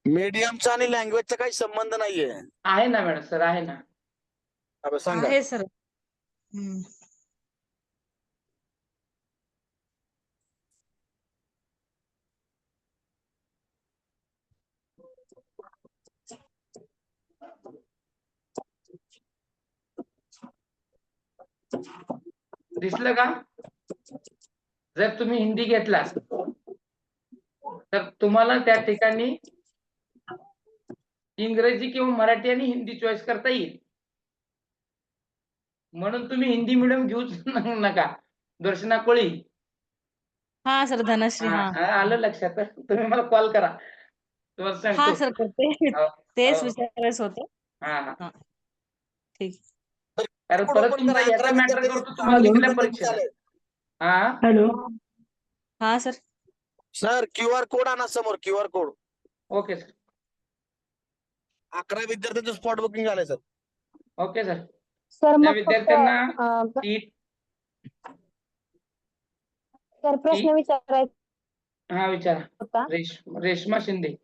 मीडियमचा आणि लँग्वेजचा काही संबंध नाहीये.
आहे ना मॅडम सर, आहे ना.
आता सांगा.
आहे सर.
दिसलं का? जर तुम्ही हिंदी घेतला तर तुम्हाला त्या ठिकाणी इंग्रजी किंवा मराठी आणि हिंदी चॉईस करता येईल. म्हणून तुम्ही हिंदी मिडियम घेऊच नका. दर्शना कोळी.
हा सर, धनश्री. हा
आलं लक्षात. तुम्ही मला कॉल करा, तुम्हाला
हा
सांगतो.
सर, करते.
हो,
तेच
हो.
विचारायचं होतं.
हा.
ठीक.
कारण परत तुमचा याचा मॅटर करतो तुम्हाला लिखल्या परीक्षेला. हा,
हॅलो.
हा सर.
सर QR कोड आणा समोर. QR code.
Okay sir.
11 विद्यार्थ्यांचं स्पॉट बुकिंग झालंय सर.
Okay sir.
सर
त्या
मग फक्त
विद्यार्थ्यांना
सर प्रश्न विचारायचा
हा विचारा.
होता.
रेश्मा शिंदे.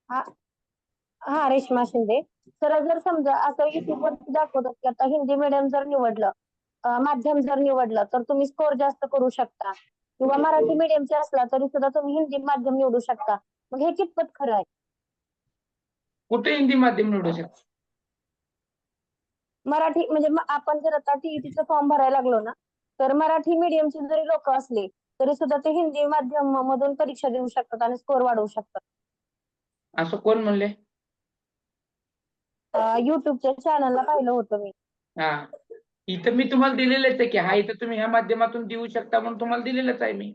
हा, रेश्मा शिंदे. सर जर समजा असं युट्यूबवर दाखवतात की आता हिंदी मीडियम जर निवडलं, माध्यम जर निवडलं तर तुम्ही स्कोर जास्त करू शकता, किंवा मराठी मीडियमचे असला तरी सुद्धा तुम्ही हिंदी माध्यम निवडू शकता. मग हे कितपत खरं आहे?
कुठे हिंदी माध्यम निवडू शकता?
मराठी म्हणजे आपण जर आता टीईटीचा फॉर्म भरायला लागलो ना, तर मराठी मीडियमचे जरी लोक असले तरी सुद्धा ते हिंदी माध्यम मधून परीक्षा देऊ शकतात आणि स्कोर वाढवू शकतात.
असं कोण म्हणले?
युट्यूबच्या चॅनलला पाहिलं होतं मी.
हा, इथं मी तुम्हाला दिलेलंच आहे की हा इथं तुम्ही ह्या माध्यमातून देऊ शकता म्हणून तुम्हाला दिलेलंच आहे मी.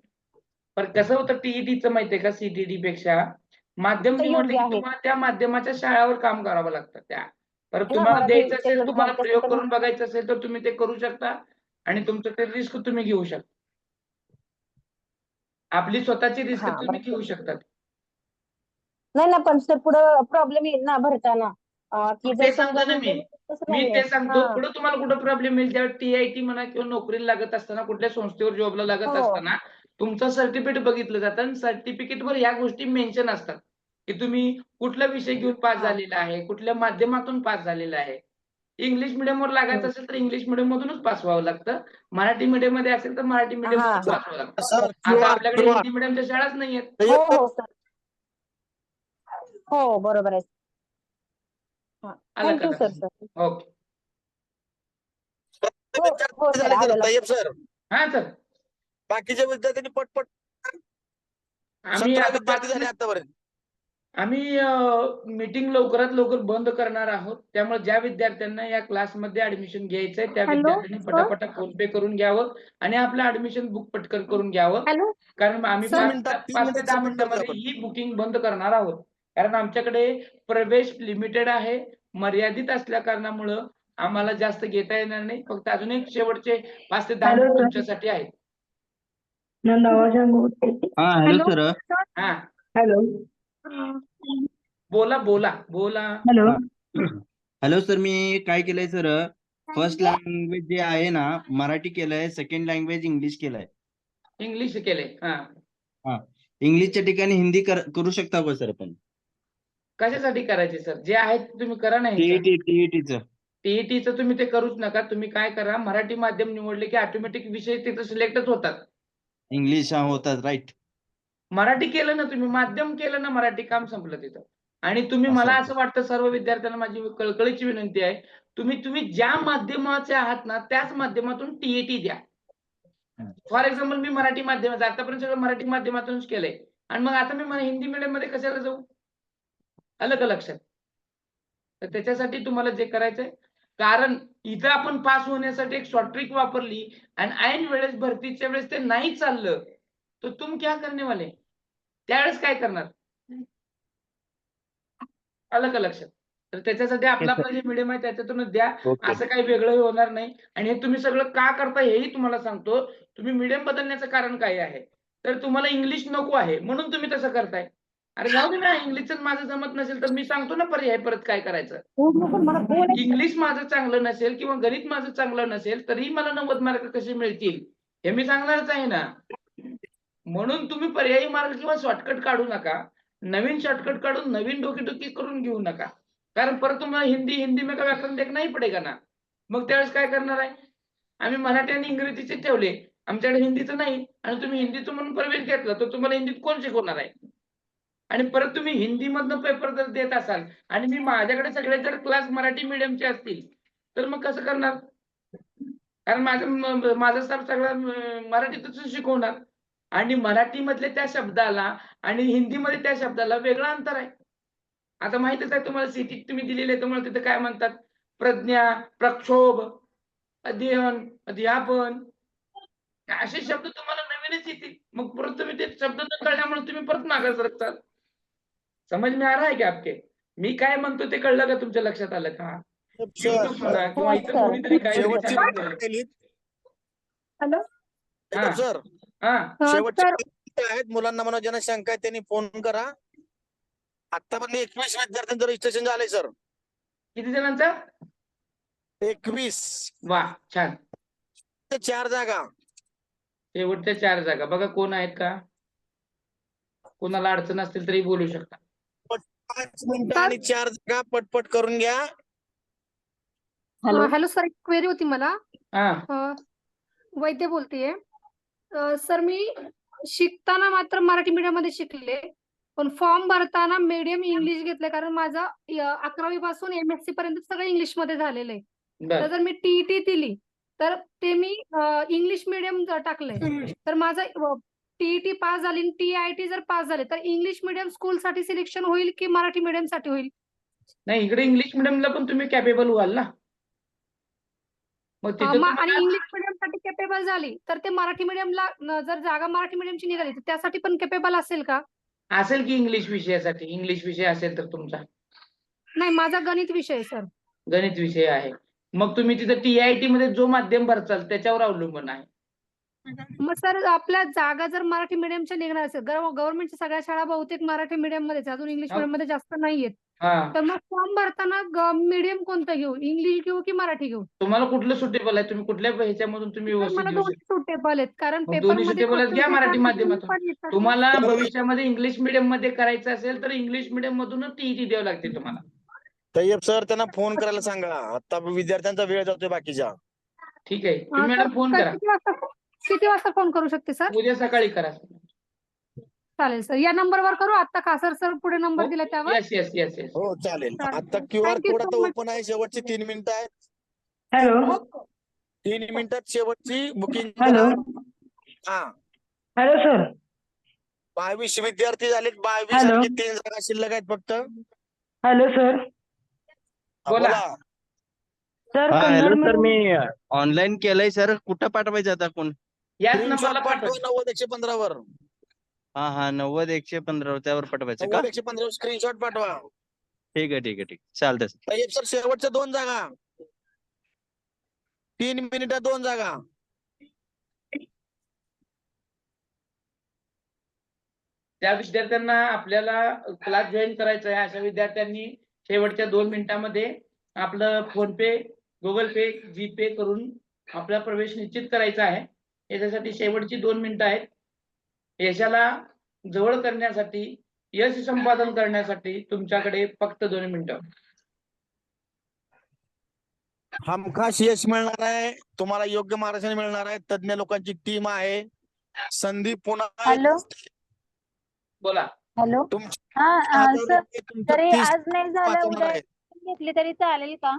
पण कसं होतं टीईटीचं माहितीये का, सीटीडी पेक्षा माध्यम
ते
निवडले
योग्य
की
आहे.
तुम्हाला त्या माध्यमाच्या शाळावर काम करावं लागतं. त्या परत
ना,
तुम्हाला
मराठी
द्यायचं असेल,
त्याचं
तुम्हाला
विद्यार्थी
प्रयोग
असतं
करून बघायचं असेल तर तुम्ही ते करू शकता आणि तुमचं ते रिस्क तुम्ही घेऊ शकता. आपली स्वतःची रिस्क
हा,
तुम्ही
बरं.
घेऊ शकता.
नाही ना, पण सर पुढे प्रॉब्लेम येईल ना भरताना. की
ते
जर
सांगतो
समजा
ना मी.
तसं
मी
नाहीये.
ते सांगतो
हा.
पुढे तुम्हाला कुठं प्रॉब्लेम येईल ज्यावेळी TIT म्हणा किंवा नोकरीला लागत असताना कुठल्या संस्थेवर जॉबला लागत
हो.
असताना तुमचं सर्टिफिकेट बघितलं जातं आणि सर्टिफिकेटवर ह्या गोष्टी मेन्शन असतात की तुम्ही कुठला विषय घेऊन पास
हा.
झालेला आहे, कुठल्या माध्यमातून पास झालेला आहे. इंग्लिश मीडियमवर लागायचं असेल तर इंग्लिश मीडियम मधूनच पास व्हावं लागतं. मराठी मीडियम मध्ये असेल तर मराठी मीडियम
हा.
मधून पास व्हावं लागतं.
सर
आता आपल्याकडे हिंदी मीडियमच्या शाळाच नाहीयेत.
हो हो सर. हो बरोबर आहे.
आलं का
थँक्यू सर.
लक्षात?
Sir
okay.
हो सर
झाले
आलं
तर
लक्षात.
तय्यब सर,
हा सर.
बाकीच्या विद्यार्थ्यांनी पटपट
आम्ही
17
आता
विद्यार्थी
5
झाले आतापर्यंत.
आम्ही मीटिंग लवकरात लवकर बंद करणार आहोत. त्यामुळे ज्या विद्यार्थ्यांना या क्लासमध्ये ऍडमिशन घ्यायचंय त्या
हॅलो,
विद्यार्थ्यांनी
सर.
पटापटा फोन पे करून घ्यावं आणि आपलं ऍडमिशन बुक पटकन करून घ्यावं.
हॅलो.
कारण आम्ही
सर.
3
पाच ते 10
मिनिटात
मिनिटांमध्ये
आपण.
ही बुकिंग बंद करणार आहोत. कारण आमच्याकडे प्रवेश लिमिटेड आहे, मर्यादित असल्या कारणामुळं आम्हाला जास्त घेता येणार नाही. फक्त अजून एक शेवटचे 5 ते 10
हॅलो,
मिनिट
सर.
तुमच्यासाठी आहेत.
हा हॅलो सर.
हा,
हॅलो
बोला बोला बोला.
हॅलो हॅलो सर, मी काय केलंय सर, फर्स्ट लँग्वेज जे आहे ना मराठी केलंय, सेकंड लँग्वेज इंग्लिश केलंय.
इंग्लिश केलंय. हा,
इंग्लिशच्या ठिकाणी हिंदी करू शकता का सर आपण?
कशासाठी करायचे सर? जे आहे ते तुम्ही करा नाही.
टीईटीचं.
टीईटीचं तुम्ही ते करूच नका. तुम्ही काय करा, मराठी माध्यम निवडले की ऑटोमॅटिक विषय तिथं सिलेक्टच होतात.
इंग्लिश होतात राईट.
मराठी केलं ना तुम्ही, माध्यम केलं ना मराठी, काम संपलं तिथं. आणि तुम्ही, मला असं वाटतं सर्व विद्यार्थ्यांना माझी कळकळीची विनंती आहे, तुम्ही ज्या माध्यमाचे आहात ना त्याच माध्यमातून टीईटी द्या. फॉर एक्झाम्पल मी मराठी माध्यमाचं आतापर्यंत सगळं मराठी माध्यमातूनच केलंय आणि मग आता मी हिंदी मीडियम मध्ये कशाला जाऊ? आलं का लक्षात? तर त्याच्यासाठी तुम्हाला जे करायचंय, कारण इथं आपण पास होण्यासाठी एक शॉर्ट ट्रिक वापरली आणि ऐन वेळेस भरतीच्या वेळेस ते नाही चाललं तर तुम क्या करने वाले? त्यावेळेस काय करणार? आलं का लक्षात? तर त्याच्यासाठी आपलं आपलं जे मीडियम आहे त्याच्यातूनच द्या. असं काही वेगळं होणार नाही. आणि हे तुम्ही सगळं का करता हेही तुम्हाला सांगतो. तुम्ही मीडियम बदलण्याचं कारण काय आहे? तर तुम्हाला इंग्लिश नको आहे म्हणून तुम्ही तसं करताय. अरे जाऊ दे ना, इंग्लिशच माझं जमत नसेल तर मी सांगतो ना पर्याय परत काय करायचं. इंग्लिश माझं चांगलं नसेल किंवा गणित माझं चांगलं नसेल तरीही मला 90 मार्क कसे मिळतील हे मी सांगणारच आहे ना. म्हणून तुम्ही पर्यायी मार्ग किंवा शॉर्टकट काढू नका. नवीन शॉर्टकट काढून नवीन डोकेदुखी करून घेऊ नका. कारण परत तुम्हाला हिंदी में का व्याकरण देखना नाही पडेगा ना. मग त्यावेळेस काय करणार आहे? आम्ही मराठी आणि इंग्रजीचे ठेवले, आमच्याकडे हिंदीचं नाही आणि तुम्ही हिंदीचं म्हणून प्रवेश घेतला तर तुम्हाला हिंदीत कोण शिकवणार आहे? आणि परत तुम्ही हिंदी मधनं पेपर जर देत असाल आणि मी माझ्याकडे सगळे जर क्लास मराठी मीडियमचे असतील तर मग कसं करणार? कारण माझं स्टाफ सगळं मराठीतच शिकवणार आणि मराठी मधले त्या शब्दाला आणि हिंदीमध्ये त्या शब्दाला वेगळं अंतर आहे. आता माहितच आहे तुम्हाला, सिटी तुम्ही दिलेली आहे तुम्हाला तिथे काय म्हणतात? प्रज्ञा, प्रक्षोभ, अध्ययन, अध्यापन, असे शब्द तुम्हाला नवीनच येतील. मग परत तुम्ही ते शब्द न कळल्यामुळे तुम्ही परत मागे सरकतात. समज में आ रहा है क्या आपके? मी काय म्हणतो ते कळलं का? तुमच्या लक्षात आलं का? युट्यूब म्हणा किंवा इतर
हो,
कोणीतरी काहीतरी
शेवटची
सांगितलं.
राहिली.
हॅलो.
हा.
सर
हा,
शेवटचे
सर.
आहेत, मुलांना म्हणा ज्यांना शंका आहे त्यांनी फोन करा. आतापर्यंत 21 विद्यार्थ्यांचं रजिस्ट्रेशन झालंय सर.
किती जणांचा?
21.
वा, छान.
4 जागा.
शेवटच्या 4 जागा. बघा कोण आहेत का? कोणाला अडचण असतील तरी बोलू शकता.
5 मिनिटं आणि 4 जागा पटपट करून घ्या.
हॅलो सर, एक क्वेरी होती मला.
हा,
वैद्य बोलतेय. सर, मी शिकताना मात्र मराठी मीडियम मध्ये शिकले, पण फॉर्म भरताना मीडियम इंग्लिश घेतलंय कारण माझं 11वी पासून MSc पर्यंत सगळं इंग्लिश मध्ये झालेलं आहे. तर
बर.
जर मी टीईटी दिली तर ते मी इंग्लिश मीडियम टाकलंय, तर माझं टीईटी पास झाली आणि TIT जर पास झाले तर इंग्लिश मीडियम स्कूल साठी सिलेक्शन होईल की मराठी मीडियम साठी होईल?
नाही, इकडे इंग्लिश मिडियमला पण तुम्ही कॅपेबल व्हाल ना. मग तिथे
आणि
तुम्हाला
इंग्लिश मीडियम साठी कॅपेबल झाली तर ते मराठी मीडियमला जर जागा मराठी मीडियमची निघाली तर त्यासाठी पण कॅपेबल असेल का?
असेल की इंग्लिश विषयासाठी. इंग्लिश विषय असेल तर तुमचा.
नाही, माझा गणित विषय सर.
गणित विषय आहे. मग तुम्ही तिथे TIT मध्ये जो माध्यम भरचाल त्याच्यावर अवलंबून आहे.
मग सर, आपल्या जागा जर मराठी मीडियमच्या निघणार असेल, गव्हर्नमेंटच्या सगळ्या शाळा बहुतेक मराठी मीडियम मध्येच, अजून इंग्लिश मीडियम मध्ये जास्त नाहीयेत,
हा.
तर मग फॉर्म भरताना मीडियम कोणतं घेऊ, इंग्लिश घेऊ की मराठी घेऊ?
तुम्हाला कुठलं सुटेबल आहे, तुम्ही कुठल्या ह्याच्यामधून तुम्ही
तर
व्यवस्थित
मला
देऊ
दोन्ही
शकता?
सुटेबल आहेत, कारण
मग दोन्ही
पेपरमध्ये
सुटेबल आहेत, घ्या
क्वेश्चन
मराठी
येतात, दोन्ही
माध्यमातून.
पण येतात ना.
तुम्हाला भविष्यामध्ये इंग्लिश मीडियम मध्ये करायचं असेल तर इंग्लिश मीडियम मधूनच टीईटी द्यावं लागते तुम्हाला.
तय्यब सर त्यांना फोन करायला सांगा, आता विद्यार्थ्यांचा वेळ जातोय बाकीच्या.
ठीक आहे, तुम्ही
सर,
मॅडम फोन करा,
किती वाजता फोन करू शकते सर?
उद्या सकाळी करा.
चालेल सर, या नंबरवर करू आता का सर पुढे नंबर दिला त्यावर?
Yes yes yes yes.
हो चालेल.
चालेल.
आता QR
Thank you
code
so
आता
much.
ओपन आहे, शेवटची 3 मिनिटं आहेत.
हॅलो
3 मिनिटात शेवटची बुकिंग
हॅलो
करा. हा,
हॅलो सर
22 विद्यार्थी झालेत, 22
हॅलो.
आणखी 3 जागा शिल्लक आहेत फक्त.
हॅलो सर
हा,
बोला.
बोला.
सर
हा हॅलो
कन्नड
सर,
मध्ये
मी ऑनलाईन केलंय सर. कुठं पाठवायचं आता कोण?
याच
स्क्रीनशॉट
नंबरला
पाठवा
पाठवा.
90-115 वर.
हा 90-115 त्यावर पाठवायचं का?
90-115 वर स्क्रीनशॉट पाठवा.
ठीक आहे ठीक आहे ठीक आहे. चालतंय सर.
तय्यब सर शेवटच्या 2 जागा, 3 मिनिटात 2 जागा.
त्या विद्यार्थ्यांना आपल्याला क्लास जॉईन करायचा आहे अशा विद्यार्थ्यांनी शेवटच्या 2 मिनिटांमध्ये आपलं फोन पे, गुगल पे, जीपे करून आपला प्रवेश निश्चित करायचा आहे. याच्यासाठी शेवटची 2 मिनिटं आहेत. यशाला जवळ करण्यासाठी, यश संपादन करण्यासाठी तुमच्याकडे फक्त 2 मिनिटं.
हमखास यश मिळणार आहे तुम्हाला, योग्य मार्गदर्शन मिळणार आहे. तज्ञ लोकांची टीम आहे. संधी पुन्हा
हॅलो
बोला.
हॅलो
तुमच्या
हा
10,000
सर,
रुपये तुमचं
तरी
30
आज नाही झालं
वाचवणार
उद्या
आहेत.
घेतली तरी चालेल का?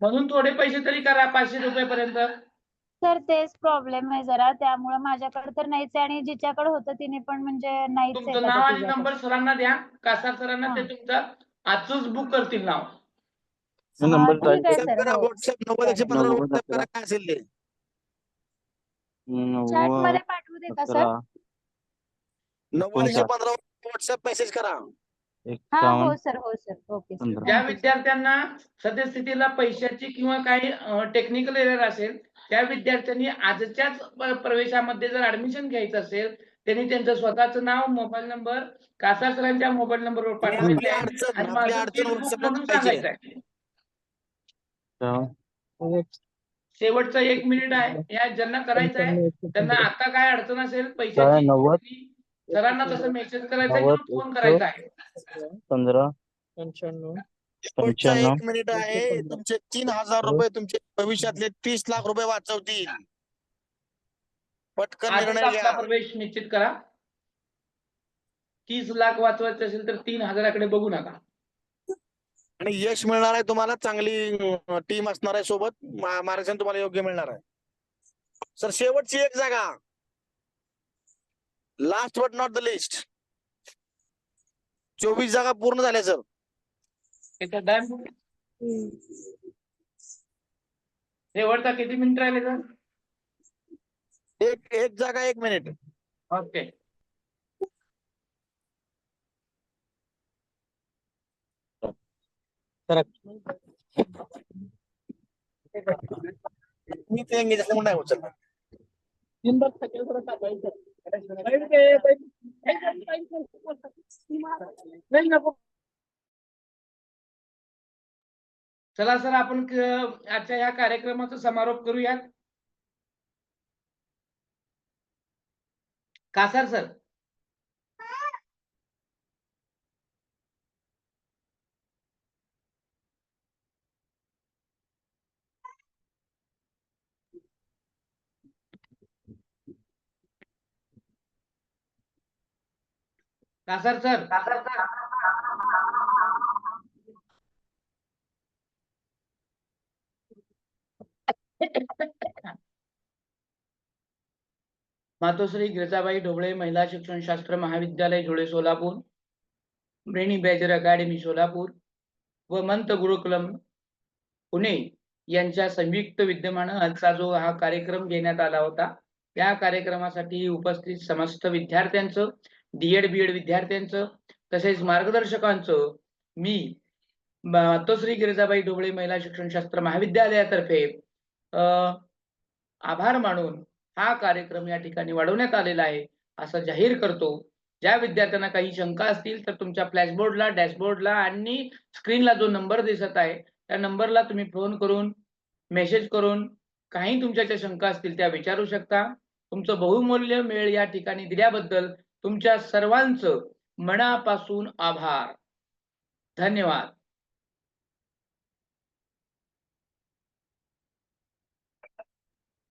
म्हणून थोडे पैसे तरी करा, 500 रुपयापर्यंत.
सर तेच प्रॉब्लेम आहे जरा, त्यामुळे माझ्याकडे तर नाहीच आहे आणि जिच्याकडे होतं तिने पण म्हणजे नाहीच आहे
तुमचं
का
नाव
ते
आणि
तिच्याकडे.
नंबर सरांना द्या, कासार सरांना. ते तुमचं आजच बुक करतील नाव.
नंबर
ठीक आहे
व्हॉट्सअप
सर,
करा,
हो.
व्हॉट्सअप 90-115 वर
90
व्हॉट्सअप करा, काय असेल ते.
चॅट मध्ये पाठवू दे का सर?
90-115 वर व्हॉट्सअप मेसेज करा.
हा हो सर, हो सर, ओके सर.
ज्या
थँक्यू सर.
विद्यार्थ्यांना सद्यस्थितीला पैशाची किंवा काही टेक्निकल एरर असेल, त्या विद्यार्थ्यांनी आजच्याच प्रवेशामध्ये जर ऍडमिशन घ्यायचं असेल, त्यांनी त्यांचं स्वतःचं नाव, मोबाईल नंबर कासार सरांच्या मोबाईल नंबरवर पाठवायचे
आपली
आहे
अडचण
आणि
आपली
माझं
अडचण
सीट बुक
व्हॉट्सअपला
म्हणून
पाहिजे.
सांगायचं आहे. शेवटचं 1 मिनिट आहे. या ज्यांना करायचं आहे त्यांना आता काय अडचण असेल पैशाची,
90
सरांना तसं मेसेज करायचा आहे किंवा फोन करायचा आहे.
15
शेवटचा 1 मिनिट आहे. तुमचे 3,000 रुपये तुमचे भविष्यातले 30 लाख रुपये वाचवतील. पटकन
आजच
निर्णय
आपला
घ्या.
प्रवेश निश्चित करा. 30 लाख वाचवायचे असेल तर 3,000कडे बघू नका.
आणि यश मिळणार आहे तुम्हाला, चांगली टीम असणार आहे सोबत, मार्गदर्शन तुम्हाला योग्य मिळणार आहे. सर शेवटची 1 जागा, last but not the list. 24 जागा पूर्ण झाल्या सर.
त्याचा डन. शेवटचा किती मिनिट राहिले सर?
एक जागा 1 मिनिट.
ओके.
मी ते engage असल्यामुळे नाही उचलणार.
चला सर, आपण आजच्या या कार्यक्रमाचा समारोप करूयात. कासार सर. कासार सर. मातोश्री गिरजाबाई ढोबळे महिला शिक्षण शास्त्र महाविद्यालय धुळे सोलापूर, ब्रेनी बॅचर अकॅडमी सोलापूर व मंत गुरुकुलम पुणे यांच्या संयुक्त विद्यमानं आजचा जो हा कार्यक्रम घेण्यात आला होता, त्या कार्यक्रमासाठी उपस्थित समस्त विद्यार्थ्यांचं, डीएड बीएड विद्यार्थ्यांचं तसेच मार्गदर्शकांचं मी मातोश्री गिरजाबाई ढोबळे महिला शिक्षण शास्त्र महाविद्यालयातर्फे आभार मानून हा कार्यक्रम या ठिकाणी वाढवण्यात आलेला आहे असं जाहीर करतो. ज्या विद्यार्थ्यांना काही शंका असतील तर तुमच्या फ्लॅशबोर्डला, डॅशबोर्डला आणि स्क्रीनला जो नंबर दिसत आहे त्या नंबरला तुम्ही फोन करून, मेसेज करून काही तुमच्या ज्या शंका असतील त्या विचारू शकता. तुमचं बहुमूल्य वेळ या ठिकाणी दिल्याबद्दल तुमच्या सर्वांचं मनापासून आभार. धन्यवाद.